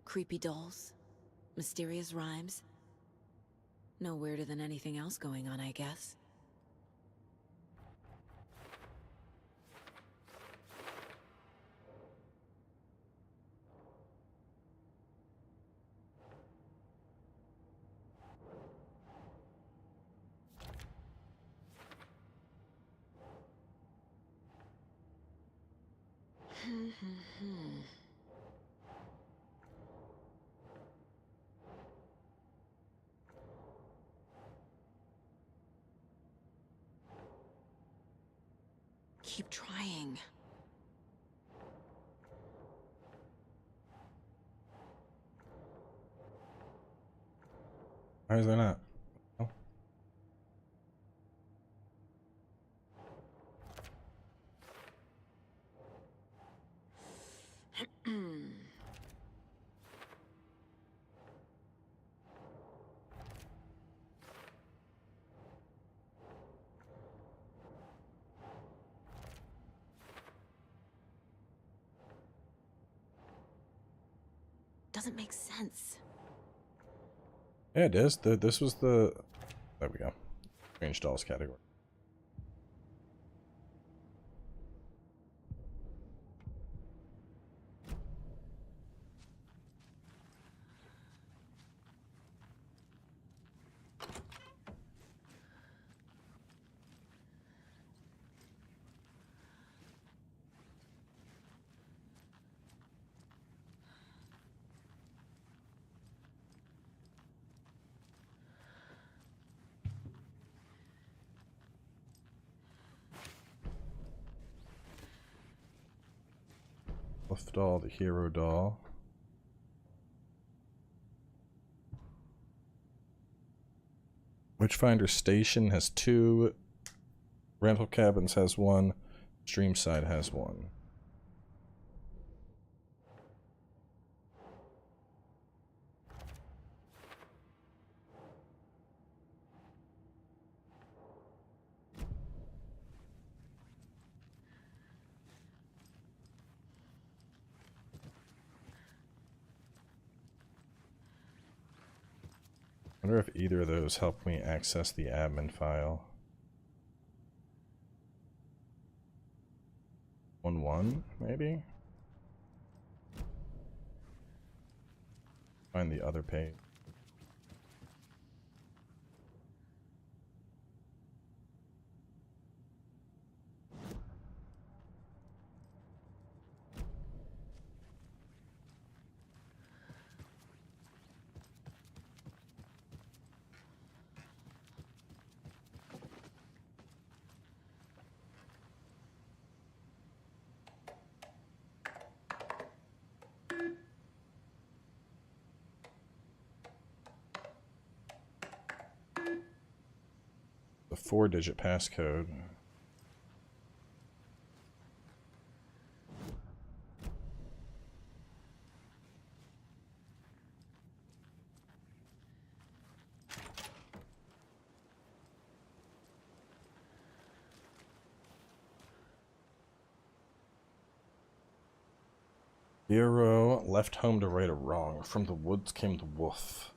Speaker 4: Creepy dolls, mysterious rhymes. No weirder than anything else going on, I guess.
Speaker 14: Keep trying.
Speaker 1: Why is there not? Oh.
Speaker 14: Doesn't make sense.
Speaker 1: Yeah, it is. This was the... There we go. Strange dolls category. Wolf doll, the hero doll. Witchfinder Station has 2. Rental Cabins has 1. Streamside has 1. I wonder if either of those help me access the admin file. 1-1, maybe? Find the other page. The 4-digit passcode. Hero left home to right a wrong. From the woods came the wolf.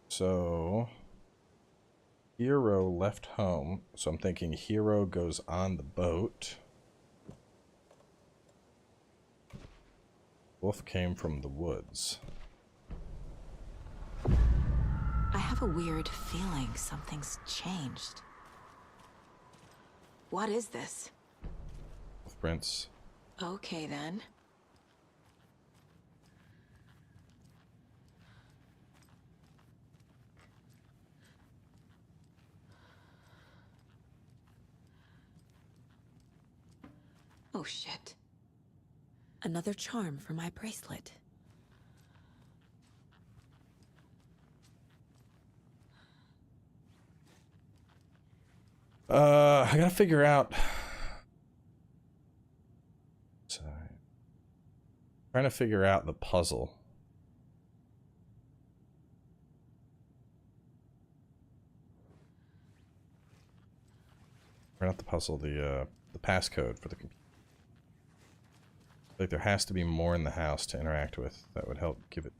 Speaker 1: So, Hero left home. So I'm thinking Hero goes on the boat. Wolf came from the woods.
Speaker 14: I have a weird feeling something's changed. What is this?
Speaker 1: Wolf prints.
Speaker 14: Okay, then. Oh, shit. Another charm for my bracelet.
Speaker 1: I gotta figure out. Sorry. Trying to figure out the puzzle. Or not the puzzle, the passcode for the computer. Like there has to be more in the house to interact with that would help give it.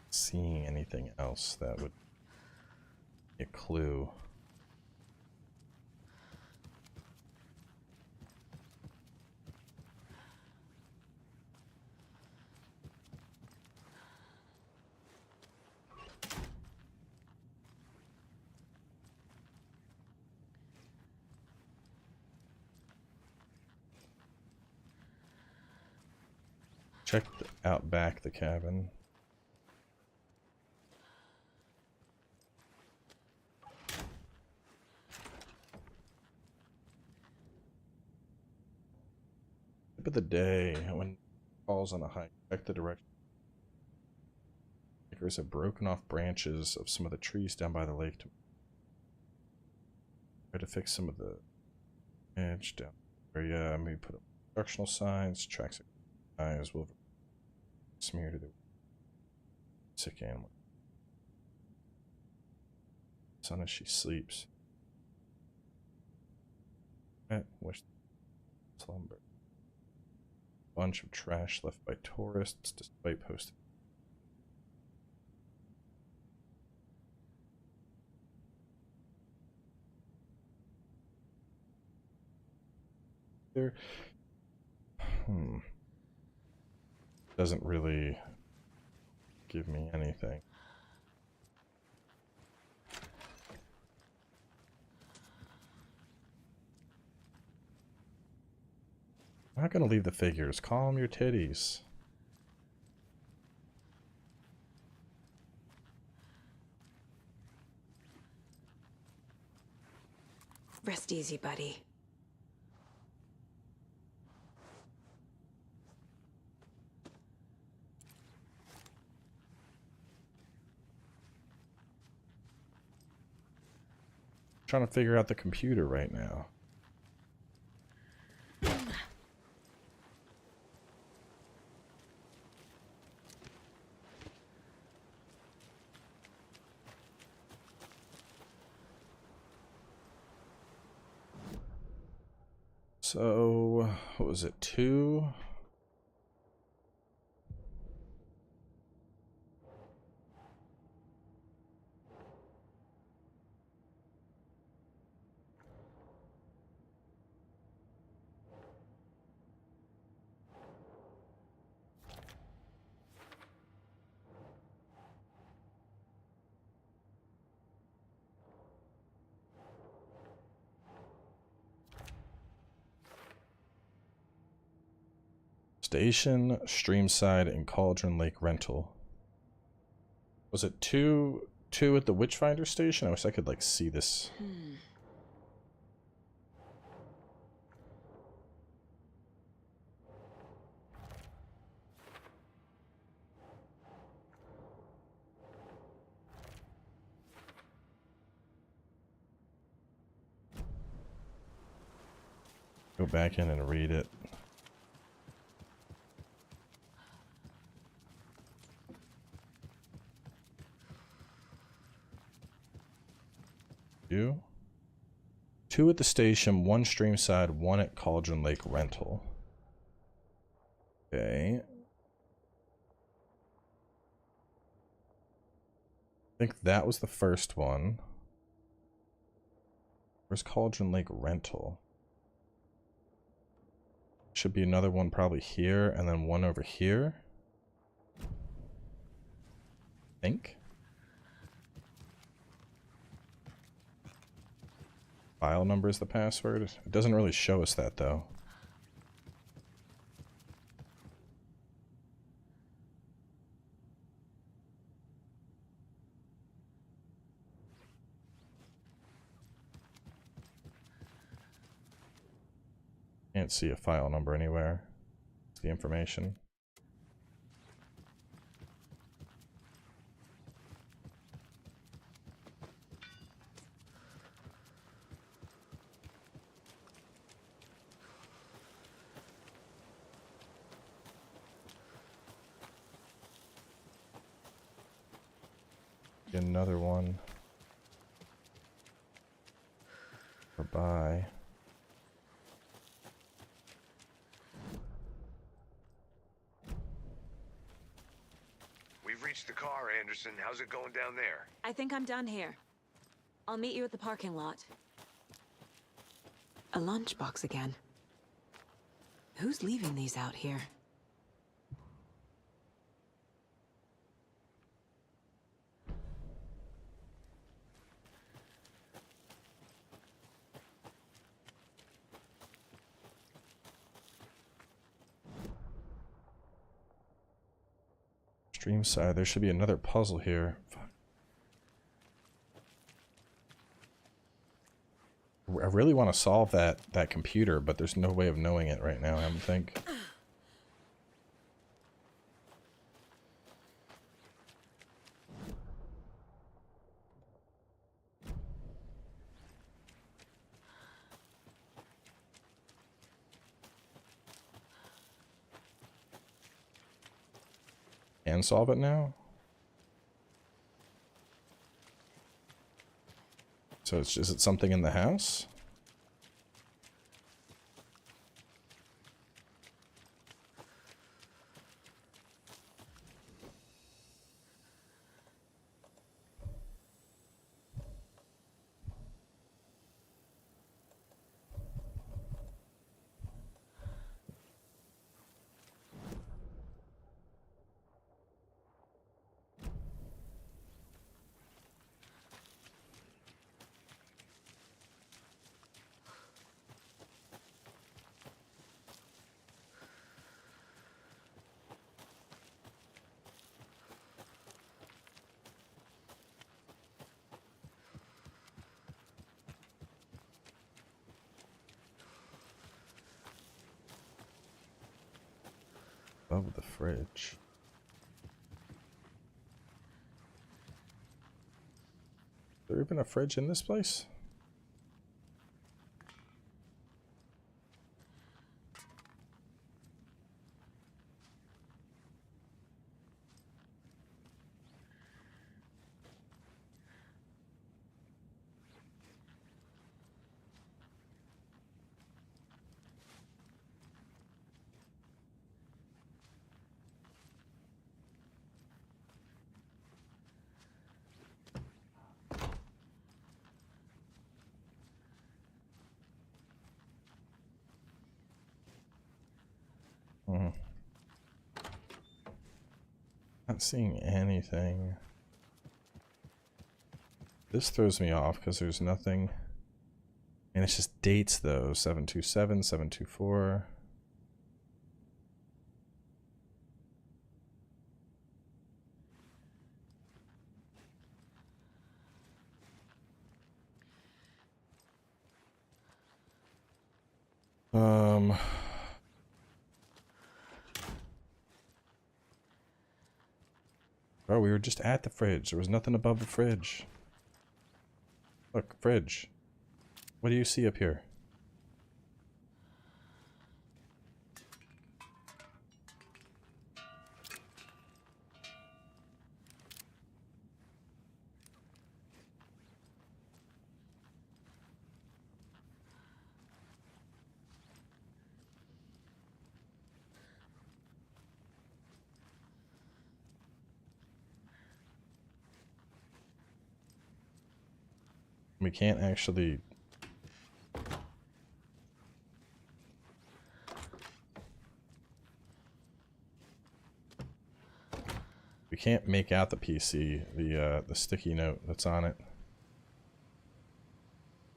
Speaker 1: Seeing anything else that would be a clue. Check out back the cabin. Tip of the day when it falls on a hike. Check the direction. Hikers have broken off branches of some of the trees down by the lake to try to fix some of the edge down area. Maybe put up instructional signs, tracks of eyes will smear to the sick animal. Sun as she sleeps. Wish slumber. Bunch of trash left by tourists despite posting. There. Doesn't really give me anything. I'm not gonna leave the figures. Calm your titties.
Speaker 4: Rest easy, buddy.
Speaker 1: Trying to figure out the computer right now. So, what was it, 2? Station, Streamside, and Cauldron Lake Rental. Was it 2 at the Witchfinder station? I wish I could like see this. Go back in and read it. Two at the station, 1 Streamside, 1 at Cauldron Lake Rental. Okay. I think that was the first one. Where's Cauldron Lake Rental? Should be another one probably here, and then one over here. I think. File number is the password. It doesn't really show us that though. Can't see a file number anywhere. It's the information. Another one. Bye.
Speaker 6: We've reached the car, Anderson. How's it going down there?
Speaker 4: I think I'm done here. I'll meet you at the parking lot. A lunchbox again. Who's leaving these out here?
Speaker 1: Stream side. There should be another puzzle here. Fuck. I really want to solve that computer, but there's no way of knowing it right now, I don't think. Can solve it now? So it's just, is it something in the house? Above the fridge. Is there even a fridge in this place? Not seeing anything. This throws me off because there's nothing. And it's just dates though. 727, 724. Oh, we were just at the fridge. There was nothing above the fridge. Look, fridge. What do you see up here? We can't actually... We can't make out the PC, the sticky note that's on it.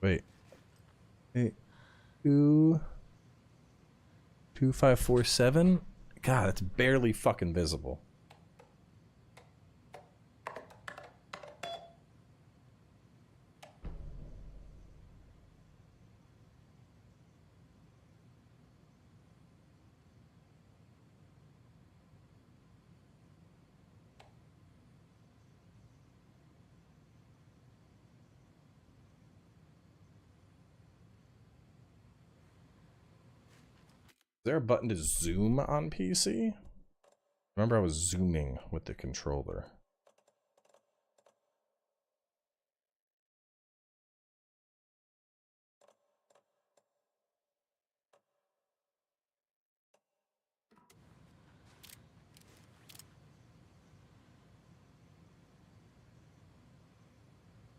Speaker 1: Wait. 2547? God, it's barely fucking visible. Is there a button to zoom on PC? Remember I was zooming with the controller.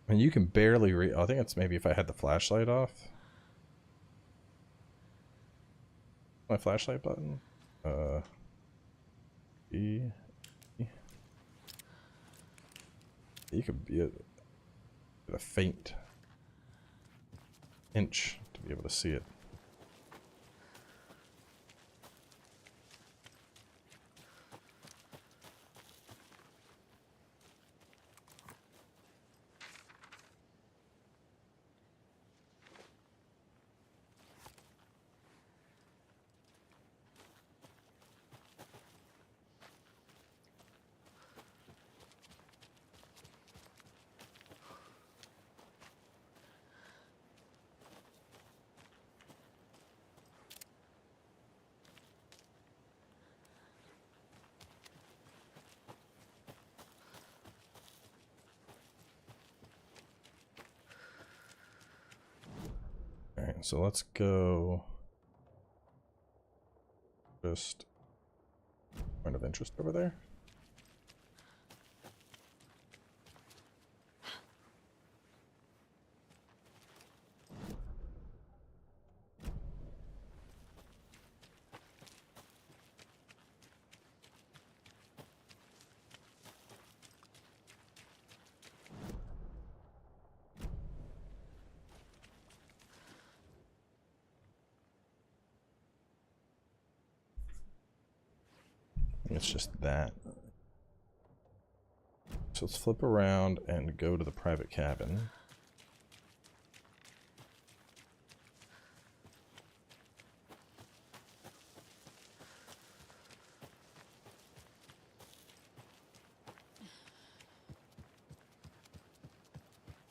Speaker 1: I mean, you can barely read. I think it's maybe if I had the flashlight off. My flashlight button? E. You could be at a faint inch to be able to see it. so let's go. Just point of interest over there. It's just that. So let's flip around and go to the private cabin.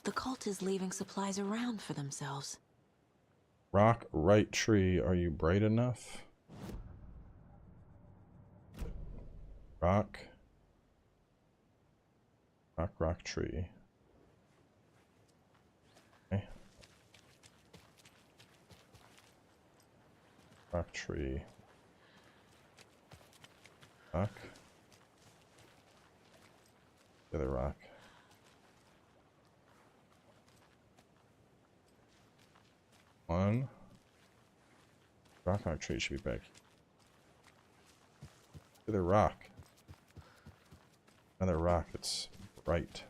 Speaker 14: The cult is leaving supplies around for themselves.
Speaker 1: Rock, right tree, are you bright enough? Rock. Rock, tree. Okay. Rock, tree. Rock. The other rock. One. Rock, tree should be back. The other rock. Another rock that's right.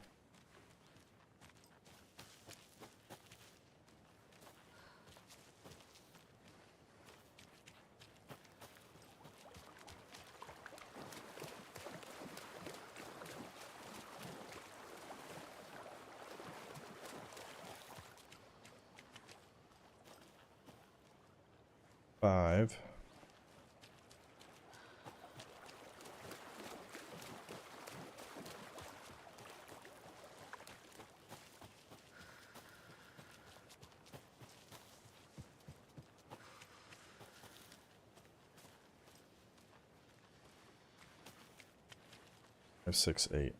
Speaker 1: Five. Five, 6, 8.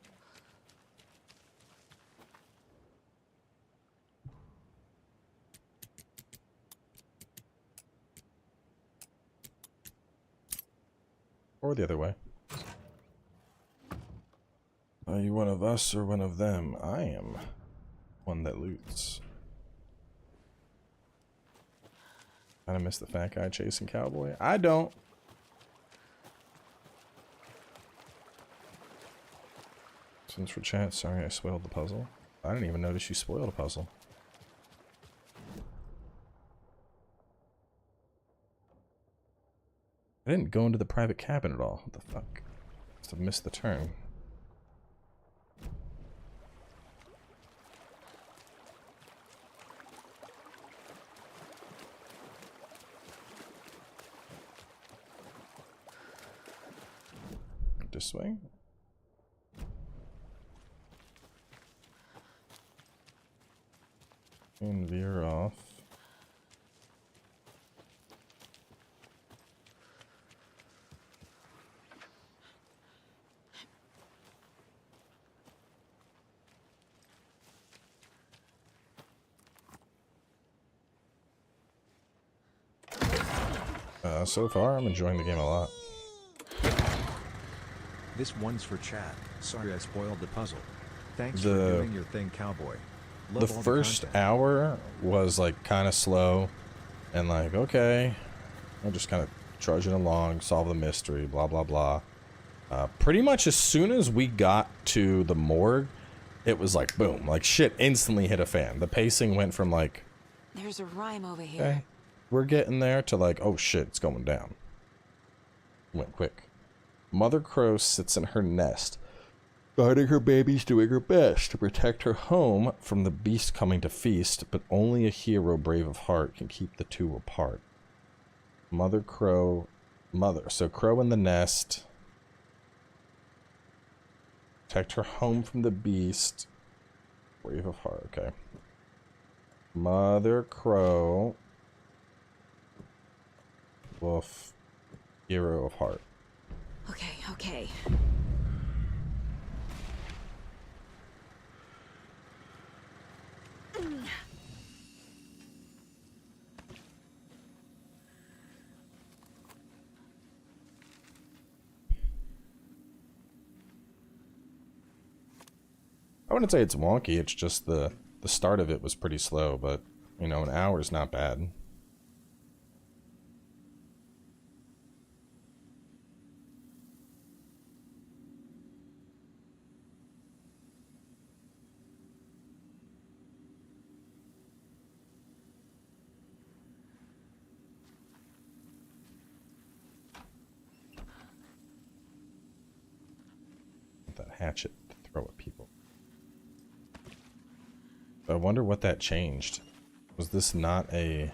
Speaker 1: Or the other way. Are you one of us or one of them? I am one that loots. Kinda miss the fat guy chasing cowboy. I don't. Since for chat, sorry I spoiled the puzzle. I didn't even notice you spoiled a puzzle. I didn't go into the private cabin at all. What the fuck? Must have missed the turn. This way? And veer off. So far, I'm enjoying the game a lot.
Speaker 5: This one's for chat. Sorry I spoiled the puzzle. Thanks for doing your thing, cowboy.
Speaker 1: The first hour was like kind of slow and like, okay, I'm just kind of trudging along, solve the mystery, blah, blah, blah. Pretty much as soon as we got to the morgue, it was like, boom, like shit instantly hit a fan. The pacing went from like,
Speaker 14: There's a rhyme over here.
Speaker 1: okay, we're getting there to like, oh shit, it's going down. Went quick. Mother Crow sits in her nest, guarding her babies, doing her best to protect her home from the beast coming to feast, but only a hero brave of heart can keep the two apart. Mother Crow, so Crow in the nest, protect her home from the beast, brave of heart, okay. Mother Crow, wolf, hero of heart.
Speaker 14: Okay, okay.
Speaker 1: wouldn't say it's wonky, it's just the start of it was pretty slow, but, you know, an hour is not bad. That hatchet to throw at people. I wonder what that changed. Was this not a...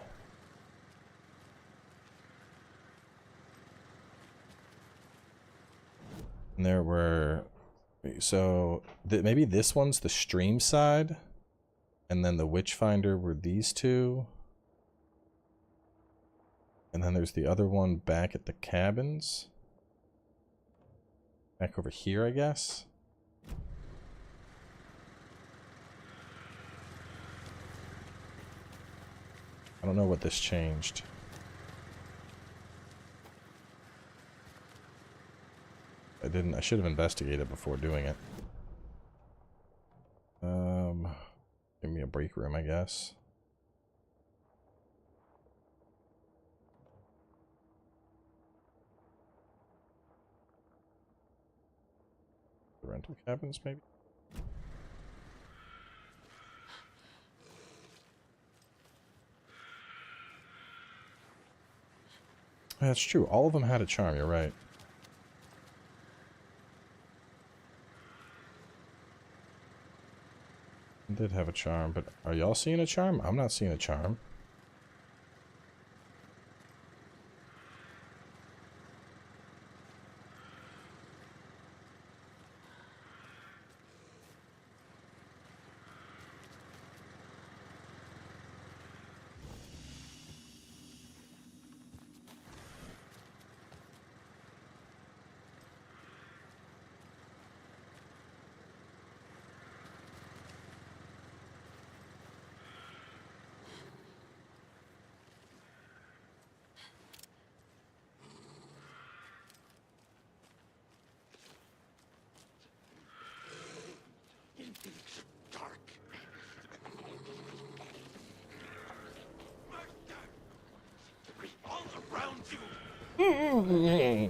Speaker 1: And there were... So, maybe this one's the stream side? And then the Witchfinder were these two? And then there's the other one back at the cabins? Back over here, I guess? I don't know what this changed. I should have investigated before doing it. Give me a break room, I guess. The rental cabins, maybe? That's true. All of them had a charm, you're right. Did have a charm, but are y'all seeing a charm? I'm not seeing a charm.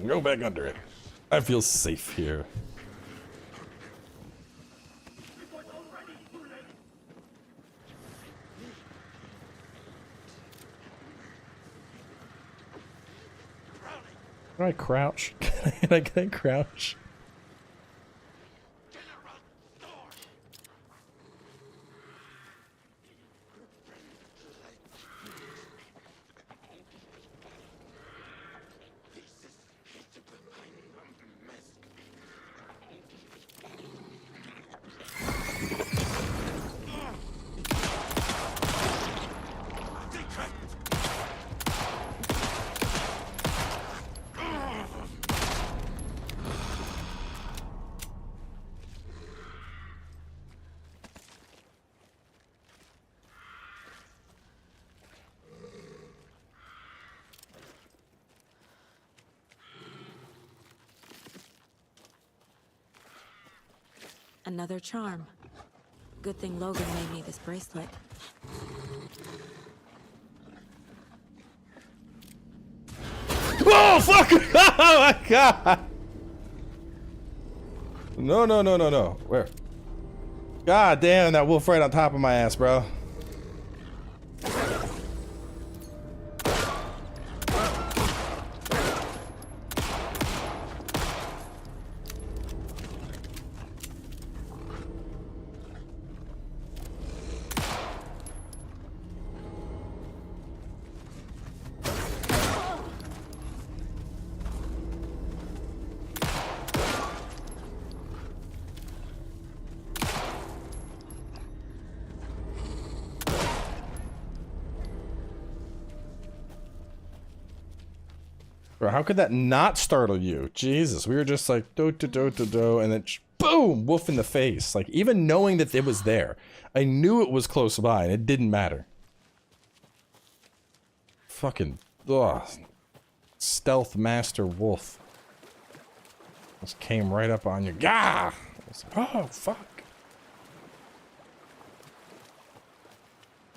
Speaker 1: Go back under it. I feel safe here. Can I crouch? Can I crouch?
Speaker 4: Another charm. Good thing Logan made me this bracelet.
Speaker 1: Oh, fuck! Oh my god! No. Where? God damn, that wolf right on top of my ass, bro. Bro, how could that not startle you? Jesus, we were just like, do, and then boom, wolf in the face. Like, even knowing that it was there, I knew it was close by, and it didn't matter. Fucking, ugh. Stealth master wolf. Just came right up on you. Gah! Oh, fuck.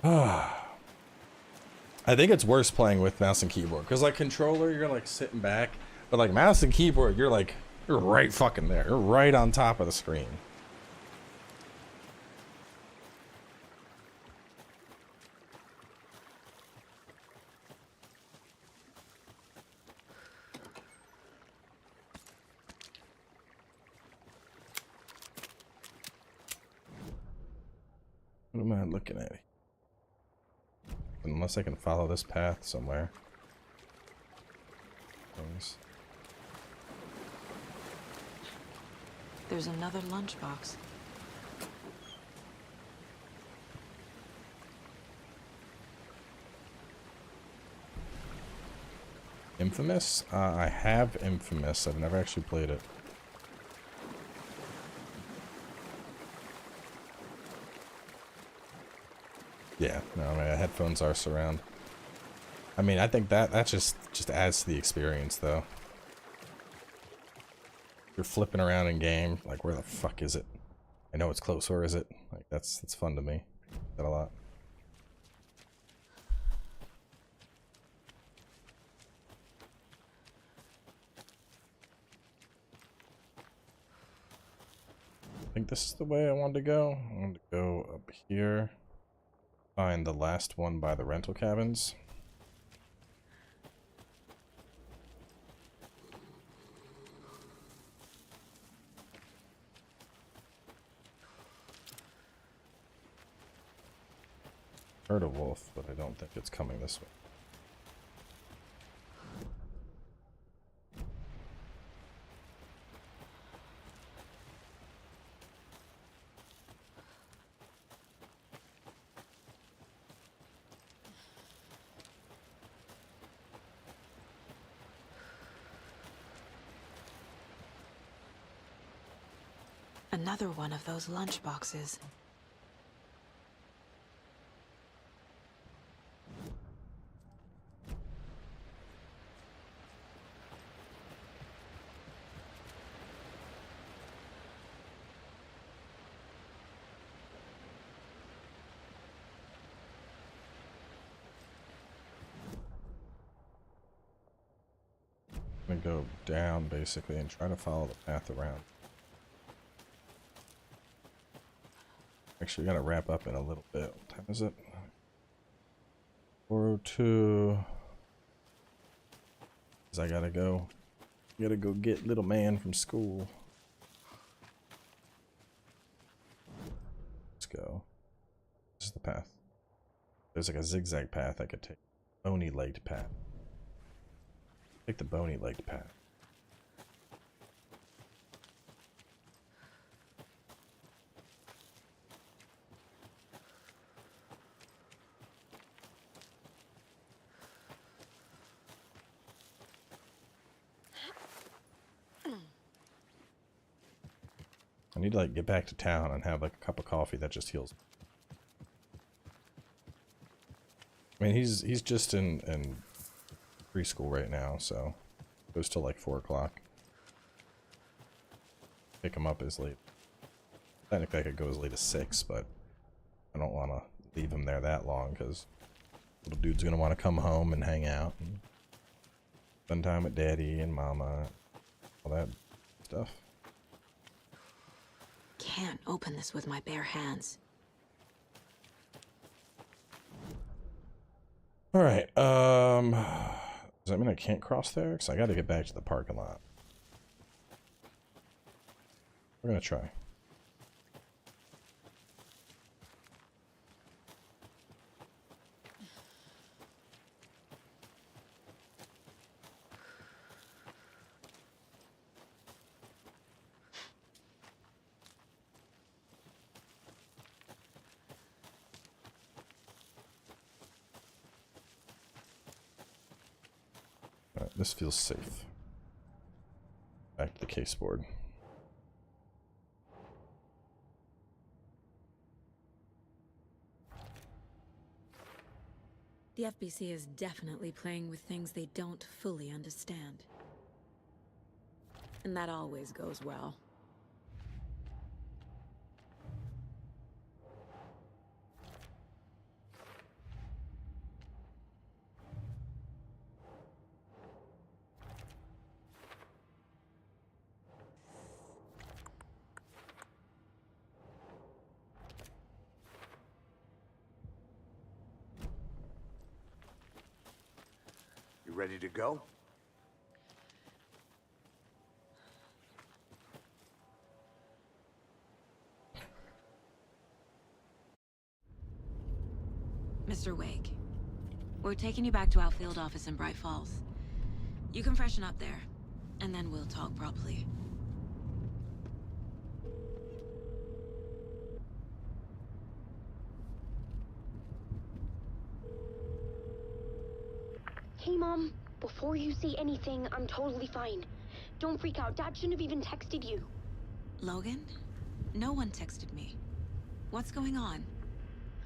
Speaker 1: I think it's worse playing with mouse and keyboard, because like controller, you're like sitting back, but like mouse and keyboard, you're right fucking there. You're right on top of the screen. What am I looking at? Unless I can follow this path somewhere. Things.
Speaker 4: There's another lunchbox.
Speaker 1: Infamous? I have Infamous. I've never actually played it. Yeah, no, my headphones are surround. I mean, I think that just adds to the experience, though. You're flipping around in game, like where the fuck is it? I know it's close. Where is it? Like that's fun to me. That a lot. I think this is the way I wanted to go. I wanted to go up here. Find the last one by the rental cabins. Heard a wolf, but I don't think it's coming this way.
Speaker 4: Another one of those lunchboxes.
Speaker 1: I'm gonna go down basically and try to follow the path around. Actually, gotta wrap up in a little bit. What time is it? 4:02. Cause I gotta go. Gotta go get little man from school. Let's go. This is the path. There's like a zigzag path I could take. Bony-legged path. Take the bony-legged path. I need to like get back to town and have like a cup of coffee that just heals. I mean, he's just in preschool right now, so it goes till like 4 o'clock. Pick him up as late. Technically, I could go as late as 6, but I don't want to leave him there that long because little dude's gonna want to come home and hang out and spend time with daddy and mama, all that stuff.
Speaker 4: Can't open this with my bare hands.
Speaker 1: All right. Does that mean I can't cross there? Because I got to get back to the parking lot. We're gonna try. Alright, this feels safe. Back to the case board.
Speaker 4: The FBC is definitely playing with things they don't fully understand. And that always goes well.
Speaker 6: You ready to go?
Speaker 4: Mr. Wake, we're taking you back to our field office in Bright Falls. You can freshen up there, and then we'll talk properly.
Speaker 10: Hey, Mom. Before you say anything, I'm totally fine. Don't freak out. Dad shouldn't have even texted you.
Speaker 4: Logan? No one texted me. What's going on?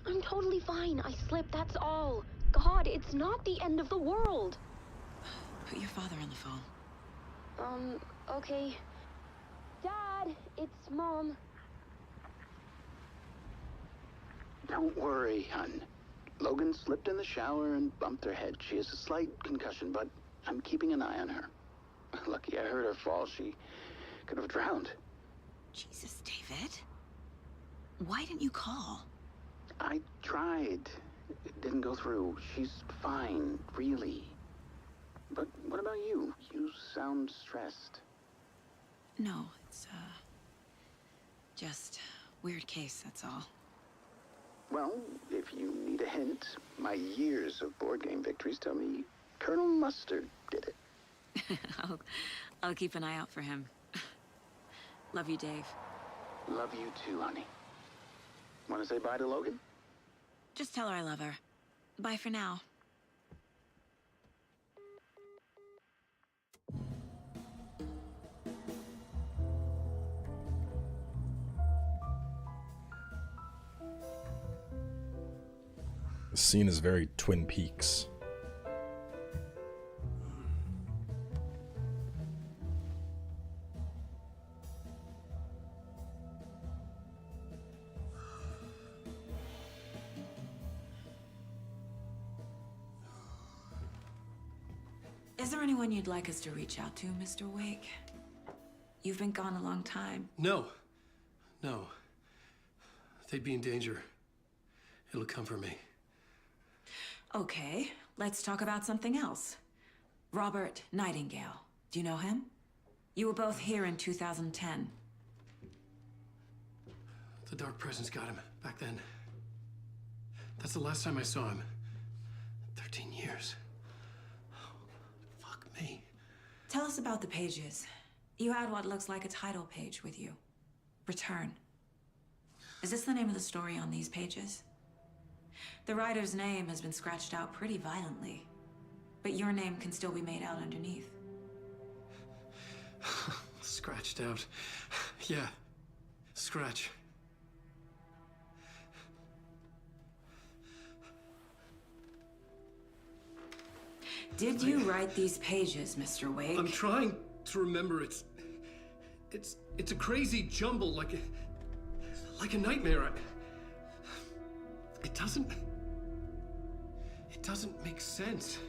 Speaker 10: I'm totally fine. I slipped, that's all. God, it's not the end of the world.
Speaker 4: Put your father on the phone.
Speaker 10: Okay. Dad, it's Mom.
Speaker 11: Don't worry, hun. Logan slipped in the shower and bumped her head. She has a slight concussion, but I'm keeping an eye on her. Lucky I heard her fall. She could have drowned.
Speaker 4: Jesus, David. Why didn't you call?
Speaker 11: I tried. It didn't go through. She's fine, really. But what about you? You sound stressed.
Speaker 4: No, it's, just weird case, that's all.
Speaker 11: Well, if you need a hint, my years of board game victories tell me Colonel Mustard did it.
Speaker 4: I'll keep an eye out for him. Love you, Dave.
Speaker 11: Love you too, honey. Want to say bye to Logan?
Speaker 4: Just tell her I love her. Bye for now.
Speaker 1: The scene is very Twin Peaks.
Speaker 4: Is there anyone you'd like us to reach out to, Mr. Wake? You've been gone a long time.
Speaker 2: No. They'd be in danger. It'll come for me.
Speaker 4: Okay, let's talk about something else. Robert Nightingale. Do you know him? You were both here in 2010.
Speaker 2: The Dark Presence got him back then. That's the last time I saw him. 13 years. Oh, fuck me.
Speaker 4: Tell us about the pages. You had what looks like a title page with you. Return. Is this the name of the story on these pages? The writer's name has been scratched out pretty violently, but your name can still be made out underneath.
Speaker 2: Scratched out. Yeah. Scratch.
Speaker 4: Did you write these pages, Mr. Wake?
Speaker 2: I'm trying to remember. It's a crazy jumble, like a nightmare. It doesn't make sense.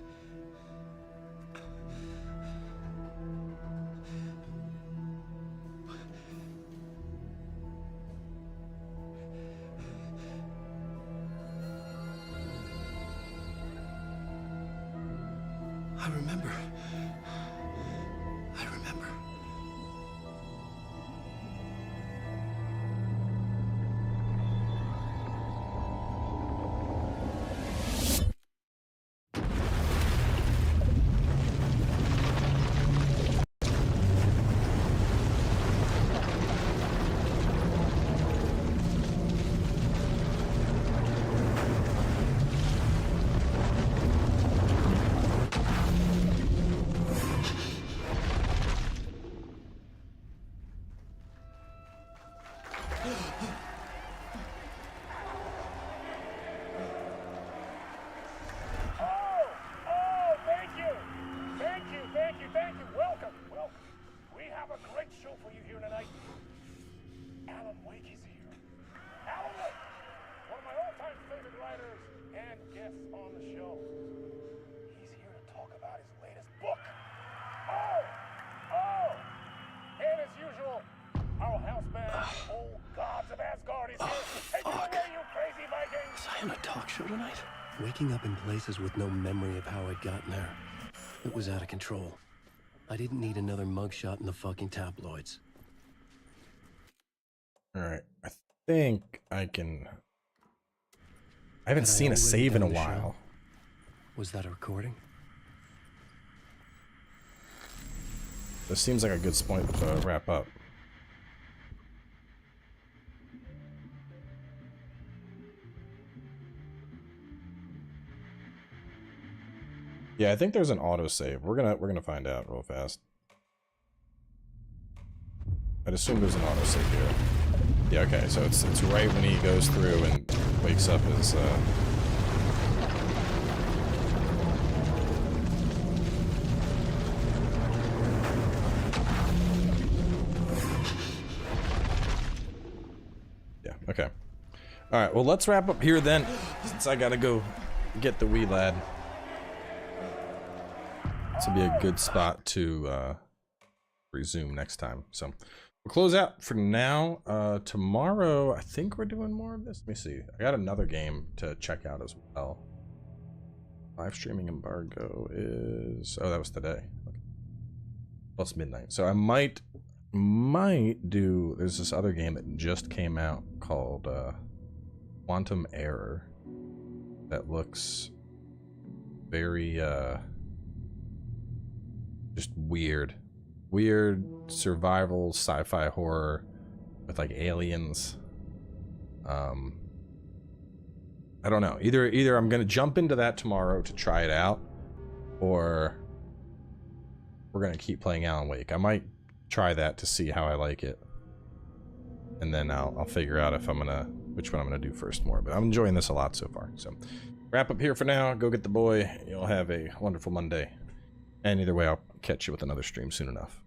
Speaker 2: I remember. Tonight. Waking up in places with no memory of how I'd gotten there. It was out of control. I didn't need another mugshot in the fucking tabloids.
Speaker 1: Alright, I think I can... I haven't seen a save in a while.
Speaker 2: Was that a recording?
Speaker 1: This seems like a good point to wrap up. Yeah, I think there's an autosave. We're gonna find out real fast. I'd assume there's an autosave here. Yeah, okay, so it's right when he goes through and wakes up his yeah, okay. Alright, well let's wrap up here then, since I gotta go get the wee lad. This will be a good spot to resume next time. So we'll close out for now. Tomorrow, I think we're doing more of this. Let me see. I got another game to check out as well. Live streaming embargo is... Oh, that was today. Okay. Well, it's midnight. So I might do... There's this other game that just came out called Quantum Error that looks very... just weird survival sci-fi horror with like aliens. I don't know, either I'm gonna jump into that tomorrow to try it out, or we're gonna keep playing Alan Wake. I might try that to see how I like it, and then I'll figure out if which one I'm gonna do first more. But I'm enjoying this a lot so far. So wrap up here for now. Go get the boy. You'll have a wonderful Monday. And either way, I'll catch you with another stream soon enough.